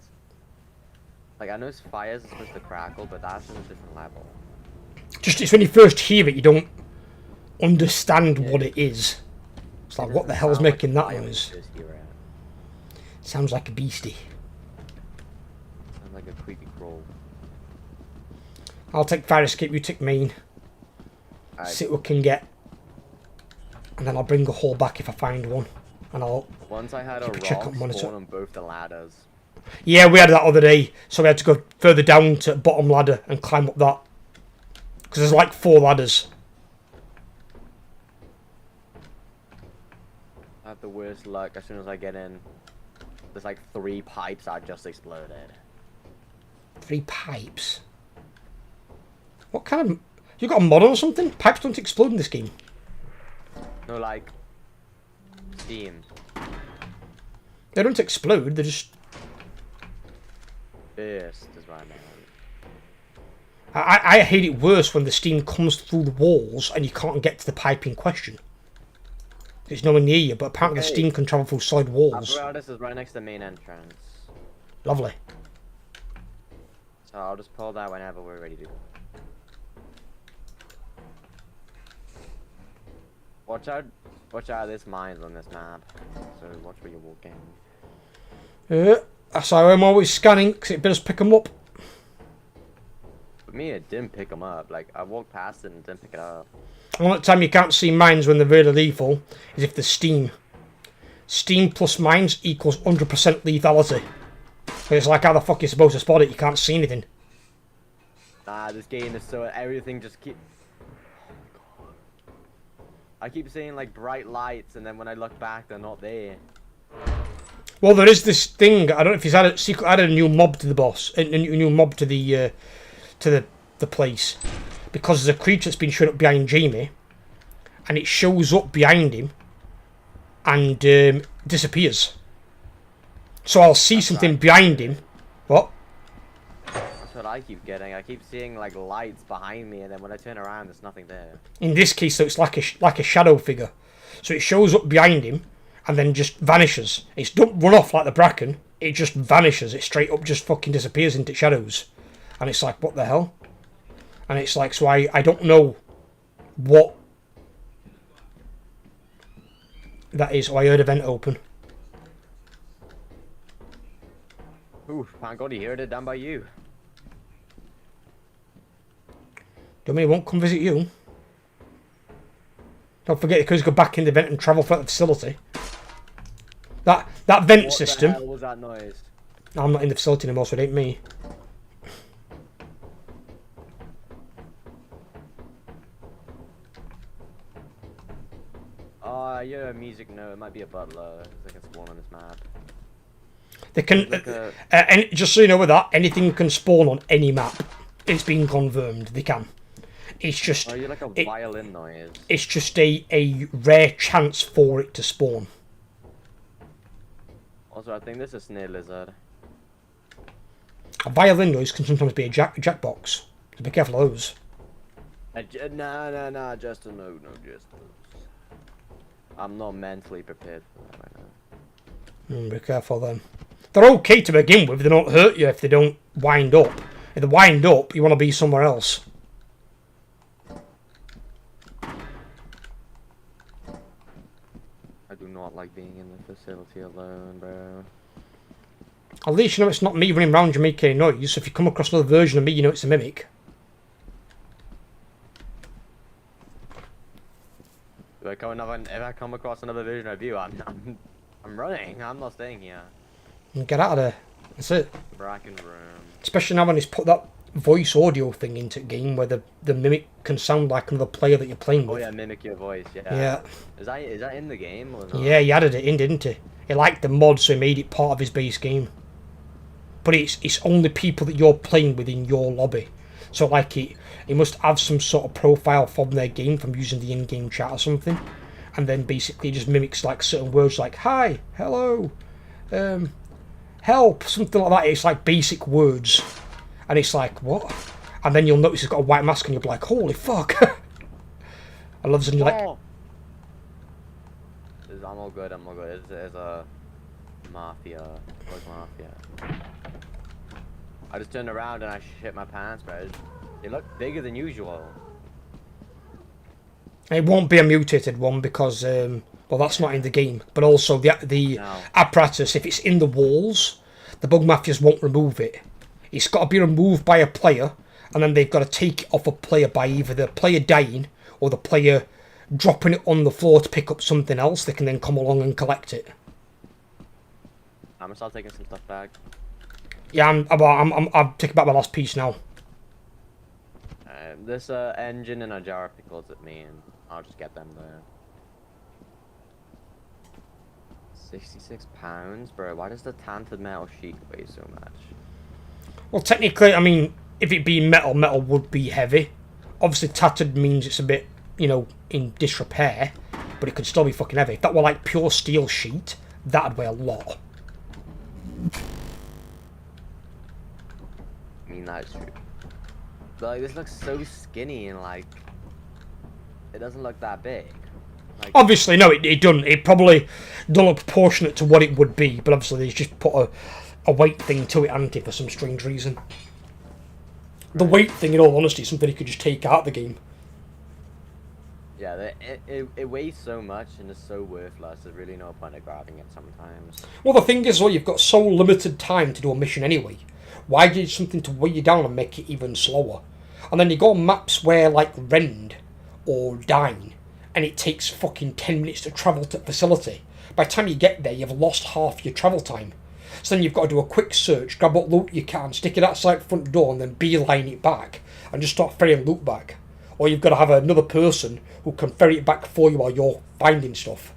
Like, I know fires are supposed to crackle, but that's on a different level. Just, it's when you first hear it, you don't understand what it is. It's like, what the hell's Sound like making a that fire when you noise? first hear it. Sounds like a beastie. Sounds like a creepy crawl. I'll take fire escape, you take main. Alright. See what we can get. And then I'll bring a hole back if I find one. and I'll Once I had a keep a check rock on monitor. spawn on both the ladders. Yeah, we had that other day, so we had to go further down to bottom ladder and climb up that. Because there's like 4 ladders. I have the worst luck. As soon as I get in, there's like 3 pipes that just exploded. 3 pipes? What kind of... You got a mod or something? Pipes don't explode in this game. No, like steam. They don't explode, they just... Burst is what I meant. I hate it worse when the steam comes through the walls and you can't get to the pipe in question. It's nowhere near you, but apparently the steam can travel through solid walls. Apparatus is right next to the main entrance. Lovely. So I'll just pull that whenever we're ready to go. Watch out there's mines on this map. So watch where you're walking. That's how I'm always scanning, because it better pick them up. For me, it didn't pick them up. Like, I walked past it and didn't pick it up. The only time you can't see mines when they're really lethal is if there's steam. Steam plus mines equals 100% lethality. But it's like, how the fuck are you supposed to spot it? You can't see anything. Nah, this game is so... Everything just keep... Oh, God. I keep seeing, like, bright lights, and then when I look back, they're not there. Well, there is this thing. I don't know if he's added a new mob to the boss, a new mob to the place, because there's a creature that's been showing up behind Jamie, and it shows up behind him, and disappears. So I'll see something behind him. What? That's what I keep getting. I keep seeing like lights behind me, and then when I turn around, there's nothing there. In this case, though, it's like a shadow figure. So it shows up behind him, and then just vanishes. It don't run off like the Bracken. It just vanishes. It straight up just fucking disappears into shadows. And it's like, what the hell? And it's like, so I don't know what that is. Oh, I heard a vent open. Ooh, thank God he heard it down by you. Don't mean he won't come visit you. Don't forget, because go back in the vent and travel throughout the facility. That vent system. What the hell was that noise? I'm not in the facility anymore, so it ain't me. Yeah, music. No, it might be a butler. They can spawn on this map. They can. Just so you know, with that, anything can spawn on any map. It's been confirmed. They can. It's just. Oh, you like a violin noise. It's just a rare chance for it to spawn. Also, I think this is a snare lizard. A violin noise can sometimes be a jackbox. So be careful of those. Nah, Justin, no, Justin. I'm not mentally prepared for that right now. Be careful then. They're okay to begin with. They don't hurt you if they don't wind up. If they wind up, you want to be somewhere else. I do not like being in the facility alone, bro. At least you know it's not me running around you making noise. So if you come across another version of me, you know it's a mimic. If I come across another version of you, I'm running. I'm not staying here. And get out of there. That's it. Bracken room. Especially now when he's put that voice audio thing into the game where the mimic can sound like another player that you're playing Oh with. yeah, mimic your voice. Yeah. Yeah. Is that in the game or not? Yeah, he added it in, didn't he? He liked the mod, so he made it part of his base game. But it's only people that you're playing with in your lobby. So like he must have some sort of profile from their game from using the in-game chat or something. And then basically just mimics like certain words like hi, hello, help, something like that. It's like basic words. And it's like, what? And then you'll notice he's got a white mask and you'll be like, holy fuck. I love it. Like, I'm all good. It's a mafia. I just turned around and I shit my pants, bro. They look bigger than usual. it won't be a mutated one because, well, that's not in the game. But also the apparatus, if it's in the walls, the bug mafias won't remove it. It's got to be removed by a player, and then they've got to take it off a player by either the player dying or the player dropping it on the floor to pick up something else, they can then come along and collect it. I'm gonna start taking some stuff back. Yeah, I'm taking back my last piece now. This engine and a jar of pickles at me, and I'll just get them there. 66 pounds, bro. Why does the tanted metal sheet weigh so much? Well, technically, I mean, if it being metal, metal would be heavy. Obviously, tattered means it's a bit, you know, in disrepair, but it could still be fucking heavy. If that were like pure steel sheet, that'd weigh a lot. I mean, that's true. But, like, this looks so skinny and, like, it doesn't look that big. Like, Obviously, no, it doesn't. It probably don't look proportionate to what it would be, but obviously they just put a weight thing to it, hasn't it, for some strange reason. The weight thing, in all honesty, is something you could just take out of the game. yeah, it weighs so much and is so worthless, there's really no point of grabbing it sometimes. Well, the thing is, well, you've got so limited time to do a mission anyway. Why do you need something to weigh you down and make it even slower? And then you go on maps where, like, Rend or Dine, and it takes fucking 10 minutes to travel to the facility. By the time you get there, you've lost half your travel time. So then you've got to do a quick search, grab what loot you can, stick it outside the front door, and then beeline it back, and just start ferrying loot back. Or you've got to have another person who can ferry it back for you while you're finding stuff.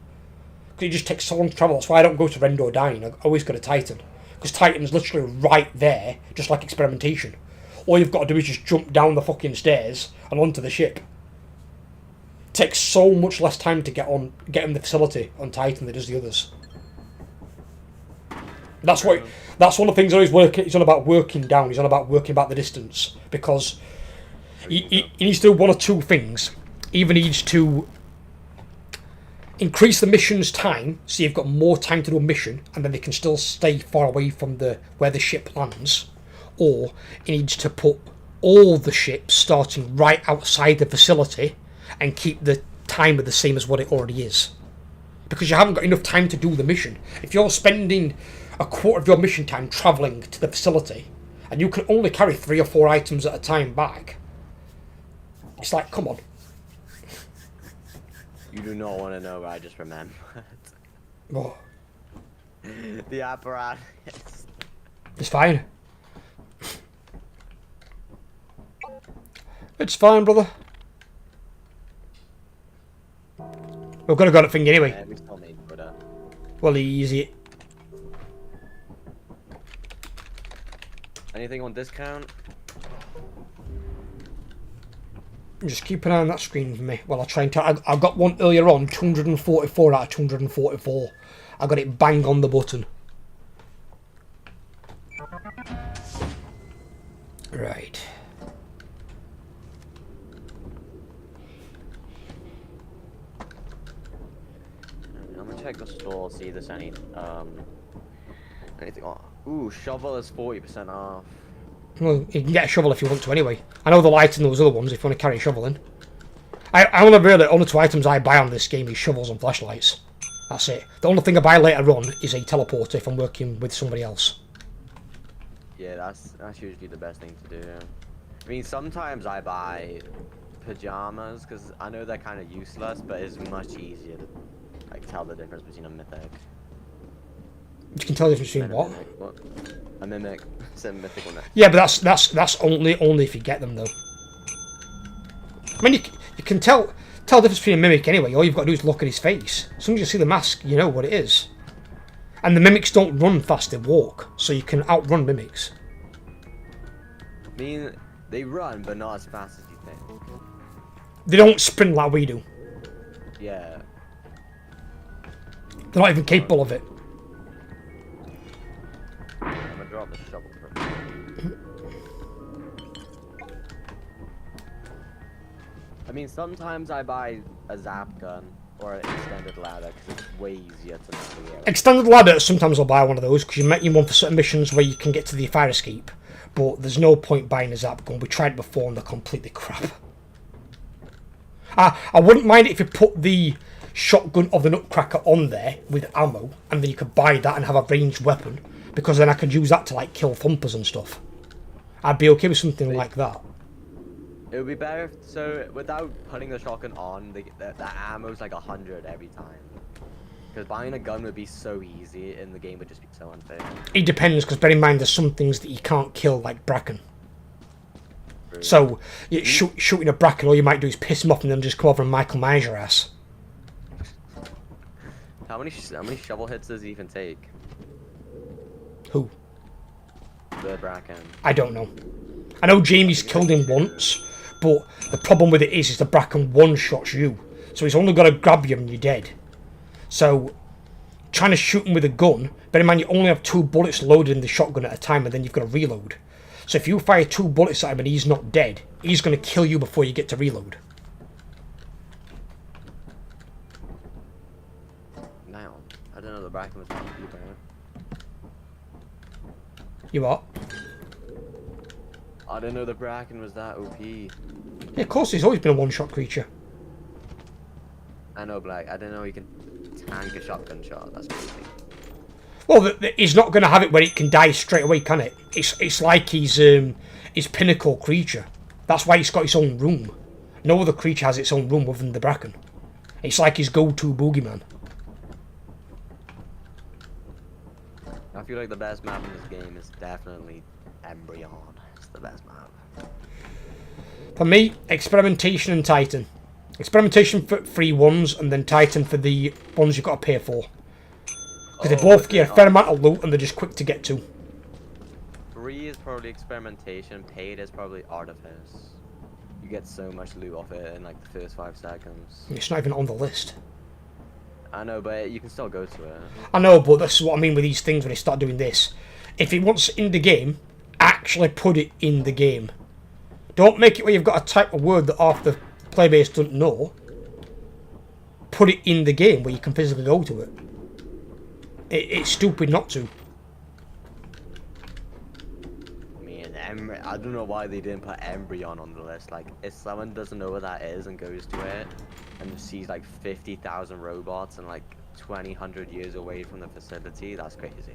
Because it just takes so long to travel. That's why I don't go to Rend or Dine. I always go to Titan. Because Titan's literally right there, just like experimentation. All you've got to do is just jump down the fucking stairs and onto the ship. It takes so much less time to get in the facility on Titan than it does the others. That's one of the things he's on about working down. He's on about working about the distance, because he needs to do one or two things. He either needs to increase the mission's time, so you've got more time to do a mission, and then they can still stay far away from where the ship lands, or he needs to put all the ships starting right outside the facility and keep the timer the same as what it already is. Because you haven't got enough time to do the mission. If you're spending a quarter of your mission time travelling to the facility, and you can only carry 3 or 4 items at a time back, it's like, come on. You do not want to know what I just remembered. Oh, The apparatus. it's fine. It's fine, brother. We've got to got it thing anyway. Yeah, we still need Buddha. Well, easy. Anything on discount? Just keep an eye on that screen for me while I try and tell. I got one earlier on, 244 out of 244. I got it bang on the button. Right. I'm gonna check the store, see if there's anything on. Ooh, shovel is 40% off. Well, you can get a shovel if you want to anyway. I know the light in those other ones if you want to carry a shovel in. I only really, only 2 items I buy on this game is shovels and flashlights. That's it. The only thing I buy later on is a teleporter if I'm working with somebody else. Yeah, that's usually the best thing to do. I mean, sometimes I buy pajamas because I know they're kind of useless, but it's much easier to like tell the difference between a mythic. You can tell the difference between and what? A mimic. It's a mythical neck. Yeah, but that's only if you get them though. I mean, you can tell the difference between a mimic anyway. All you've got to do is look at his face. As soon as you see the mask, you know what it is. And the mimics don't run fast; they walk, so you can outrun mimics. I mean, they run, but not as fast as you think. They don't sprint like we do. Yeah. They're not even capable of it. I'm gonna drop the shovel first. I mean, sometimes I buy a zap gun or an extended ladder because it's way easier to navigate. Extended ladder, sometimes I'll buy one of those because you might need one for certain missions where you can get to the fire escape. But there's no point buying a zap gun. We tried it before and they're completely crap. I wouldn't mind it if you put the shotgun of the Nutcracker on there with ammo, and then you could buy that and have a ranged weapon, because then I could use that to like kill thumpers and stuff. I'd be okay with something like that. It would be better so without putting the shotgun on, the ammo's like 100 every time. Because buying a gun would be so easy, and the game would just be so unfair. It depends, because bear in mind there's some things that you can't kill, like Bracken. So, shooting a Bracken, all you might do is piss him off and then just come over and Michael Myers your ass. How many shovel hits does he even take? Who? The Bracken. I don't know. I know Jamie's killed him once, but the problem with it is the Bracken one-shots you. So he's only got to grab you and you're dead. So, trying to shoot him with a gun, bear in mind you only have 2 bullets loaded in the shotgun at a time and then you've got to reload. So if you fire 2 bullets at him and he's not dead, he's going to kill you before you get to reload. Now, I don't know the Bracken was not you, bro. You what? I didn't know the Bracken was that OP. Yeah, of course he's always been a one-shot creature. I know, Black. I didn't know he can tank a shotgun shot. That's crazy. Well, he's not going to have it where it can die straight away, can it? It's like he's pinnacle creature. That's why he's got his own room. No other creature has its own room other than the Bracken. It's like his go-to boogeyman. I feel like the best map in this game is definitely Embryon. It's the best map. For me, Experimentation and Titan. Experimentation for free ones, and then Titan for the ones you've got to pay for. Because they both get a fair amount of loot, and they're just quick to get to. Free is probably Experimentation, paid is probably Artifice. You get so much loot off it in like the first 5 seconds. It's not even on the list. I know, but you can still go to it. I know, but this is what I mean with these things when they start doing this. If it wants in the game, actually put it in the game. Don't make it where you've got a type of word that half the player base doesn't know. Put it in the game where you can physically go to it. It's stupid not to. I mean, I don't know why they didn't put Embryon on the list. Like, if someone doesn't know what that is and goes to it, and sees like 50,000 robots and like 2,000 years away from the facility, that's crazy.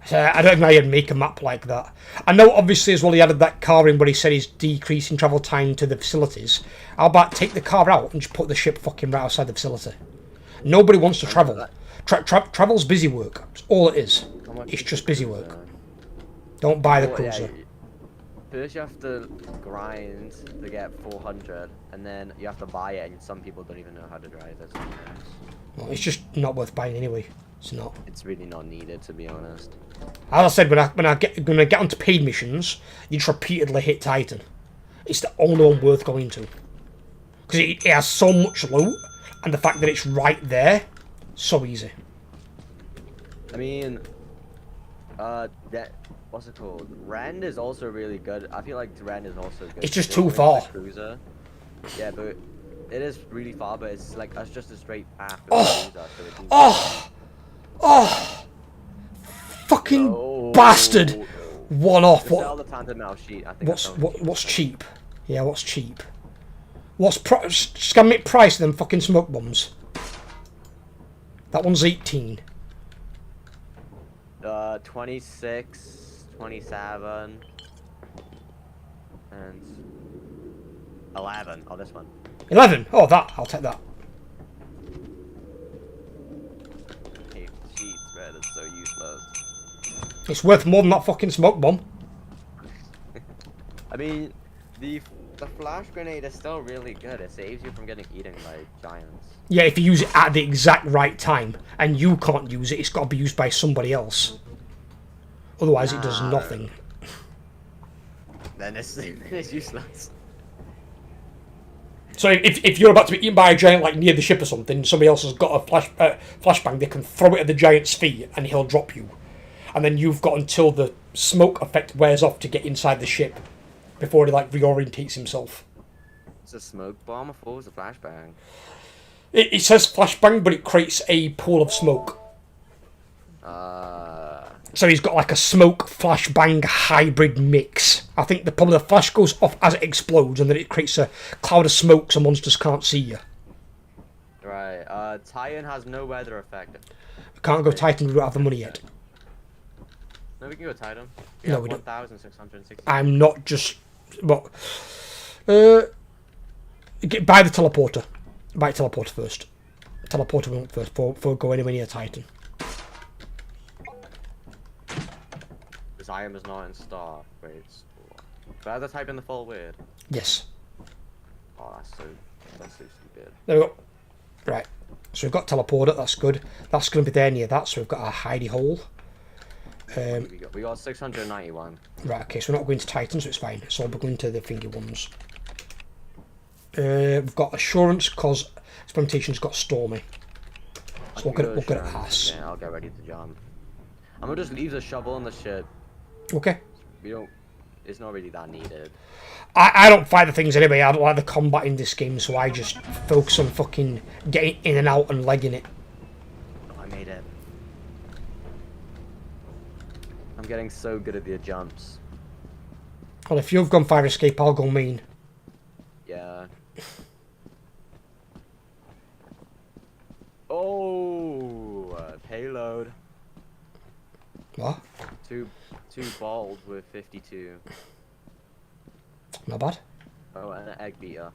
So I don't know how you'd make a map like that. I know obviously as well he added that car in where he said he's decreasing travel time to the facilities. How about take the car out and just put the ship fucking right outside the facility? Nobody wants to travel. Travel's busy work. That's all it is. It's just busy work. Don't buy the cruiser. Yeah, first you have to grind to get 400, and then you have to buy it, and some people don't even know how to drive it sometimes. Well, it's just not worth buying anyway. It's not. It's really not needed, to be honest. As I said, when I get onto paid missions, you just repeatedly hit Titan. It's the only one worth going to. Because it has so much loot, and the fact that it's right there, so easy. I mean, what's it called? Rend is also really good. I feel like Rend is also good. It's just too far. Cruiser. Yeah, but it is really far, but it's like that's just a straight path. Fucking bastard! One off. Sell the Tantan Mouse sheet. I think What's cheap? Yeah, what's cheap? Just gonna make price of them fucking smoke bombs. That one's 18. 26, 27, and 11. Oh, this one. 11. Oh, that. I'll take that. Hey, sheets, bro. That's so useless. It's worth more than that fucking smoke bomb. I mean, the flash grenade is still really good. It saves you from getting eaten by giants. Yeah, if you use it at the exact right time, and you can't use it, it's got to be used by somebody else. Otherwise, it does nothing. Then it's useless. So if you're about to be eaten by a giant, like near the ship or something, somebody else has got a flashbang, they can throw it at the giant's feet, and he'll drop you. And then you've got until the smoke effect wears off to get inside the ship, before he like reorientates himself. It's a smoke bomb. I thought it was a flashbang. It says flashbang, but it creates a pool of smoke. So he's got like a smoke flashbang hybrid mix. I think probably the flash goes off as it explodes, and then it creates a cloud of smoke so monsters can't see you. Right. Titan has no weather effect. We can't go Titan, we don't have the money yet. No, we can go Titan. No, we don't. 1,660. I'm not just But buy the teleporter. Buy teleporter first. Teleporter won't first before go anywhere near Titan. This item is not in stock. Wait, do I have to type in the full word? Yes. Oh, that's so stupid. There we go. Right. So we've got teleporter. That's good. That's going to be there near that. So we've got our hidey hole. We got 691. Right. Okay. So we're not going to Titan, so it's fine. So we're going to the thingy ones. We've got assurance because experimentation's got stormy. So we'll get a pass. Yeah, I'll get ready to jump. I'm gonna just leave the shovel in the ship. Okay. We don't. It's not really that needed. I don't fight the things anyway. I don't like the combat in this game, so I just focus on fucking getting in and out and legging it. Oh, I made it. I'm getting so good at the jumps. Well, if you've gone fire escape, I'll go mean. Yeah. Oh, payload. What? Two balls with 52. Not bad. Oh, and an egg beater.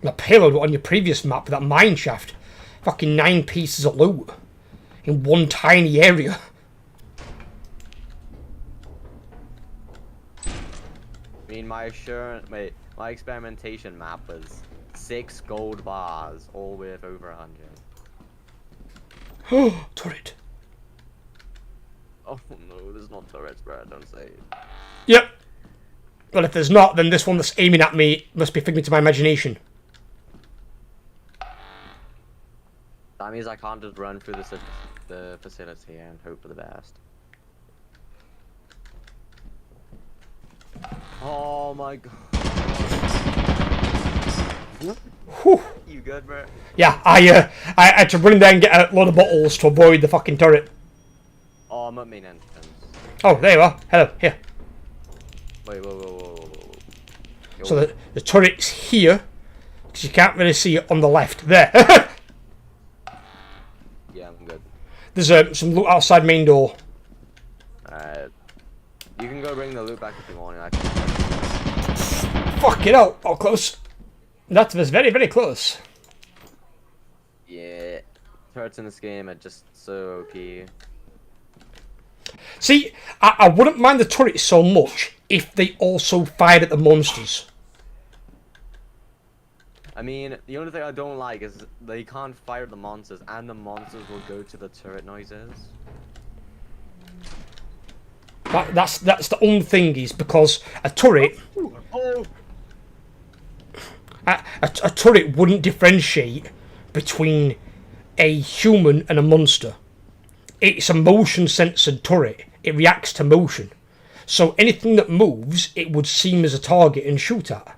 The payload on your previous map, that mine shaft. Fucking 9 pieces of loot. In one tiny area. I mean, my experimentation map was 6 gold bars, all with over 100. Oh, turret. Oh no, there's not turrets, bro. Don't say it. Yep. Well, if there's not, then this one that's aiming at me must be a figment of my imagination. That means I can't just run through the facility and hope for the best. Oh my god. Whew. You good, bro? Yeah, I had to run in there and get a load of bottles to avoid the fucking turret. Oh, I'm at main entrance. Oh, there you are. Hello, here. Wait, whoa. Yo. So the turret's here, because you can't really see it on the left. There. Yeah, I'm good. There's some loot outside main door. You can go bring the loot back if you want. Fuck it out. Oh, close. That was very, very close. Yeah. Turrets in this game are just so OP. See, I wouldn't mind the turrets so much if they also fired at the monsters. I mean, the only thing I don't like is they can't fire at the monsters, and the monsters will go to the turret noises. That's the only thing is because a turret, Oh! a turret wouldn't differentiate between a human and a monster. It's a motion censored turret. It reacts to motion. So anything that moves, it would seem as a target and shoot at.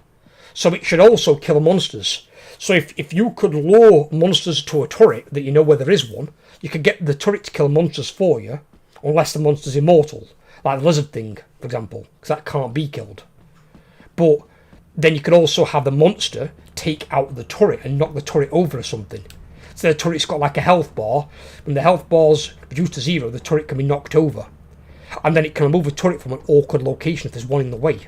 So it should also kill monsters. So if you could lure monsters to a turret that you know where there is one, you could get the turret to kill monsters for you, unless the monster's immortal. Like the lizard thing, for example, because that can't be killed. But then you could also have the monster take out the turret and knock the turret over or something. So the turret's got like a health bar. When the health bar's reduced to 0, the turret can be knocked over. And then it can remove a turret from an awkward location if there's one in the way.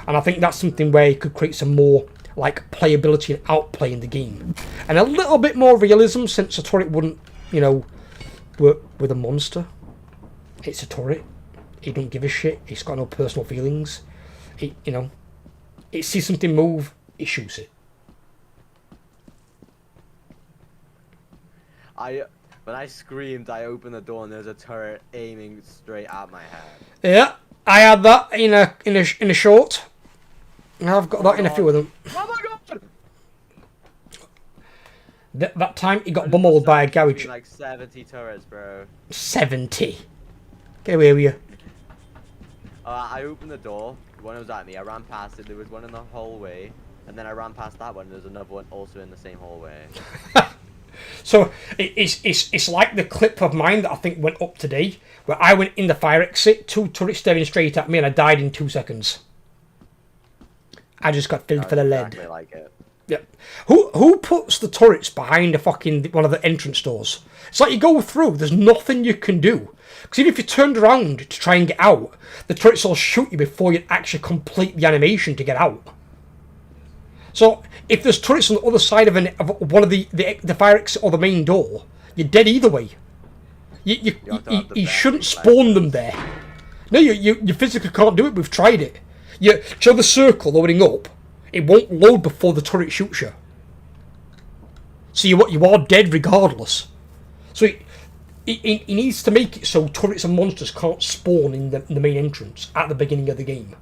And I think that's something where you could create some more like playability and outplay in the game. And a little bit more realism, since a turret wouldn't, you know, work with a monster. It's a turret. It don't give a shit. It's got no personal feelings. It, you know, it sees something move, it shoots it. When I screamed, I opened the door and there's a turret aiming straight at my head. Yeah, I had that in a short. I've got that in a few of them. Oh my god! That time he got bummeled by a garage. Like 70 turrets, bro. 70. Get away with you. I opened the door. One was at me. I ran past it. There was one in the hallway, and then I ran past that one. There's another one also in the same hallway. So it's like the clip of mine that I think went up today, where I went in the fire exit, 2 turrets staring straight at me, and I died in 2 seconds. I just got filled full of lead. Exactly like it. Yep. Who puts the turrets behind a fucking one of the entrance doors? It's like you go through, there's nothing you can do. Because even if you turned around to try and get out, the turrets will shoot you before you actually complete the animation to get out. So if there's turrets on the other side of one of the fire exit or the main door, you're dead either way. You shouldn't spawn them there. No, you physically can't do it. We've tried it. You show the circle loading up. It won't load before the turret shoots you. So you are dead regardless. So he needs to make it so turrets and monsters can't spawn in the main entrance at the beginning of the game.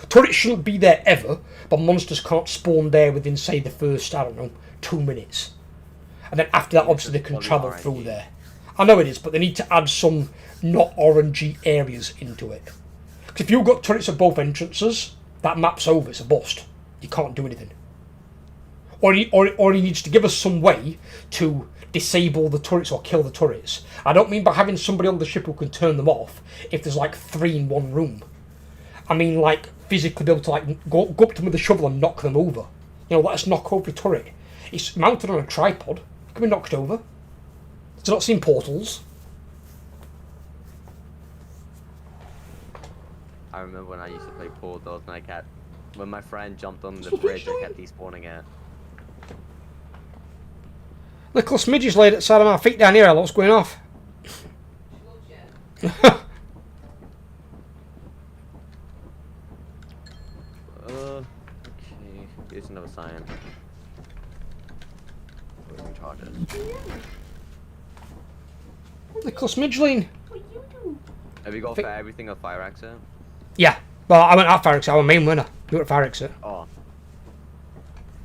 Turrets shouldn't be there ever, but monsters can't spawn there within, say, the first, I don't know, 2 minutes. And then after that, obviously, they can travel through there. I know it is, but they need to add some not orangey areas into it. Because if you've got turrets at both entrances, that map's over, it's a bust. You can't do anything. Or he needs to give us some way to disable the turrets or kill the turrets. I don't mean by having somebody on the ship who can turn them off if there's like 3 in one room. I mean like physically be able to like go up to them with a shovel and knock them over. You know, let us knock over a turret. It's mounted on a tripod. It can be knocked over. It's not seen portals. I remember when I used to play Portals and when my friend jumped on the bridge, I kept despawning it. Little smidges laid at the side of my feet down here. What's going off? Okay. Here's another sign. Charges. Little smidgeling. Have you got for everything a fire exit? Yeah. Well, I went at fire exit. I was main winner. You were at fire exit. Oh.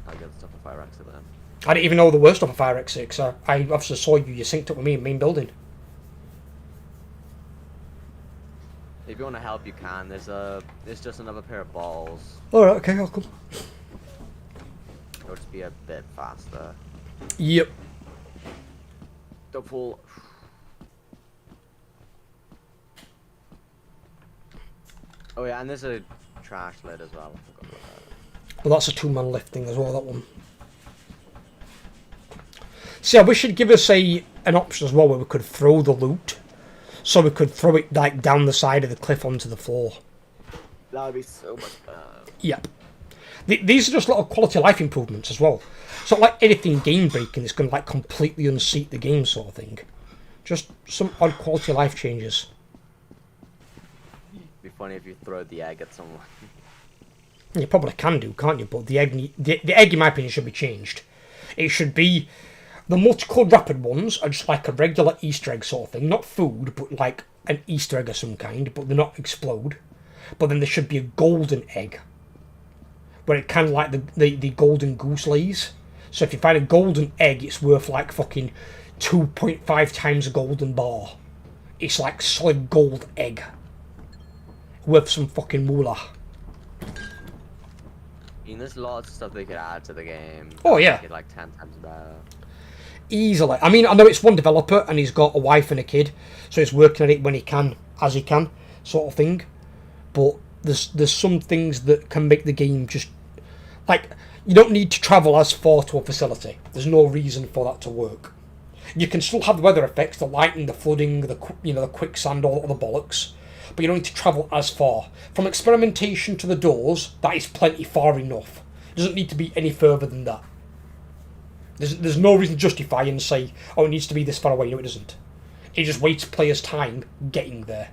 I get stuff at fire exit then. I didn't even know there were stuff at fire exit because I obviously saw you synced up with me in main building. If you want to help, you can. There's just another pair of balls. Alright, okay, I'll come. It'll just be a bit faster. Yep. Don't fall. Oh yeah, and there's a trash lid as well. I forgot about that. Well, that's a 2-man lift thing as well, that one. See, I wish it'd give us an option as well where we could throw the loot. So we could throw it like down the side of the cliff onto the floor. That would be so much better. Yep. These are just little quality of life improvements as well. It's not like anything game breaking that's going to like completely unseat the game sort of thing. Just some odd quality of life changes. It'd be funny if you throw the egg at someone. You probably can do, can't you? But the egg, in my opinion, should be changed. It should be the multicolored rapid ones are just like a regular Easter egg sort of thing, not food, but like an Easter egg of some kind. But they not explode. But then there should be a golden egg, where it kind of like the golden goose lays. So if you find a golden egg, it's worth like fucking 2.5 times a golden bar. It's like solid gold egg, worth some fucking moolah. I mean, there's lots of stuff they could add to the game. Oh yeah, Make it like 10 times better. Easily. I mean, I know it's one developer and he's got a wife and a kid, so he's working at it when he can, as he can, sort of thing. But there's some things that can make the game just like you don't need to travel as far to a facility. There's no reason for that to work. You can still have the weather effects, the lightning, the flooding, the quicksand, all the bollocks, but you don't need to travel as far. From experimentation to the doors, that is plenty far enough. It doesn't need to be any further than that. There's no reason to justify and say, oh, it needs to be this far away. No, it doesn't. It just wastes players' time getting there.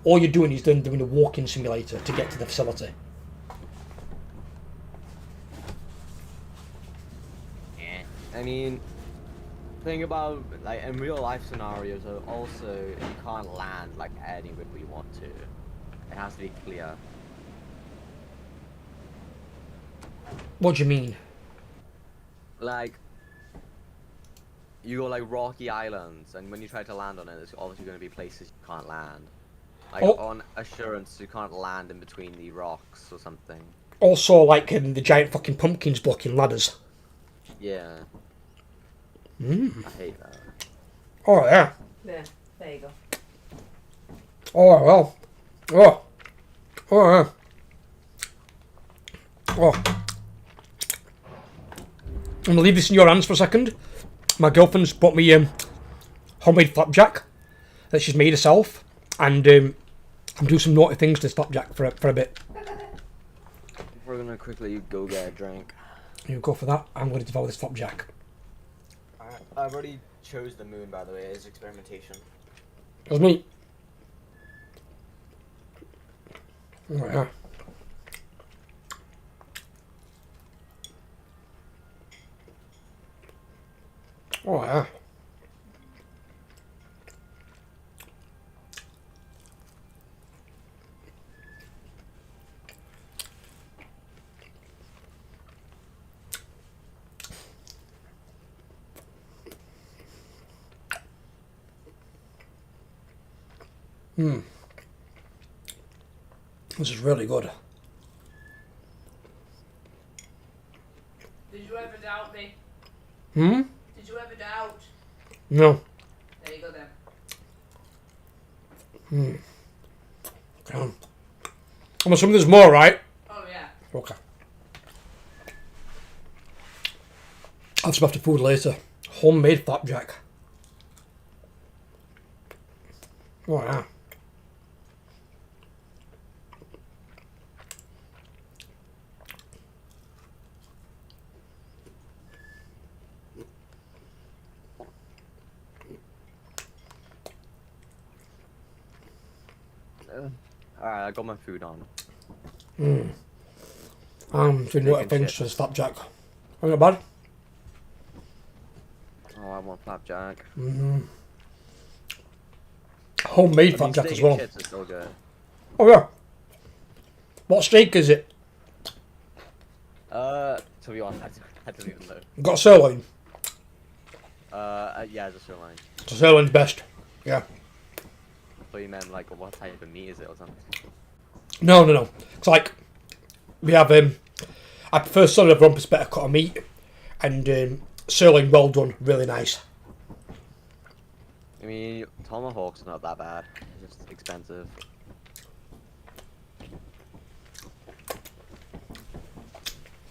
All you're doing is doing a walking simulator to get to the facility. Yeah. I mean, think about like in real life scenarios. Also, you can't land like anywhere you want to. It has to be clear. What do you mean? Like, you go like rocky islands, and when you try to land on it, there's obviously going to be places you can't land. Like on Assurance, you can't land in between the rocks or something. Also, like the giant fucking pumpkins blocking ladders. Yeah. I hate that. Oh yeah. There you go. Oh well. Oh. Oh yeah. Oh. I'm gonna leave this in your hands for a second. My girlfriend's bought me homemade flapjack that she's made herself, and I'm doing some naughty things to this flapjack for a bit. We're gonna quickly go get a drink. You go for that. I'm going to devour this flapjack. Alright, I've already chose the moon, by the way, as experimentation. It was me. Oh yeah. Oh yeah. This is really good. Did you ever doubt me? Hmm? Did you ever doubt? No. There you go then. Okay. I'm assuming there's more, right? Oh yeah. Okay. I'll have some after food later. Homemade flapjack. Oh yeah. Alright, I got my food on. I'm doing naughty things chips. to this flapjack. Ain't that bad? Oh, I want flapjack. Homemade I mean, flapjack steak as and well. chips are still good. Oh yeah. What steak is it? To be honest, I don't even know. Got a sirloin. Yeah, it's a sirloin. So sirloin's best. Yeah. I thought you meant like what type of meat is it or something. No. It's like we have I prefer sirloin of rumpus better cut of meat, and sirloin well done, really nice. I mean, tomahawk's not that bad. It's just expensive.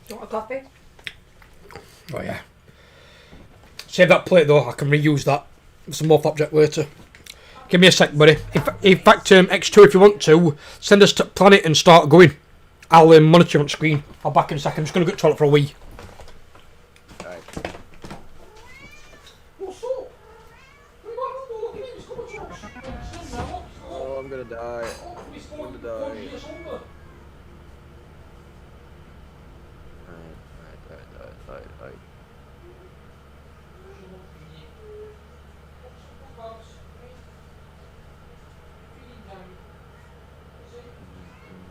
You want a coffee? Oh yeah. Save that plate though. I can reuse that. Some more flapjack later. Give me a sec, buddy. In fact, X2, if you want to, send us to Planet and start going. I'll monitor you on screen. I'll back in a second. I'm just going to go to the toilet for a wee. Alright. Oh, I'm gonna die. I'm gonna die. Alright.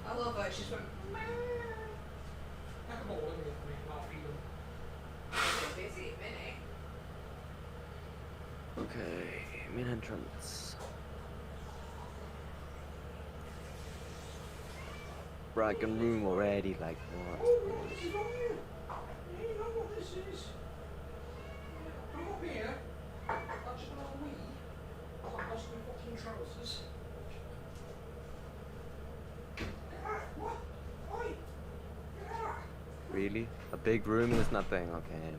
I love her. She's from. Busy, Minnie. Okay, main entrance. Bracken room already, like what? Really? A big room is nothing? Okay.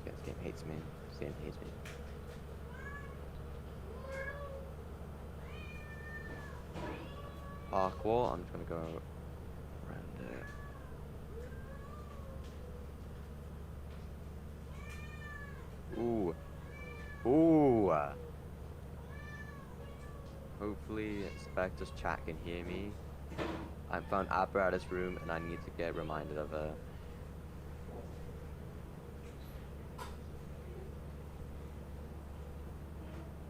This game hates me. This game hates me. Parkour, I'm just gonna go around there. Ooh. Hopefully Spectre's chat can hear me. I found apparatus room and I need to get reminded of it.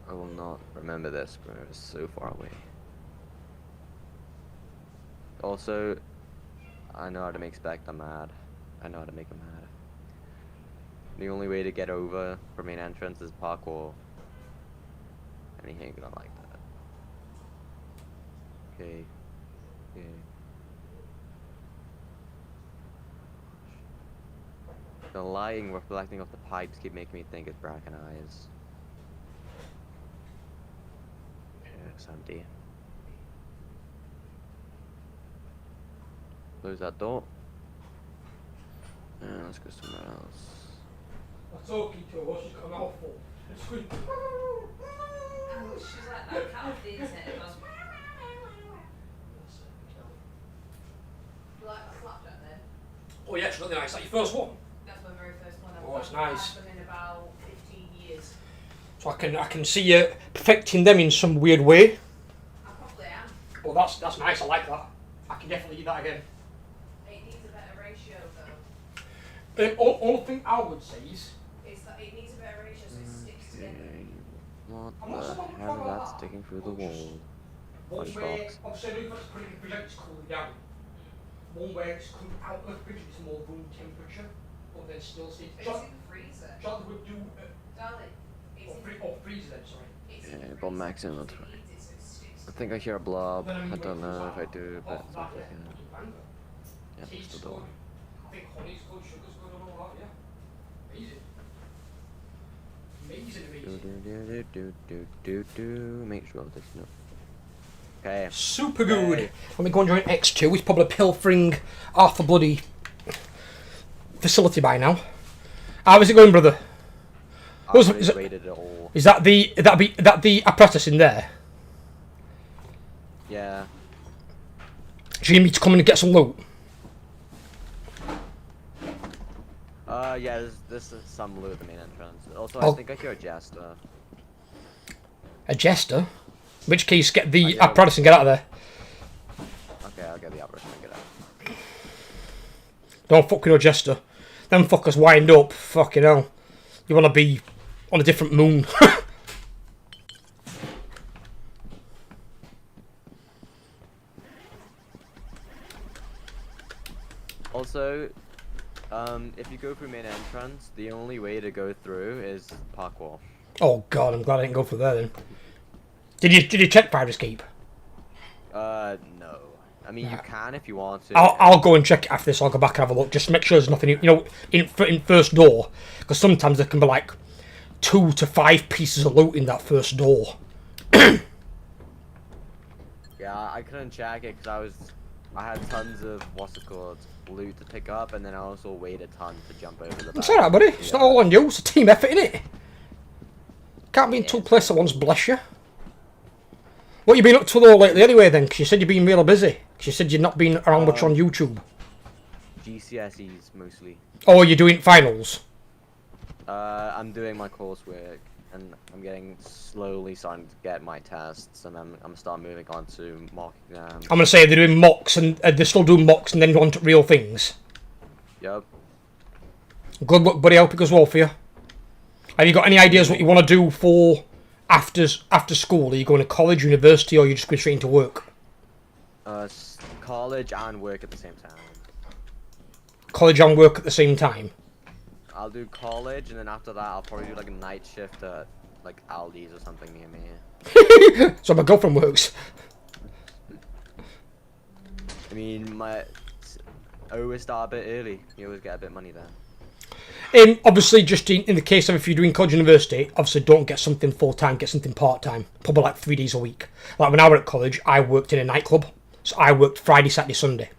I will not remember this, bro. It's so far away. Also, I know how to make Spectre mad. I know how to make him mad. The only way to get over for main entrance is parkour. And he ain't gonna like that. Okay. The lighting reflecting off the pipes keep making me think it's Bracken eyes. Okay, it's empty. Close that door. And let's go somewhere else. I'm talking to her, she's got a mouthful. And squeak. She's like that cat off the internet. It goes. You like that Snapchat then? Oh yeah, it's really nice. Is that your first one? That's my very first one. Oh, it's nice. I've done in about 15 years. So I can see you perfecting them in some weird way. I probably am. Oh, that's nice. I like that. I can definitely eat that again. It needs a better ratio though. All thing I would say is. It needs a better ratio so it sticks together. What the hell is that sticking through the wall? One Punch where, box. obviously, I know if it's putting the fridge, it's cooling down. One where it's coming out of the fridge, it's more room temperature, but then still stays. It's in the freezer. John would do. Darling, it's in Freezer then, sorry. it's Yeah, in the but freezer, maximum so of it needs it so it sticks I think I hear a blob. Then I when don't it know comes if I out, do, but it's not that, working. fucking banger. Yeah, Tastes it's the door. good. I think honey's good, sugar's good, and all that, yeah. Amazing. Amazing. Make sure this no. Okay. Super good. Hey. Let me go and join X2. He's probably pilfering half the bloody facility by now. How is it going, brother? I already rated it all. Is that the apparatus in there? Yeah. Do you need me to come in and get some loot? Yeah, this is some loot at the main entrance. Also, Oh. I think I hear a jester. A jester? In which case, get the Yeah. apparatus and get out of there. Okay, I'll get the apparatus and get out. Don't fuck with no jester. Them fuckers wind up. Fucking hell. You want to be on a different moon. Also, if you go through main entrance, the only way to go through is parkour. Oh god, I'm glad I didn't go through there then. Did you check fire escape? No. I mean, you can if you want to. I'll go and check it after this. I'll go back and have a look. Just make sure there's nothing, in first door. Because sometimes there can be like 2 to 5 pieces of loot in that first door. Yeah, I couldn't check it because I had tons of loot to pick up, and then I also weighed a ton to jump over the back. It's alright, buddy. It's not all on you. It's a team effort, innit? Can't be in two places at once, bless you. What you been up to though lately anyway then? Because you said you've been real busy. Because you said you've not been around much on YouTube. GCSEs mostly. Oh, you're doing finals? I'm doing my coursework, and I'm getting slowly starting to get my tests, and I'm gonna start moving on to mock exams. I'm going to say they're doing mocks, and they're still doing mocks, and then on to real things. Yep. Good luck, buddy. I hope it goes well for you. Have you got any ideas what you want to do for after school? Are you going to college, university, or are you just going straight into work? College and work at the same time. College and work at the same time? I'll do college, and then after that, I'll probably do like a night shift at like Aldi's or something near me. So my girlfriend works. I mean, I always start a bit early. You always get a bit of money there. Obviously, just in the case of if you're doing college and university, obviously don't get something full-time, get something part-time. Probably like 3 days a week. Like when I was at college, I worked in a nightclub. So I worked Friday, Saturday, Sunday.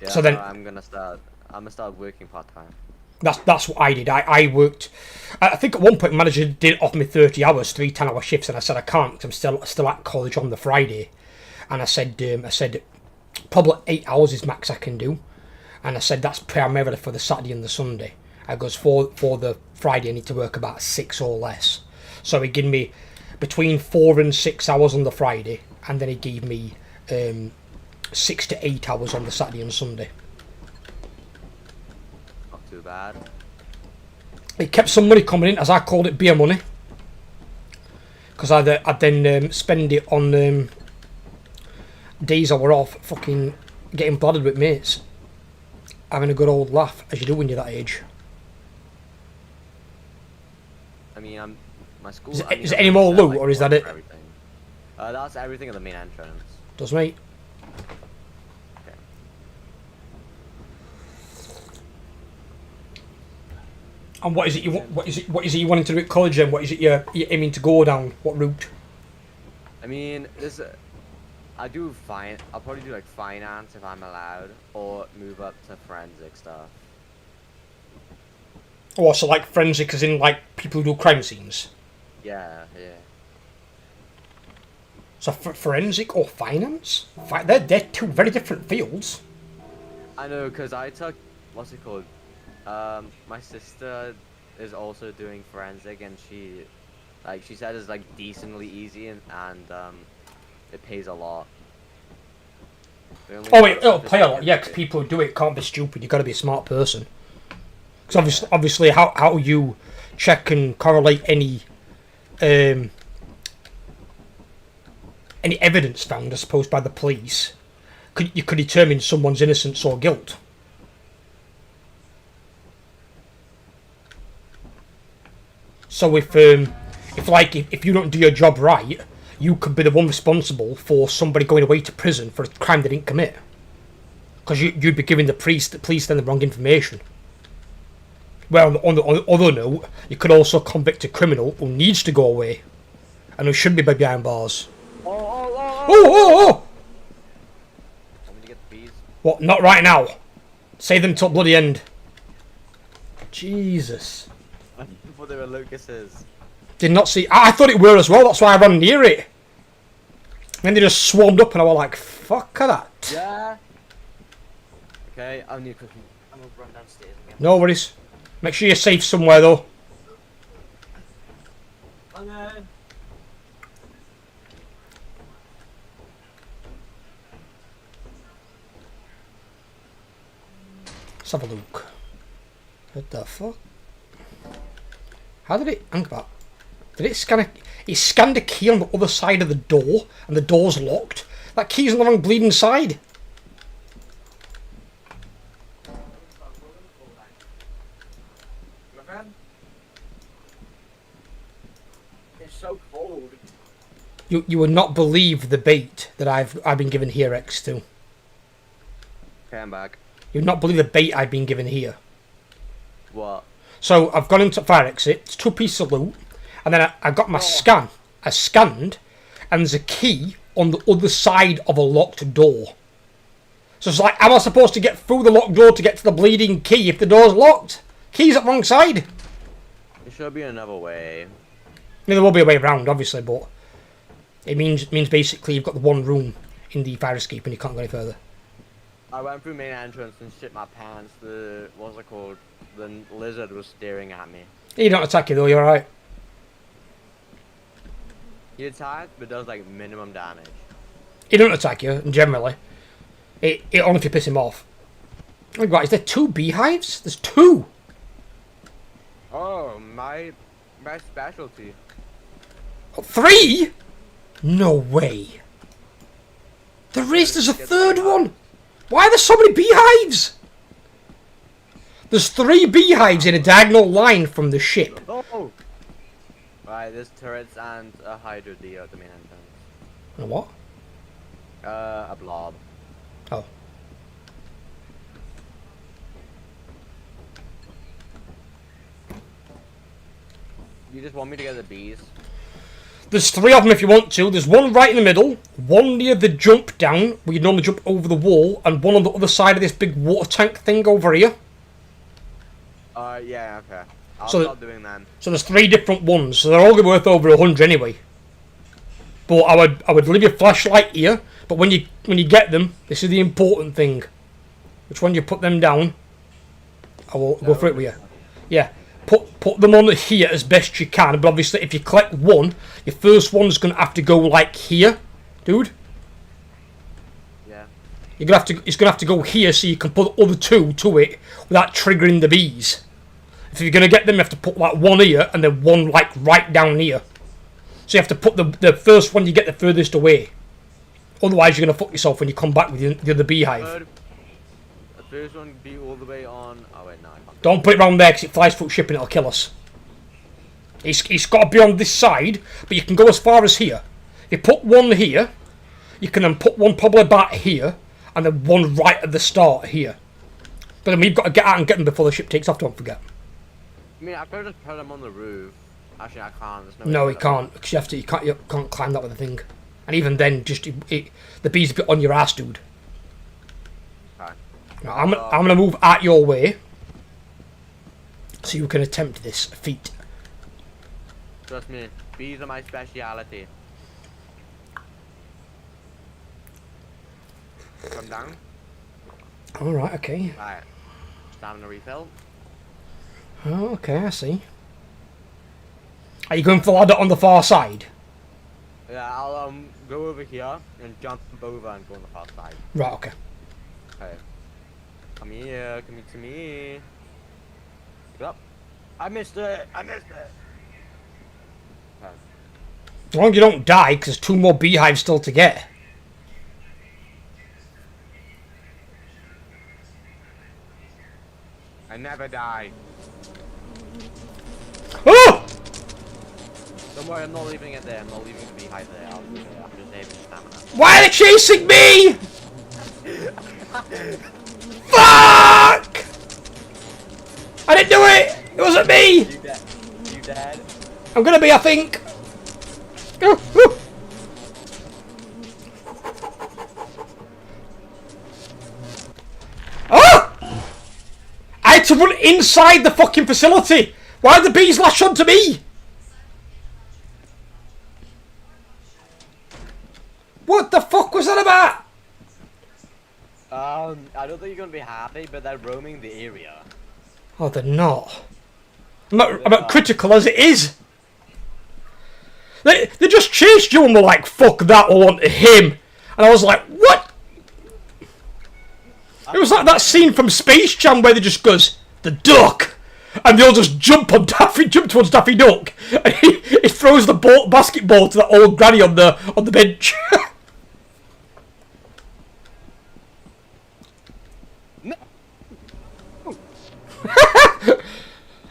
Yeah, So then- I'm gonna start working part-time. That's what I did. I worked. I think at one point, manager did offer me 30 hours, 3 10-hour shifts, and I said I can't because I'm still at college on the Friday. And I said probably 8 hours is max I can do. And I said that's primarily for the Saturday and the Sunday. I goes for the Friday I need to work about 6 or less. So he gave me between 4 and 6 hours on the Friday, and then he gave me 6 to 8 hours on the Saturday and Sunday. Not too bad. It kept some money coming in, as I called it, beer money. Because I'd then spend it on days I were off, fucking getting bladdered with mates. Having a good old laugh, as you do when you're that age. I mean, my school. Is I mean, it I'm any gonna more set, loot, like, or is that one it? for everything. That's everything at the main entrance. Does mate? Okay. And what is it you want? What is it you wanting to do at college then? What is it you're aiming to go down? What route? I mean, I do fine. I'll probably do like finance if I'm allowed, or move up to forensic stuff. Oh, so like forensic as in like people who do crime scenes. Yeah, yeah. So forensic or finance? They're two very different fields. I know, because I took, what's it called? My sister is also doing forensic, and she said it's like decently easy, and it pays a lot. Oh wait, it'll pay a lot, yeah, because people who do it can't be stupid, you've got to be a smart person. Because obviously, how you check and correlate any evidence found, I suppose, by the police, you could determine someone's innocence or guilt. So if you don't do your job right, you could be the one responsible for somebody going away to prison for a crime they didn't commit, because you'd be giving the police then the wrong information. Well, on the other note, you could also convict a criminal who needs to go away, and who should be behind bars. Oh! Want me to get the bees? What? Not right now. Save them till bloody end. Jesus. I thought they were Lucas's. Did not see. I thought it were as well. That's why I ran near it. And then they just swarmed up, and I was like, "Fuck that." Yeah. Okay, I need cooking. I'm gonna run downstairs again. No worries. Make sure you're safe somewhere though. Okay. Let's have a look. What the fuck? How did it... Hang about. Did it scan a... It scanned a key on the other side of the door, and the door's locked. That key's on the wrong bleeding side. It's so cold. You would not believe the bait that I've been given here, X2. Okay, I'm back. You would not believe the bait I've been given here. What? So I've gone into fire exit. It's 2 pieces of loot, and then I got my scan. I scanned, and there's a key on the other side of a locked door. So it's like, am I supposed to get through the locked door to get to the bleeding key if the door's locked? Key's at the wrong side. There should be another way. I mean, there will be a way around, obviously, but it means basically you've got the one room in the fire escape and you can't go any further. I went through main entrance and shit my pants. What's it called? The lizard was staring at me. He don't attack you though, you're alright. He attacks, but does like minimum damage. He don't attack you, generally. It only if you piss him off. Oh my god, is there 2 beehives? There's 2! Oh, my specialty. 3? No way. There's a third one! Why are there so many beehives? There's 3 beehives in a diagonal line from the ship. Oh! Right, there's turrets and a Hydra D at the main entrance. And what? A blob. Oh. You just want me to get the bees? There's 3 of them if you want to. There's one right in the middle, one near the jump down, where you normally jump over the wall, and one on the other side of this big water tank thing over here. Yeah, okay. I'll So start doing them. So there's 3 different ones, so they're all gonna be worth over 100 anyway. But I would leave your flashlight here, but when you get them, this is the important thing. Which when you put them down, I will go through it with you. Yeah. Put them on here as best you can, but obviously if you collect one, your first one's gonna have to go like here, dude. Yeah. It's gonna have to go here so you can put the other 2 to it without triggering the bees. If you're gonna get them, you have to put like one here and then one like right down here. So you have to put the first one you get the furthest away. Otherwise you're gonna fuck yourself when you come back with the other beehive. The first one be all the way on. Oh wait, no. Don't put it round there because it flies foot ship and it'll kill us. It's got to be on this side, but you can go as far as here. If you put one here, you can then put one probably about here, and then one right at the start here. But then we've got to get out and get them before the ship takes off, don't forget. I mean, I could just put them on the roof. Actually, I can't. There's No, way you to can't, because you can't climb that with a thing. And even then, just the bees will be on your ass, dude. Okay. Now, I'm gonna move out your way. so you can attempt this feat. Trust me, bees are my speciality. Come down. All right, okay. Right. Stamina refill. Oh, okay, I see. Are you going for the ladder on the far side? Yeah, I'll go over here and jump over and go on the far side. Right, okay. Okay. Come here, to me. Yep. I missed it. Okay. As long as you don't die, because there's 2 more beehives still to get. I never die. Oh! Don't worry, I'm not leaving it there. I'm not leaving the beehive there. I'm just saving stamina. Why are they chasing me? Fuck! I didn't do it! It wasn't me! You dead? You dead? I'm gonna be, I think. Oh, oh. Ah! I had to run inside the fucking facility! Why did the bees lash onto me? What the fuck was that about? I don't think you're gonna be happy, but they're roaming the area. Oh, they're not. I'm not critical as it is. They just chased you and were like, fuck that, I want him. And I was like, what? It was like that scene from Space Jam where they just goes, the duck. And they'll just jump towards Daffy Duck. And he throws the basketball to that old granny on the bench.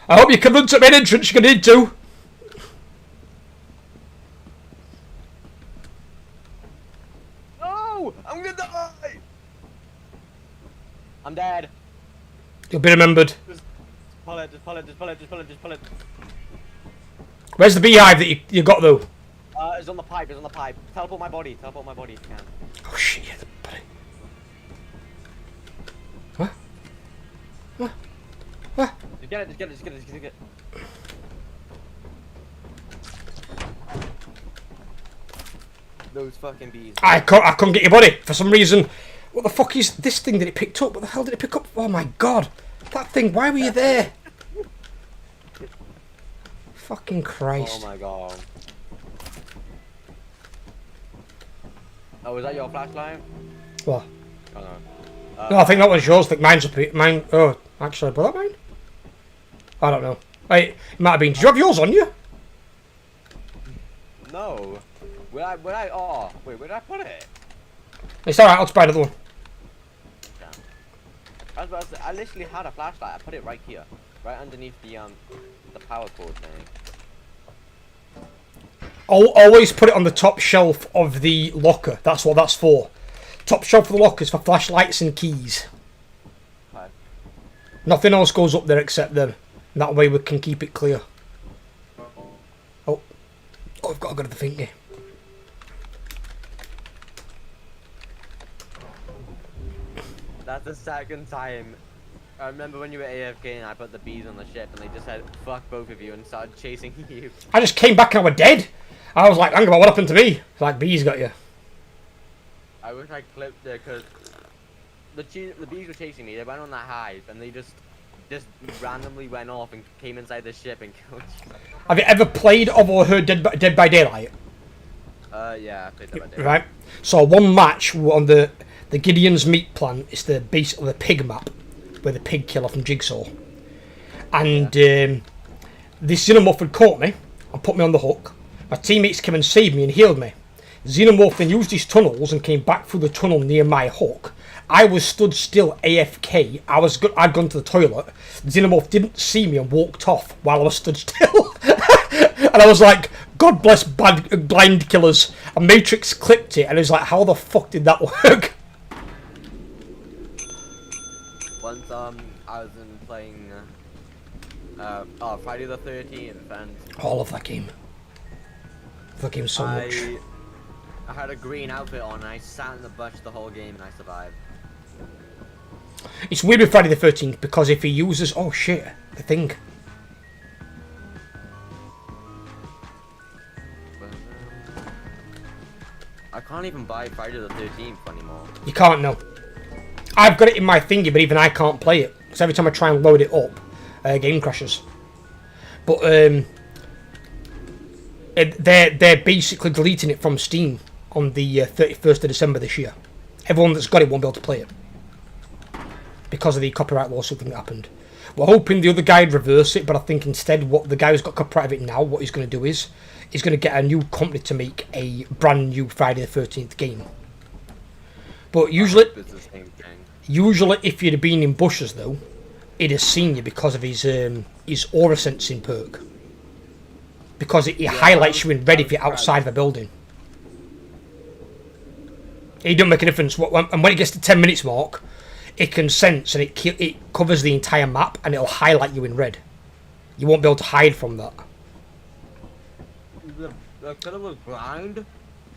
I hope you can run to the main entrance, you're going to need to. No! I'm gonna die! I'm dead. You'll be remembered. Just pull it. Where's the beehive that you got though? It's on the pipe, Teleport my body if you can. Oh shit, yeah, buddy. What? What? What? Just get it. Those fucking bees. I couldn't get your body for some reason. What the fuck is this thing that it picked up? What the hell did it pick up? Oh my god. That thing, why were you there? Fucking Christ. Oh my god. Oh, was that your flashlight? What? Oh no. No, I think that was yours. I think mine's up here. Mine. Oh, actually, was that mine? I don't know. Wait, it might have been. Did you have yours on you? No. Oh, wait, where did I put it? It's alright, I'll just buy another one. I was about to say, I literally had a flashlight. I put it right here, right underneath the power cord thing. Always put it on the top shelf of the locker. That's what that's for. Top shelf of the locker is for flashlights and keys. Okay. Nothing else goes up there except them. And that way we can keep it clear. Oh, I've got to go to the thingy. That's the second time. I remember when you were AFK and I put the bees on the ship and they just said, fuck both of you and started chasing you. I just came back and I was dead. I was like, hang on, what happened to me? It's like, bees got you. I wish I clipped it because the bees were chasing me. They went on that hive and they just randomly went off and came inside the ship and killed you. Have you ever played of or heard Dead by Daylight? Yeah, I played that by day. Right. So one match on the Gideon's meat plant is the base of the pig map, where the pig killer from Jigsaw. And this xenomorph had caught me and put me on the hook. My teammates came and saved me and healed me. Xenomorph then used his tunnels and came back through the tunnel near my hook. I was stood still AFK. I'd gone to the toilet. Xenomorph didn't see me and walked off while I was stood still. And I was like, God bless blind killers. And Matrix clipped it and it was like, how the fuck did that work? Once I was playing Friday the 13th and All of that game. That game so much. I had a green outfit on and I sat in the bush the whole game and I survived. It's weird with Friday the 13th because if he uses... Oh shit, the thing. can't even buy Friday the 13th anymore. You can't know. I've got it in my thingy, but even I can't play it. Because every time I try and load it up, game crashes. But they're basically deleting it from Steam on the 31st of December this year. Everyone that's got it won't be able to play it. Because of the copyright lawsuit thing that happened. We're hoping the other guy would reverse it, but I think instead what the guy who's got copyright of it now, what he's going to do is, he's going to get a new company to make a brand new Friday the 13th game. But usually, It's the same thing. usually if you'd have been in bushes though, he'd have seen you because of his aura sensing perk. Because it highlights you in red if you're outside of a building. It don't make a difference. And when it gets to 10 minutes mark, it can sense and it covers the entire map and it'll highlight you in red. You won't be able to hide from that. The killer was blind,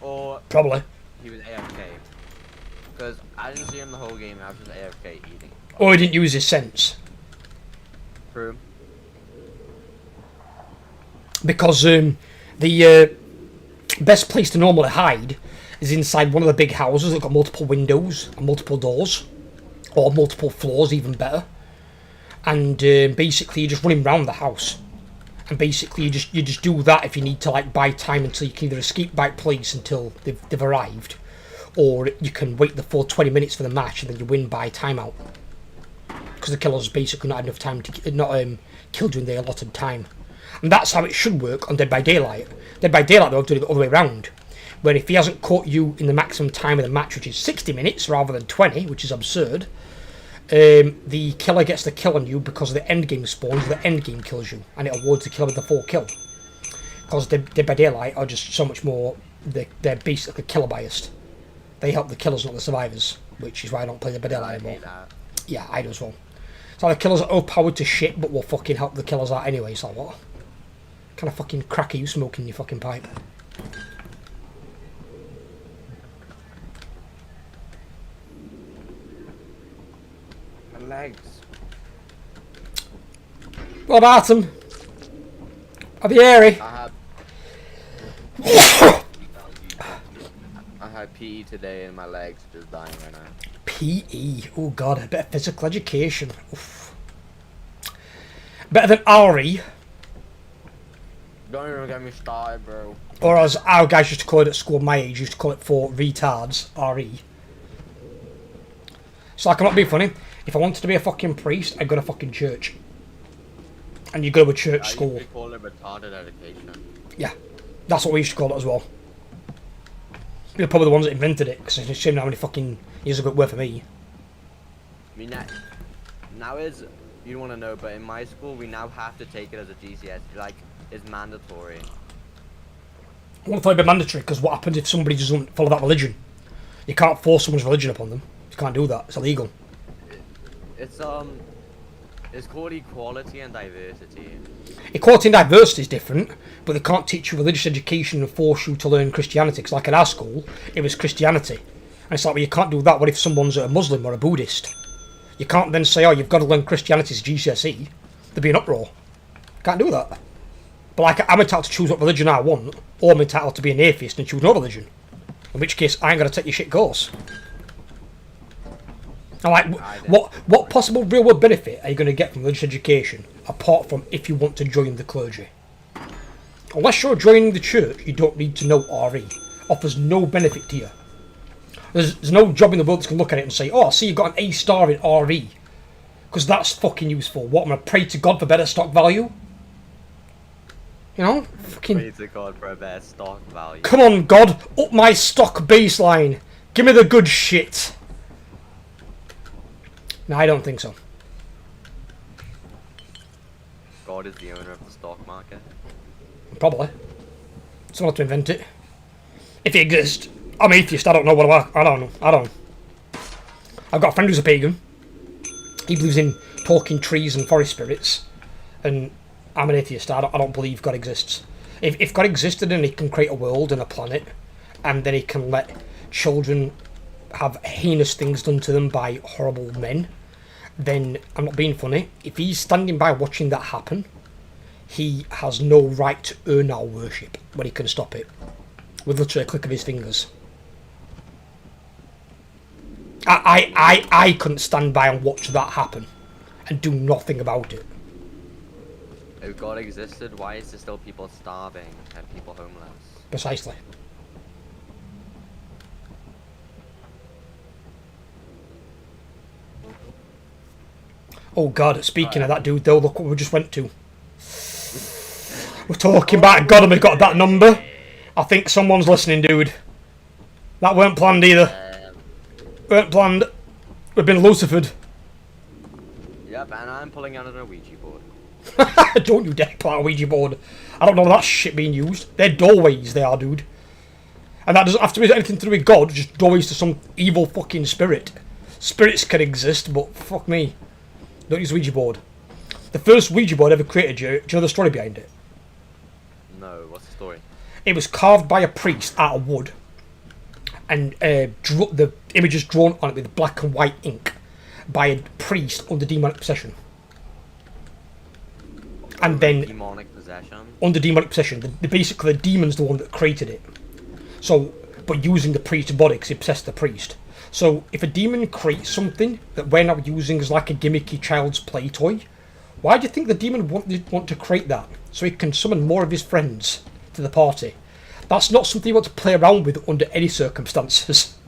or Probably. he was AFK. Because I didn't see him the whole game, I was just AFK eating. Or he didn't use his sense. True. Because the best place to normally hide is inside one of the big houses that got multiple windows and multiple doors. Or multiple floors, even better. And basically you're just running around the house. And basically you just do that if you need to like buy time until you can either escape back place until they've arrived. Or you can wait the full 20 minutes for the match and then you win by timeout. Because the killer's basically not had enough time to kill during the allotted time. And that's how it should work on Dead by Daylight. Dead by Daylight though, do it the other way around. Where if he hasn't caught you in the maximum time of the match, which is 60 minutes rather than 20, which is absurd, the killer gets the kill on you because the end game spawns, the end game kills you, and it awards the killer with the full kill. Because Dead by Daylight are just so much more, they're basically killer biased. They help the killers, not the survivors, which is why I don't play Dead by Daylight anymore. Yeah, I do as well. So the killers are overpowered to shit, but will fucking help the killers out anyway, so what? Kind of fucking crack are you smoking in your fucking pipe? Legs. What about them? Are they hairy? I had PE today and my legs are just dying right now. PE. Oh god, a bit of physical education. Oof. Better than RE. Don't even get me started, bro. Or as our guys used to call it at school my age, used to call it for retards. RE. So like, I'm not being funny. If I wanted to be a fucking priest, I'd go to fucking church. And you go to a church school. I used to call it retarded education. Yeah. That's what we used to call it as well. We're probably the ones that invented it, because it's a shame how many fucking years ago it were for me. I mean, now is, you don't want to know, but in my school, we now have to take it as a GCS. Like, it's mandatory. I want to thought it'd be mandatory, because what happens if somebody doesn't follow that religion? You can't force someone's religion upon them. You can't do that. It's illegal. It's called equality and diversity. Equality and diversity is different, but they can't teach you religious education and force you to learn Christianity. Because like at our school, it was Christianity. And it's like, well, you can't do that. What if someone's a Muslim or a Buddhist? You can't then say, oh, you've got to learn Christianity as GCSE. There'd be an uproar. Can't do that. But like, I'm entitled to choose what religion I want, or I'm entitled to be an atheist and choose no religion. In which case, I ain't going to take your shit course. And like, what possible real world benefit are you going to get from religious education, apart from if you want to join the clergy? Unless you're joining the church, you don't need to know RE. Offers no benefit to you. There's no job in the world that can look at it and say, oh, I see you got an A star in RE. Because that's fucking useful. What, I'm going to pray to God for better stock value? You know? Fucking... Pray to God for a better stock value. Come on, God. Up my stock baseline. Give me the good shit. No, I don't think so. God is the owner of the stock market. Probably. Someone had to invent it. If it exists. I'm atheist, I don't know what I don't know. I've got a friend who's a pagan. He believes in talking trees and forest spirits. And I'm an atheist, I don't believe God exists. If God existed and he can create a world and a planet, and then he can let children have heinous things done to them by horrible men, then I'm not being funny. If he's standing by watching that happen, he has no right to earn our worship when he can stop it with literally a click of his fingers. I couldn't stand by and watch that happen and do nothing about it. If God existed, why is there still people starving and people homeless? Precisely. Oh god, speaking of that dude though, look what we just went to. We're talking about God and we got that number. I think someone's listening, dude. That weren't planned either. Weren't planned. We've been lucifered. Yep, and I'm pulling out a Ouija board. Don't you dare pull out a Ouija board. I don't know that shit being used. They're doorways, they are, dude. And that doesn't have to be anything to do with God, just doorways to some evil fucking spirit. Spirits can exist, but fuck me. Don't use Ouija board. The first Ouija board ever created, do you know the story behind it? No, what's the story? It was carved by a priest out of wood. And the image is drawn on it with black and white ink by a priest under demonic possession. And then Demonic possession? under demonic possession, basically the demon's the one that created it. So, but using the priest's body because he possessed the priest. So, if a demon creates something that we're now using as like a gimmicky child's play toy, why do you think the demon want to create that? So he can summon more of his friends to the party. That's not something you want to play around with under any circumstances.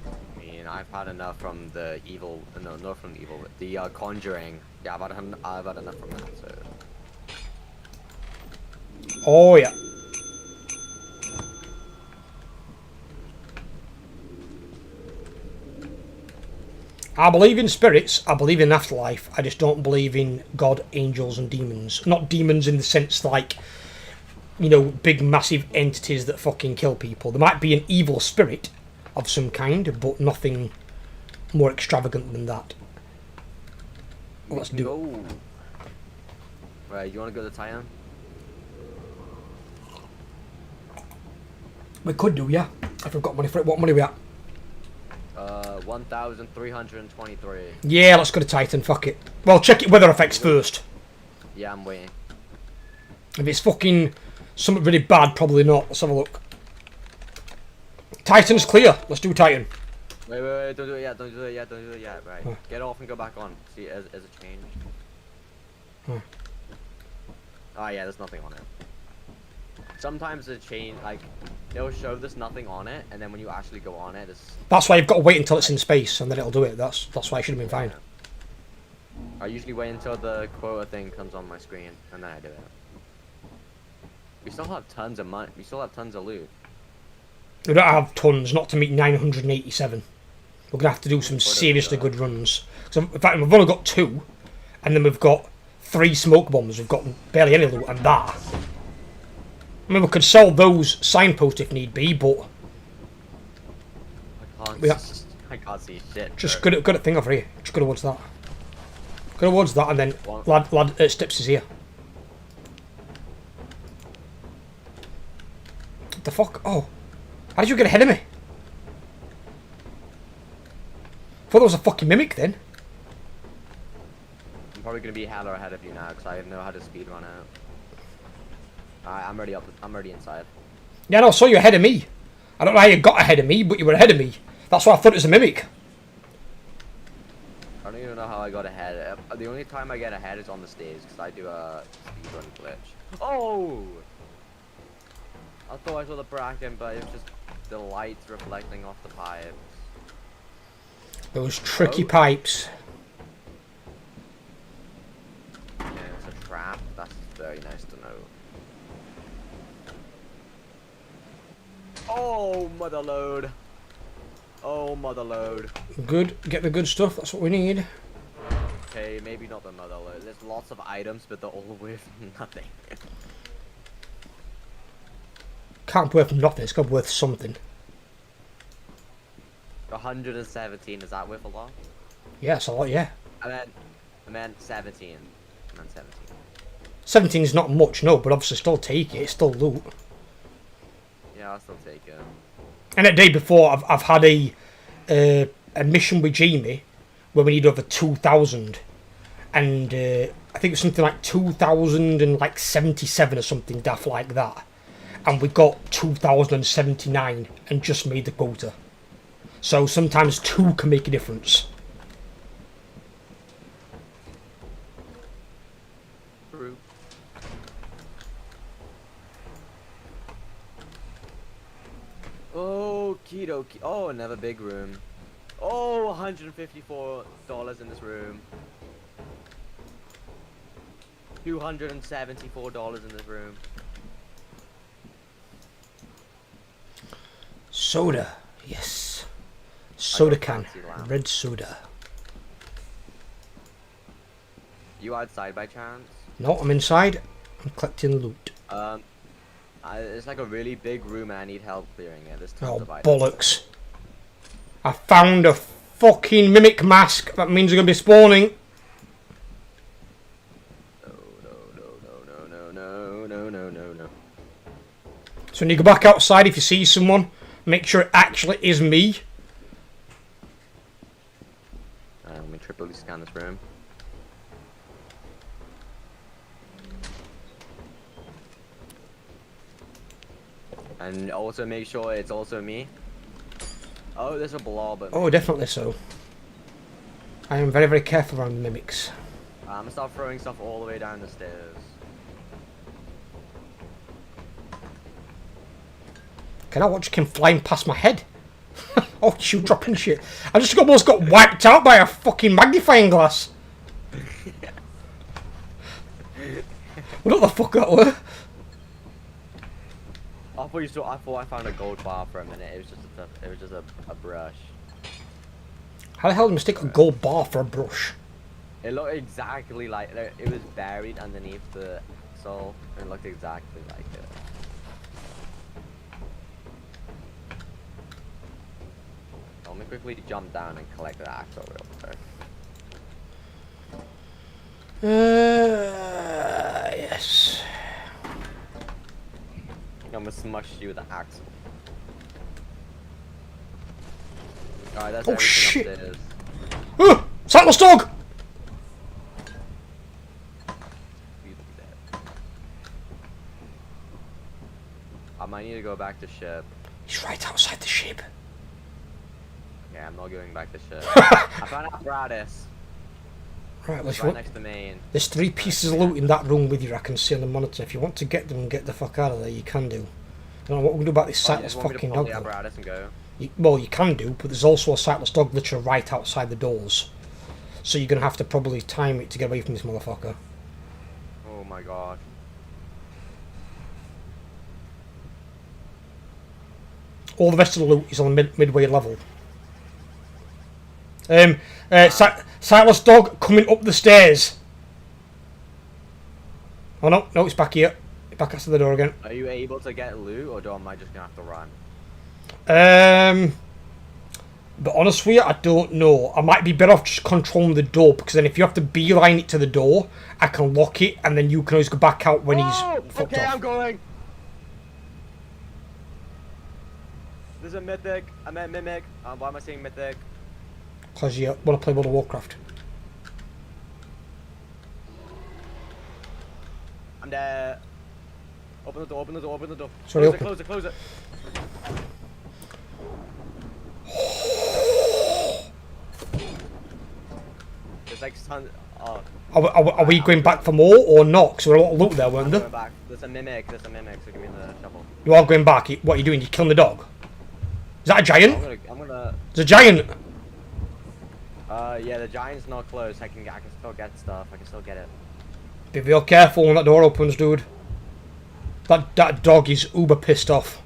I mean, I've had enough from the evil. No, not from the evil. The Conjuring. Yeah, I've had enough from that. So. Oh yeah. I believe in spirits, I believe in afterlife, I just don't believe in God, angels and demons. Not demons in the sense like, you know, big massive entities that fucking kill people. There might be an evil spirit of some kind, but nothing more extravagant than that. Let's do it. Right, you want to go to Titan? We could do, yeah. If we've got money for it. What money are we at? 1,323. Yeah, let's go to Titan, fuck it. Well, check it weather effects first. Yeah, I'm waiting. If it's fucking something really bad, probably not. Let's have a look. Titan's clear. Let's do Titan. Wait, don't do it yet, don't do it yet. Right, get off and go back on. See, as a change. Oh yeah, there's nothing on it. Sometimes the chain, like, it'll show there's nothing on it, and then when you actually go on it, it's... That's why you've got to wait until it's in space, and then it'll do it. That's why it should have been fine. I usually wait until the quota thing comes on my screen, and then I do it. We still have tons of money. We still have tons of loot. We don't have tons, not to meet 987. We're going to have to do some seriously good runs. So, in fact, we've only got 2, and then we've got 3 smoke bombs. We've got barely any loot, and that. I mean, we could sell those signposts if need be, but... I can't see shit. Just good at thing over here. Just go towards that. Go towards that, and then lad Stips is here. What the fuck? Oh. How did you get ahead of me? I thought there was a fucking mimic then. I'm probably gonna be hella ahead of you now, because I know how to speedrun out. Alright, I'm already up. I'm already inside. Yeah, no, I saw you ahead of me. I don't know how you got ahead of me, but you were ahead of me. That's why I thought it was a mimic. I don't even know how I got ahead. The only time I get ahead is on the stage, because I do a speedrun glitch. Oh! I thought I saw the bracken, but it was just the lights reflecting off the pipes. Those tricky pipes. Yeah, it's a trap. That's very nice to know. Oh, mother load. Oh, mother load. Good. Get the good stuff. That's what we need. Okay, maybe not the mother load. There's lots of items, but they're all worth nothing. Can't be worth nothing. It's got to be worth something. 117. Is that worth a lot? Yeah, it's a lot. Yeah. I meant 17. I meant 17. 17 is not much, no, but obviously still take it. It's still loot. Yeah, I'll still take it. And a day before, I've had a mission with Jamie where we need over 2,000, and I think it was something like 2,077 or something daft like that, and we got 2,079 and just made the quota. So sometimes 2 can make a difference. True. Oh, keto. Oh, another big room. Oh, $154 in this room. $274 in this room. Soda. Yes. Soda can. fancy lamp. Red soda. You outside by chance? No, I'm inside. I'm collecting loot. It's like a really big room and I need help clearing it. There's tons Oh, of items. bollocks. I found a fucking mimic mask. That means they're going to be spawning. No. So when you go back outside, if you see someone, make sure it actually is me. Let me triply scan this room. And also make sure it's also me. Oh, there's a blob. Oh, definitely so. I am very, very careful around the mimics. I'm gonna start throwing stuff all the way down the stairs. Can I watch him flying past my head? Oh, shoot, dropping shit. I just almost got wiped out by a fucking magnifying glass. What the fuck that were? I thought I found a gold bar for a minute. It was just a brush. How the hell do you mistake a gold bar for a brush? It looked exactly like it was buried underneath the axle. It looked exactly like it. Let me quickly jump down and collect the axle real quick. Yes. I'm gonna smush you with the axle. Alright, that's Oh, everything shit. upstairs. Sightless dog! He's dead. I might need to go back to ship. He's right outside the ship. Yeah, I'm not going back to ship. I found an apparatus. Right, well, if you Right want, next to main. there's 3 pieces of loot in that room with you, I can see on the monitor. If you want to get them and get the fuck out of there, you can do. I don't know what we're going to do about this Oh, you sightless just want me to fucking pull dog, the though. apparatus and go? Well, you can do, but there's also a sightless dog literally right outside the doors. So you're going to have to probably time it to get away from this motherfucker. Oh my god. All the rest of the loot is on the midway level. Sightless dog coming up the stairs. Oh no, it's back here. Back outside the door again. Are you able to get loot, or am I just gonna have to run? But honestly, I don't know. I might be better off just controlling the door, because then if you have to beeline it to the door, I can lock it, and then you can always go back out when he's fucked okay, off. I'm going. There's a mythic. I meant mimic. Why am I saying mythic? Because you want to play World of Warcraft. I'm there. Open the door, open the door, open the door. Sorry, Close open. it, close it, close it. There's like tons. Oh, Are we going back for more or not? Because there were a lot of loot there, weren't I'm there? going back. There's a mimic, so give me the shovel. You are going back. What are you doing? You killing the dog? Is that a giant? I'm gonna. There's a giant. Yeah, the giant's not close. I can still get stuff. I can still get it. Be real careful when that door opens, dude. That dog is uber pissed off.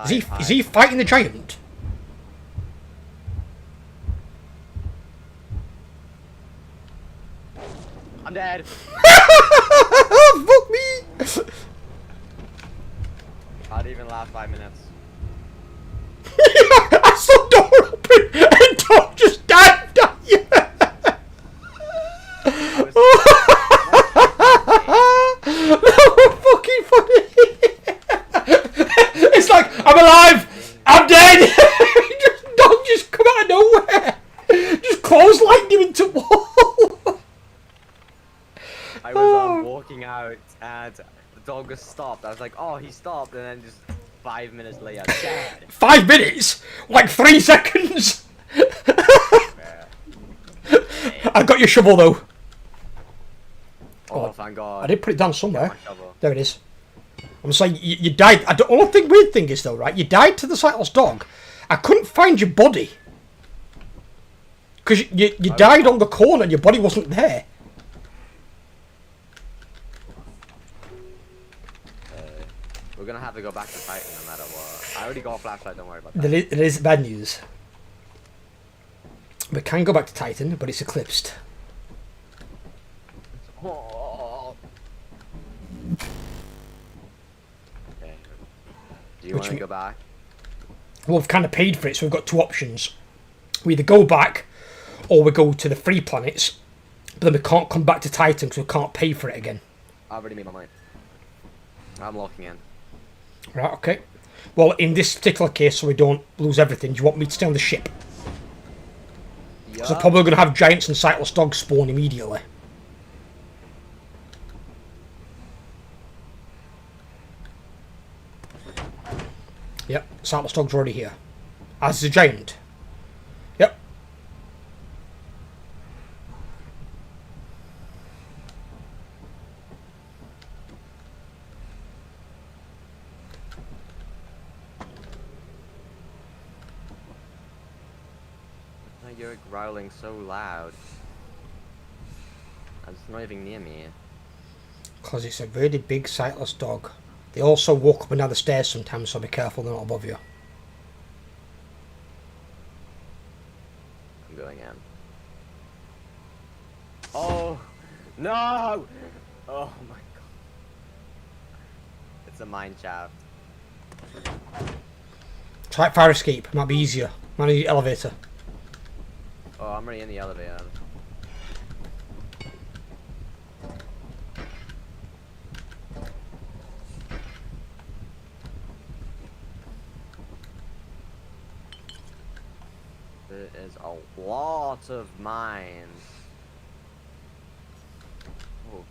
Is he fighting the giant? I'm dead. Fuck me! I'd even last 5 minutes. I saw the door open and dog just dived at you. That was fucking funny. It's like, I'm alive, I'm dead. Dog just come out of nowhere. Just clotheslined him into wall. I was walking out and the dog was stopped. I was like, oh, he stopped, and then just 5 minutes later, dead. 5 minutes? Like 3 seconds? I got your shovel though. Oh, thank God. I did put it down Get somewhere. my shovel. There it is. I'm saying you died. The only weird thing is though, right? You died to the sightless dog. I couldn't find your body. Because you died on the corner and your body wasn't there. We're gonna have to go back to Titan no matter what. I already got a flashlight, don't worry about that. There is bad news. We can go back to Titan, but it's eclipsed. Oh. Okay. Do you Which want to go back? Well, we've kind of paid for it, so we've got 2 options. We either go back, or we go to the 3 planets, but then we can't come back to Titan because we can't pay for it again. I've already made my mind. I'm locking in. Right, okay. Well, in this particular case, so we don't lose everything, do you want me to stay on the ship? Because we're probably going to have giants and sightless dogs spawn immediately. Yep, sightless dog's already here. As is a giant. Yep. You're growling so loud. It's not even near me. Because it's a really big sightless dog. They also walk up and down the stairs sometimes, so be careful they're not above you. I'm going in. Oh no! Oh my God! It's a mine shaft. Try fire escape, might be easier. Might need the elevator. Oh, I'm already in the elevator. There is a lot of mines. Oh, okay.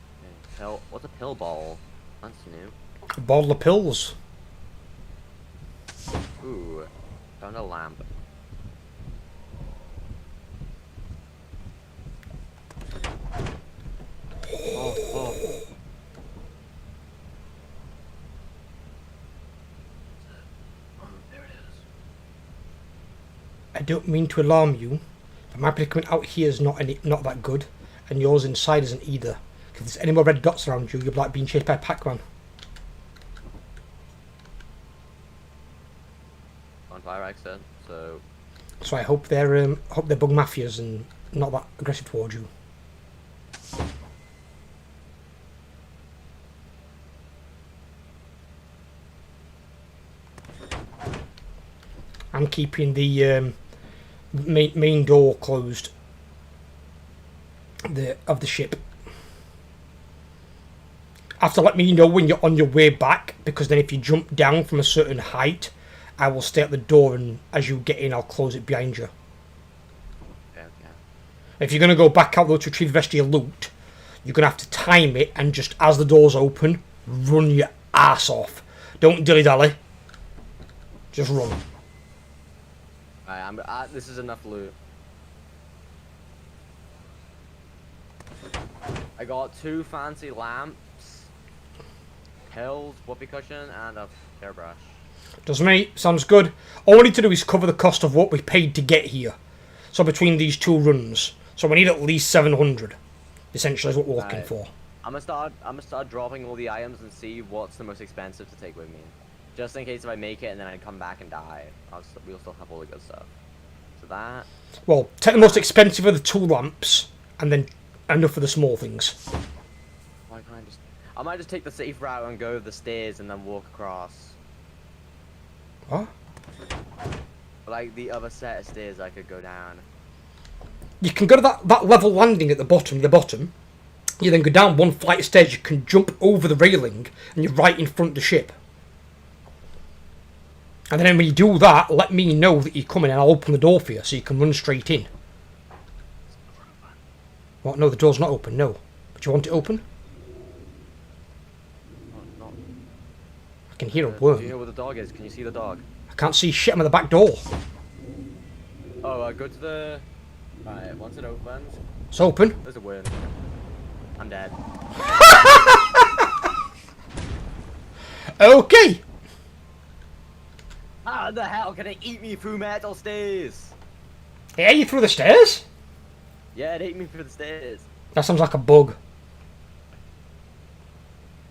Pill. What's a pill ball? That's new. A bottle of pills. Ooh, found a lamp. Oh. I don't mean to alarm you, but my predicament out here is not that good, and yours inside isn't either. If there's any more red dots around you, you'll be like being chased by Pac-Man. On fire exit, so So I hope they're bug mafias and not that aggressive towards you. I'm keeping the main door closed of the ship. Have to let me know when you're on your way back, because then if you jump down from a certain height, I will stay at the door, and as you get in, I'll close it behind you. okay. If you're going to go back out though to retrieve the rest of your loot, you're going to have to time it, and just as the doors open, run your ass off. Don't dilly-dally. Just run. Alright, this is enough loot. I got 2 fancy lamps, pills, whoopee cushion, and a hairbrush. Does me? Sounds good. All we need to do is cover the cost of what we paid to get here. So between these 2 runs. So we need at least 700. Essentially is what we're looking for. I'm gonna start dropping all the items and see what's the most expensive to take with me. Just in case if I make it and then I come back and die, we'll still have all the good stuff. So that... Well, take the most expensive of the 2 lamps, and then enough for the small things. Why can't I just... I might just take the safe route and go the stairs and then walk across. What? Like the other set of stairs I could go down. You can go to that level landing at the bottom. You then go down 1 flight of stairs, you can jump over the railing, and you're right in front of the ship. And then when you do that, let me know that you're coming and I'll open the door for you so you can run straight in. What? No, the door's not open, no. But you want it open? No, not... can hear a Do you worm. know where the dog is? Can you see the dog? I can't see shit. I'm at the back door. Oh, go to the... Right, once it opens, It's open. there's a worm. I'm dead. Okay. How the hell can it eat me through metal stairs? It ate you through the stairs? Yeah, it ate me through the stairs. That sounds like a bug.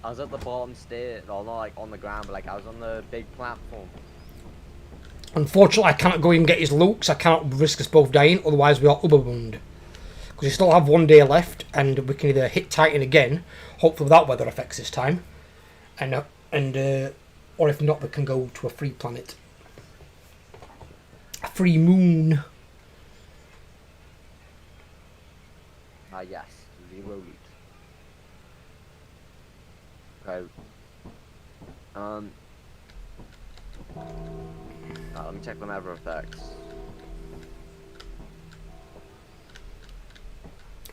I was at the bottom stair, well not like on the ground, but like I was on the big platform. Unfortunately, I cannot go and get his loot, 'cause I cannot risk us both dying, otherwise we are uberbund. Because we still have 1 day left, and we can either hit Titan again, hopefully without weather effects this time, or if not, we can go to a free planet. A free moon. Ah yes, 0 loot. Okay. Let me check the weather effects.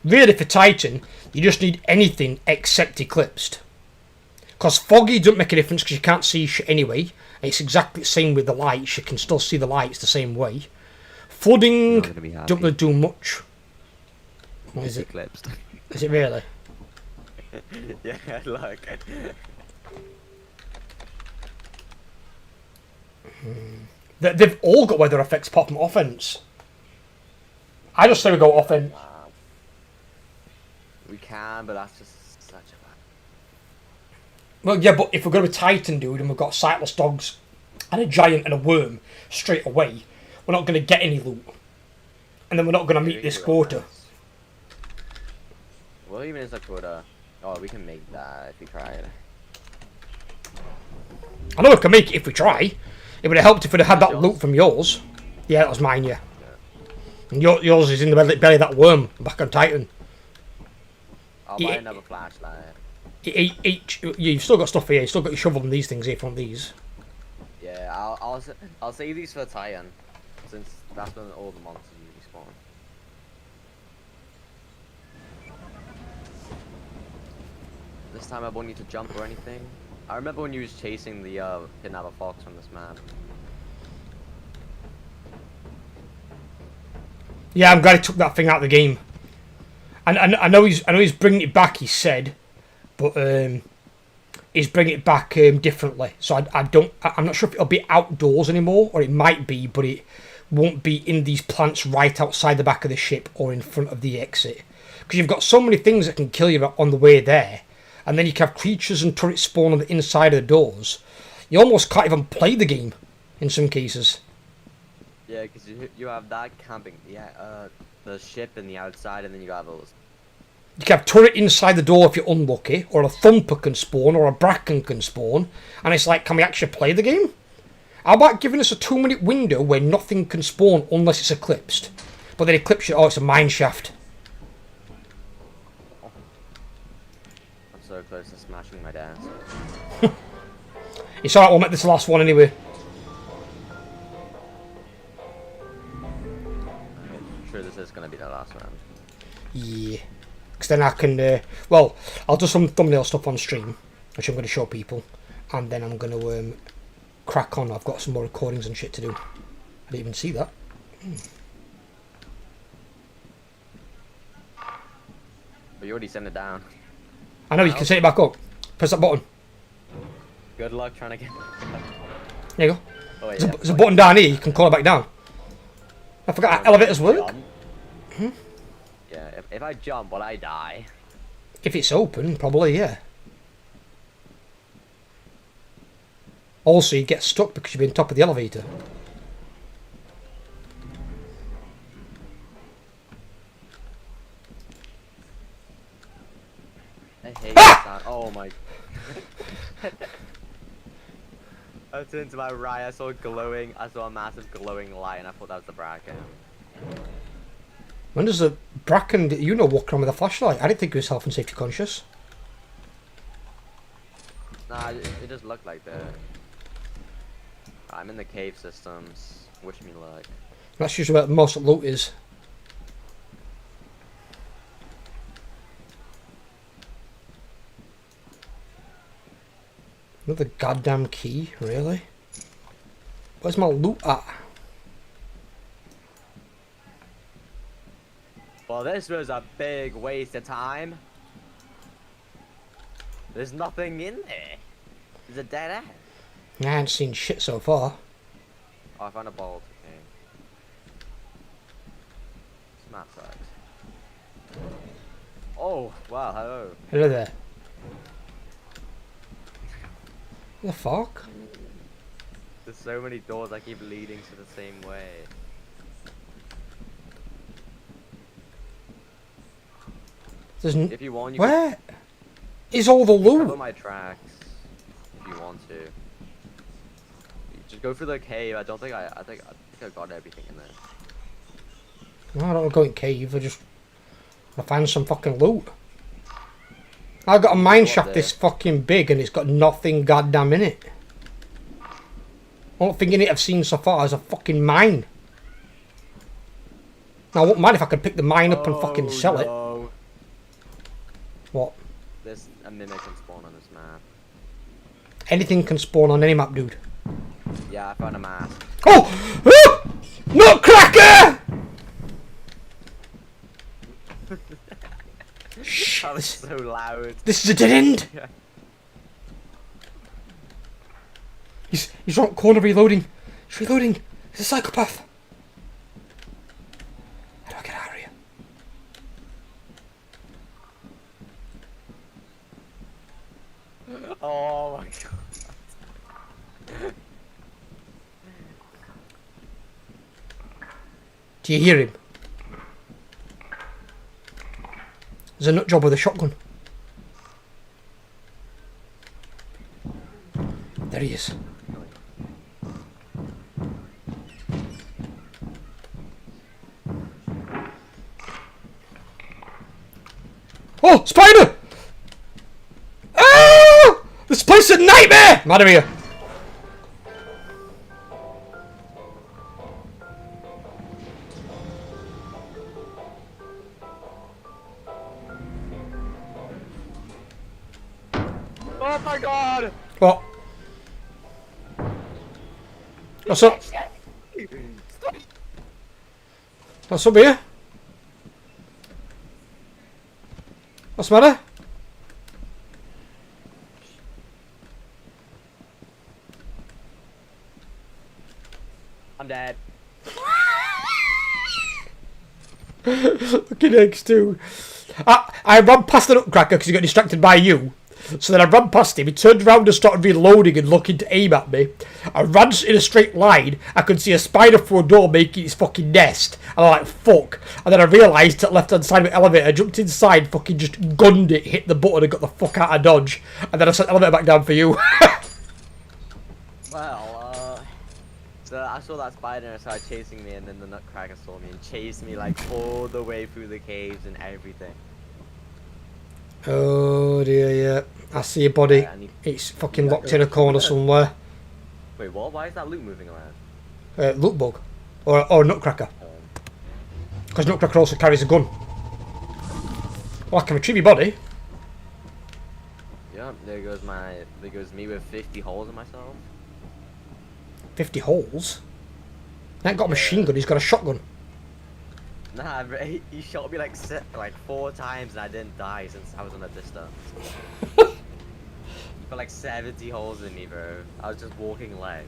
Really, for Titan, you just need anything except Eclipsed. Because foggy doesn't make a difference because you can't see shit anyway. It's exactly the same with the lights. You can still see the lights the same way. Flooding don't really do much. What is it? Eclipsed. Is it really? Yeah, look. They've all got weather effects apart from offense. I just say we go offense. We can, but that's just such a bad. Well, yeah, but if we're going to be Titan, dude, and we've got sightless dogs and a giant and a worm straight away, we're not going to get any loot. And then we're not going to meet this quota. Well, even is a quota. Oh, we can make that if we try it. I know we can make it if we try. It would have helped if we'd have had that loot from yours. Yeah, that was mine, yeah. And yours is in the belly of that worm back on Titan. I'll buy another flashlight. You've still got stuff here. You've still got your shovel and these things here from these. Yeah, I'll save these for Titan, since that's when all the monsters usually spawn. This time I won't need to jump or anything. I remember when you was chasing the kidnapper fox on this map. Yeah, I'm glad he took that thing out of the game. And I know he's bringing it back. He said, but he's bringing it back differently. So I'm not sure if it'll be outdoors anymore, or it might be, but it won't be in these plants right outside the back of the ship or in front of the exit. Because you've got so many things that can kill you on the way there. And then you can have creatures and turrets spawn on the inside of the doors. You almost can't even play the game in some cases. Yeah, because you have that camping, the ship in the outside, and then you have those. You can have turret inside the door if you're unlucky, or a thumper can spawn, or a bracken can spawn. And it's like, can we actually play the game? How about giving us a 2-minute window where nothing can spawn unless it's eclipsed? But then eclipse it, oh, it's a mine shaft. I'm so close to smashing my desk. It's alright, we'll make this the last one anyway. I'm sure this is going to be the last one. Yeah. Because then I can, well, I'll do some thumbnail stuff on stream, which I'm going to show people. And then I'm going to crack on. I've got some more recordings and shit to do. I didn't even see that. But you already sent it down. I know, you can set it back up. Press that button. Good luck trying to get... There you go. Oh, yeah. There's a button down here, you can call it back down. I forgot elevators work. Yeah, if I jump, will I die? If it's open, probably, yeah. Also, you get stuck because you've been top of the elevator. I hate that. Oh my... I turned to my right, I saw a massive glowing light, and I thought that was the bracken. When does the bracken, you know, walk around with a flashlight? I didn't think he was health and safety conscious. Nah, it just looked like that. I'm in the cave systems. Wish me luck. That's usually where most loot is. Another goddamn key, really? Where's my loot at? Well, this was a big waste of time. There's nothing in there. There's a dead end. I haven't seen shit so far. Oh, I found a bolt. Okay. Smart sucks. Oh, wow, hello. Hello there. What the fuck? There's so many doors I keep leading to the same way. There's If you want, you where is all the can cover loot? my tracks. If you want to. Just go through the cave. I think I got everything in there. No, I don't go in cave. I just I find some fucking loot. I got a mine shaft this fucking big and it's got nothing goddamn in it. Only thing in it I've seen so far is a fucking mine. Now I wouldn't mind if I could pick the mine up and fucking sell it. What? There's a mimic can spawn on this map. Anything can spawn on any map, dude. Yeah, I found a mask. Oh! Ah! Nutcracker! Shh. That was so loud. This is a dead end. Yeah. He's right corner reloading. He's reloading. He's a psychopath. How do I get out of here? Oh my god. Do you hear him? There's a nut job with a shotgun. There he is. Oh, spider! Ah! This place is a nightmare! I'm out of here. Oh my god! What? What's up? What's up here? What's the matter? I'm dead. Fucking X2. I ran past the nutcracker because he got distracted by you. So then I ran past him, he turned around and started reloading and looking to aim at me. I ran in a straight line, I could see a spider through a door making its fucking nest. And I'm like, fuck. And then I realised at the left hand side of the elevator, I jumped inside, fucking just gunned it, hit the button and got the fuck out of Dodge. And then I set the elevator back down for you. Well, so I saw that spider and it started chasing me, and then the nutcracker saw me and chased me like all the way through the caves and everything. Oh dear, yeah. I see a body. Yeah, It's fucking locked in a corner somewhere. Wait, what? Why is that loot moving around? Loot bug. Or nutcracker. Because nutcracker also carries a gun. Well, I can retrieve your body. Yeah, there goes me with 50 holes in myself. 50 holes? He ain't got a machine gun, he's got a shotgun. Nah, he shot me like 4 times and I didn't die since I was on a distance. Got like 70 holes in me, bro. I was just walking legs.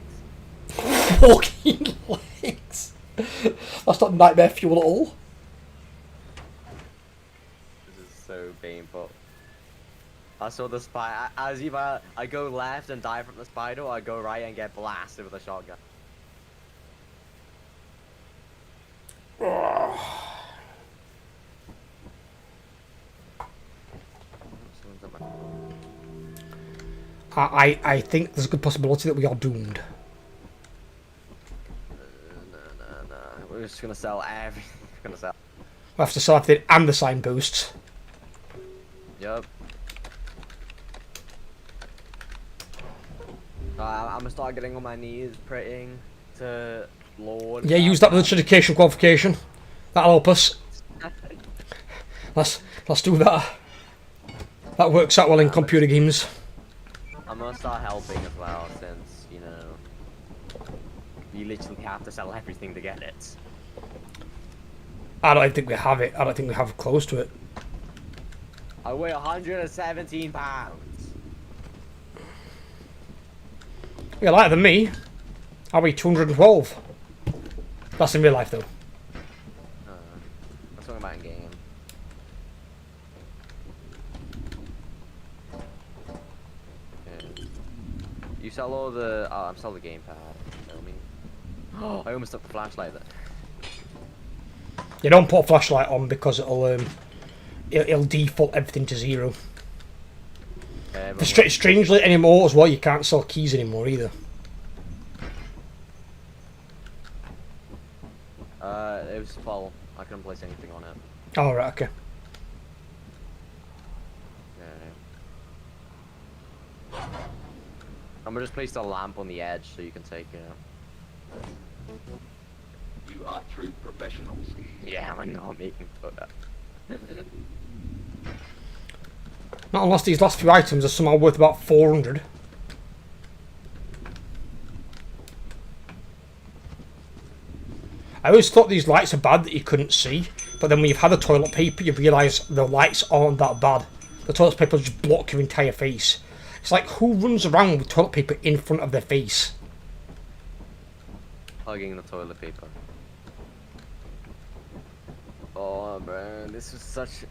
Walking legs? That's not nightmare fuel at all. This is so painful. I saw the spider. As either I go left and die from the spider, or I go right and get blasted with a shotgun. I think there's a good possibility that we are doomed. No. We're just gonna sell everything. We're gonna sell. We'll have to sell everything and the sign boosts. Yup. I'm gonna start getting on my knees, praying to Lord. Yeah, use that with the education qualification. That'll help us. Let's do that. That works out well in computer games. I'm gonna start helping as well, since, you know, you literally have to sell everything to get it. I don't think we have it. I don't think we have close to it. I weigh 117 pounds. You're lighter than me. I weigh 212. That's in real life, though. I'm talking about in game. Okay. You sell all the. Oh, I'm selling the gamepad. Tell me. Oh, I almost took the flashlight there. You don't put a flashlight on because it'll default everything to 0. Strangely anymore as well, you can't sell keys anymore either. It was full. I couldn't place anything on it. Oh, right, okay. Yeah. I'm gonna just place the lamp on the edge so you can take it. You are true professionals. Yeah, I know, I'm making photo. Not unless these last few items are somehow worth about 400. I always thought these lights are bad that you couldn't see, but then when you've had the toilet paper, you realise the lights aren't that bad. The toilet paper just block your entire face. It's like, who runs around with toilet paper in front of their face? Hugging the toilet paper. Oh man, this was such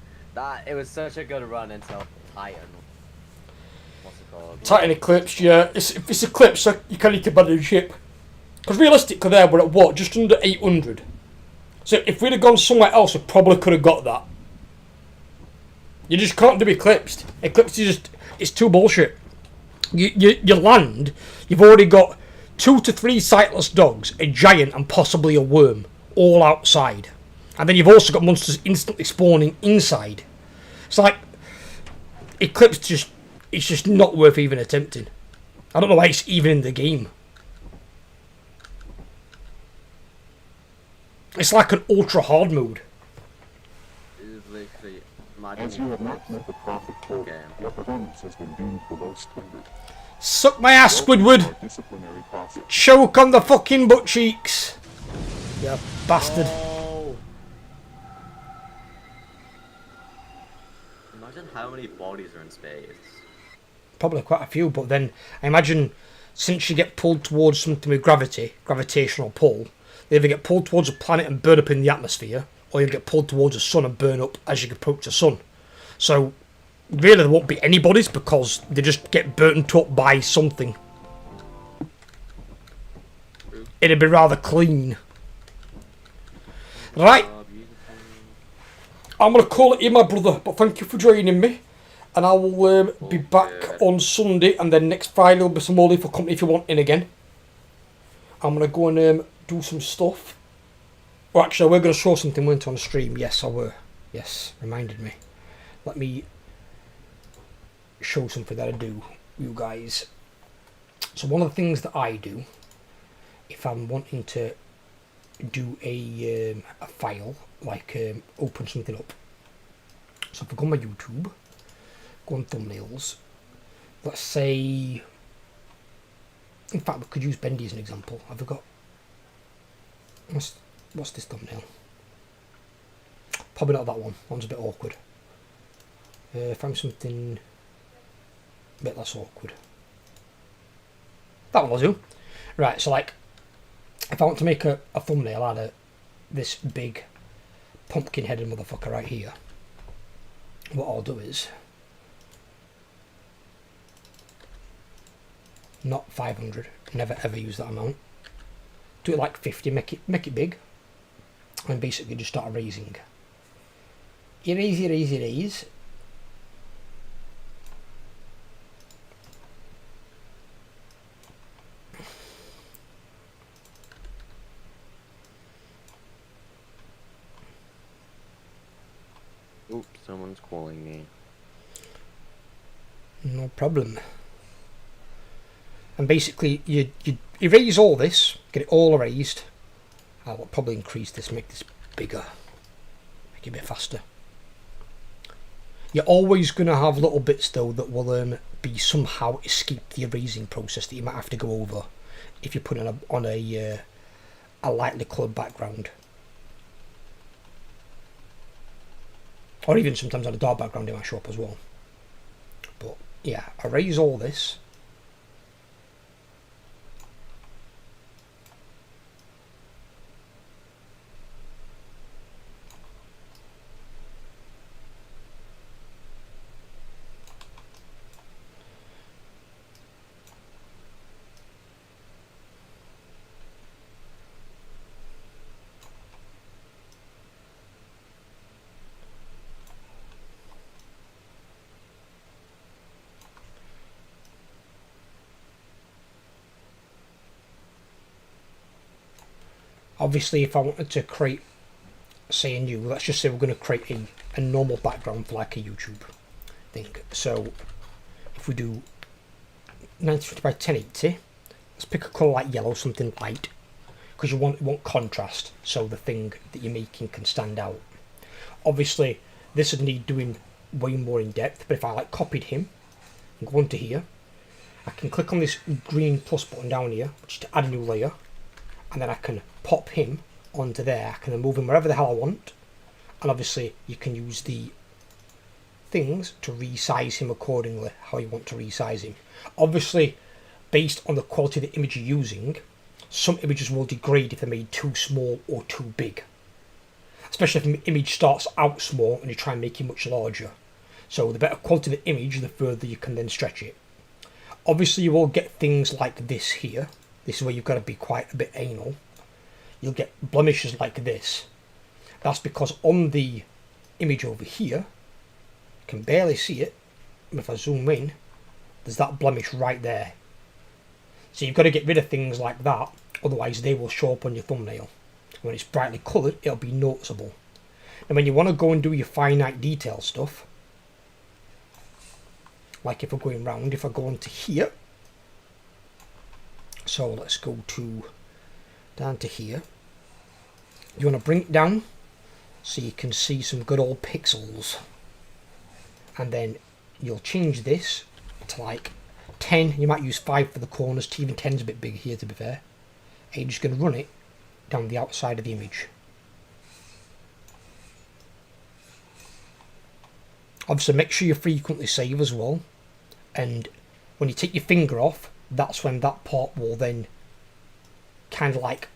it was such a good run until Titan. What's it called? Titan Eclipse, yeah. If it's Eclipse, you can't even abandon the ship. Because realistically there, we're at what? Just under 800. So if we'd have gone somewhere else, we probably could have got that. You just can't do Eclipsed. Eclipsed is just, it's too bullshit. You land, you've already got 2 to 3 sightless dogs, a giant and possibly a worm, all outside. And then you've also got monsters instantly spawning inside. It's like, Eclipse it's just not worth even attempting. I don't know why it's even in the game. It's like an ultra hard mode. It is literally As you have not met the profit quota, Okay. your performance has been deemed below standard. Suck my ass, Squidward! Disciplinary process. Choke on the fucking butt cheeks! You bastard. Oh. Imagine how many bodies are in space. Probably quite a few, but then I imagine since you get pulled towards something with gravitational pull, they either get pulled towards a planet and burn up in the atmosphere, or you get pulled towards the sun and burn up as you approach the sun. So really there won't be any bodies because they just get burnt up by something. It'd be rather clean. Right, I'm going to call it here, my brother, but thank you for joining me. And I will be back on Sunday, and then next Friday will be some more Lethal Company if you want in again. I'm going to go and do some stuff. Well, actually, we're going to show something, weren't we, on stream? Yes, I were. Yes, reminded me. Let me show something that I do, you guys. So one of the things that I do, if I'm wanting to do a file, like open something up. So if I go on my YouTube, go on thumbnails, let's say, in fact we could use Bendy as an example. Have we got, what's this thumbnail? Probably not that one, one's a bit awkward. Find something a bit less awkward. That one will do. Right, so like, if I want to make a thumbnail out of this big pumpkin headed motherfucker right here, what I'll do is, not 500, never ever use that amount, do it like 50, make it big, and basically just start erasing. Erase. Oops, someone's calling me. No problem. And basically you erase all this, get it all erased. I'll probably increase this, make this bigger, make it a bit faster. You're always going to have little bits though that will be somehow escape the erasing process that you might have to go over if you put it on a lightly coloured background. Or even sometimes on a dark background it might show up as well. But yeah, erase all this. Obviously, if I wanted to create, say, a new, let's just say we're going to create a normal background for like a YouTube thing. So if we do 920 by 1080, let's pick a colour like yellow, something light, because you want contrast, so the thing that you're making can stand out. Obviously, this would need doing way more in depth, but if I like copied him and go onto here, I can click on this green plus button down here, which is to add a new layer, and then I can pop him onto there. I can then move him wherever the hell I want, and obviously you can use the things to resize him accordingly, how you want to resize him. Obviously, based on the quality of the image you're using, some images will degrade if they're made too small or too big, especially if an image starts out small and you try and make it much larger. So the better quality of the image, the further you can then stretch it. Obviously you will get things like this here. This is where you've got to be quite a bit anal. You'll get blemishes like this. That's because on the image over here, you can barely see it, but if I zoom in, there's that blemish right there. So you've got to get rid of things like that, otherwise they will show up on your thumbnail. When it's brightly coloured, it'll be noticeable. And when you want to go and do your finite detail stuff, like if we're going round, if I go onto here, so let's go down to here. You want to bring it down so you can see some good old pixels, and then you'll change this to like 10. You might use 5 for the corners, to even 10's a bit big here to be fair. And you're just going to run it down the outside of the image. Obviously make sure you frequently save as well, and when you take your finger off, that's when that part will then kind of like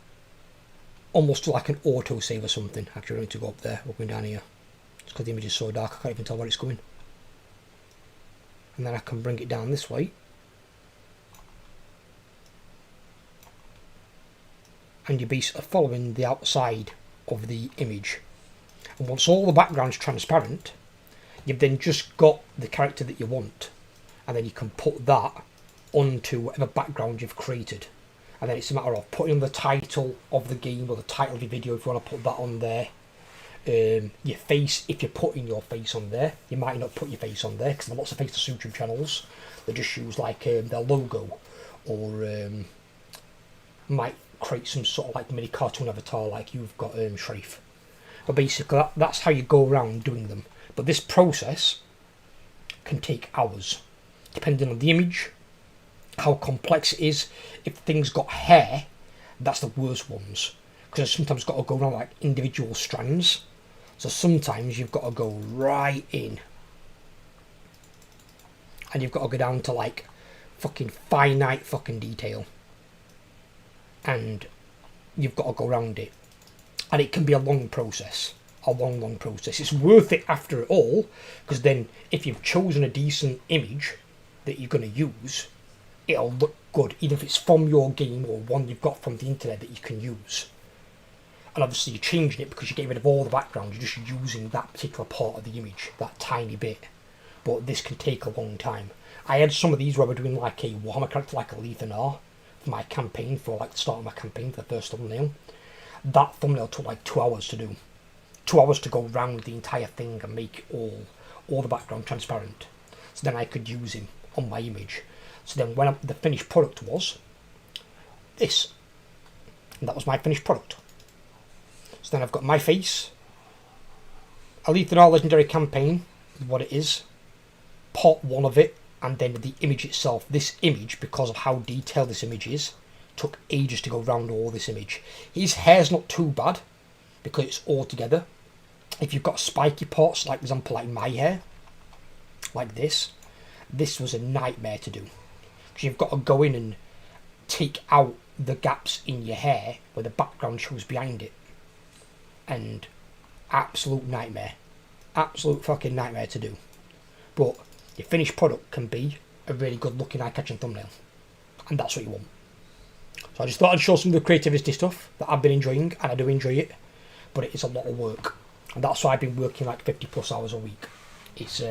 almost do like an auto save or something. Actually, I need to go up there. We're going down here. It's because the image is so dark I can't even tell where it's going. And then I can bring it down this way. And you're basically following the outside of the image. And once all the background's transparent, you've then just got the character that you want. And then you can put that onto whatever background you've created. And then it's a matter of putting the title of the game or the title of your video if you want to put that on there. Your face, if you're putting your face on there. You might not put your face on there because there are lots of faceless YouTube channels that just use like their logo, or might create some sort of like mini cartoon avatar like you've got Shrafe. But basically that's how you go around doing them. But this process can take hours depending on the image, how complex it is. If things got hair, that's the worst ones, because I've sometimes got to go around like individual strands. So sometimes you've got to go right in, and you've got to go down to like fucking finite fucking detail, and you've got to go around it, and it can be a long process. A long process. It's worth it after it all, because then if you've chosen a decent image that you're going to use, it'll look good, even if it's from your game or one you've got from the internet that you can use. And obviously you're changing it because you get rid of all the background, you're just using that particular part of the image, that tiny bit. But this can take a long time. I had some of these where we're doing like a Warhammer character, like a Lethan R, for my campaign, for like the start of my campaign, for the first thumbnail. That thumbnail took like 2 hours to do. 2 hours to go round the entire thing and make all the background transparent. So then I could use him on my image. So then when the finished product was this, and that was my finished product. So then I've got my face, a Lethan R Legendary campaign, what it is, part one of it, and then the image itself. This image, because of how detailed this image is, took ages to go around all this image. His hair's not too bad because it's all together. If you've got spiky parts, like for example like my hair, like this was a nightmare to do, because you've got to go in and take out the gaps in your hair where the background shows behind it, and absolute nightmare, absolute fucking nightmare to do. But your finished product can be a really good looking eye-catching thumbnail, and that's what you want. So I just thought I'd show some of the creativity stuff that I've been enjoying, and I do enjoy it, but it is a lot of work, and that's why I've been working like 50 plus hours a week. It's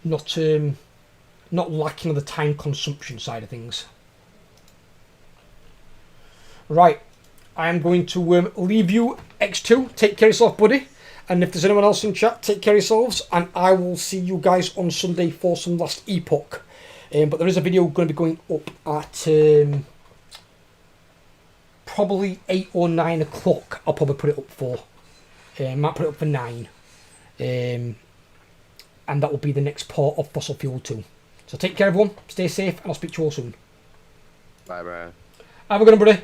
not lacking on the time consumption side of things. Right, I am going to leave you, X2. Take care of yourself, buddy. And if there's anyone else in chat, take care of yourselves. And I will see you guys on Sunday for some Last Epoch. But there is a video going to be going up at probably 8 or 9 o'clock. I'll probably put it up for. Might put it up for 9. And that will be the next part of Fossil Fuel 2. So take care, everyone. Stay safe, and I'll speak to you all soon. Bye, bro. Have a good one, buddy.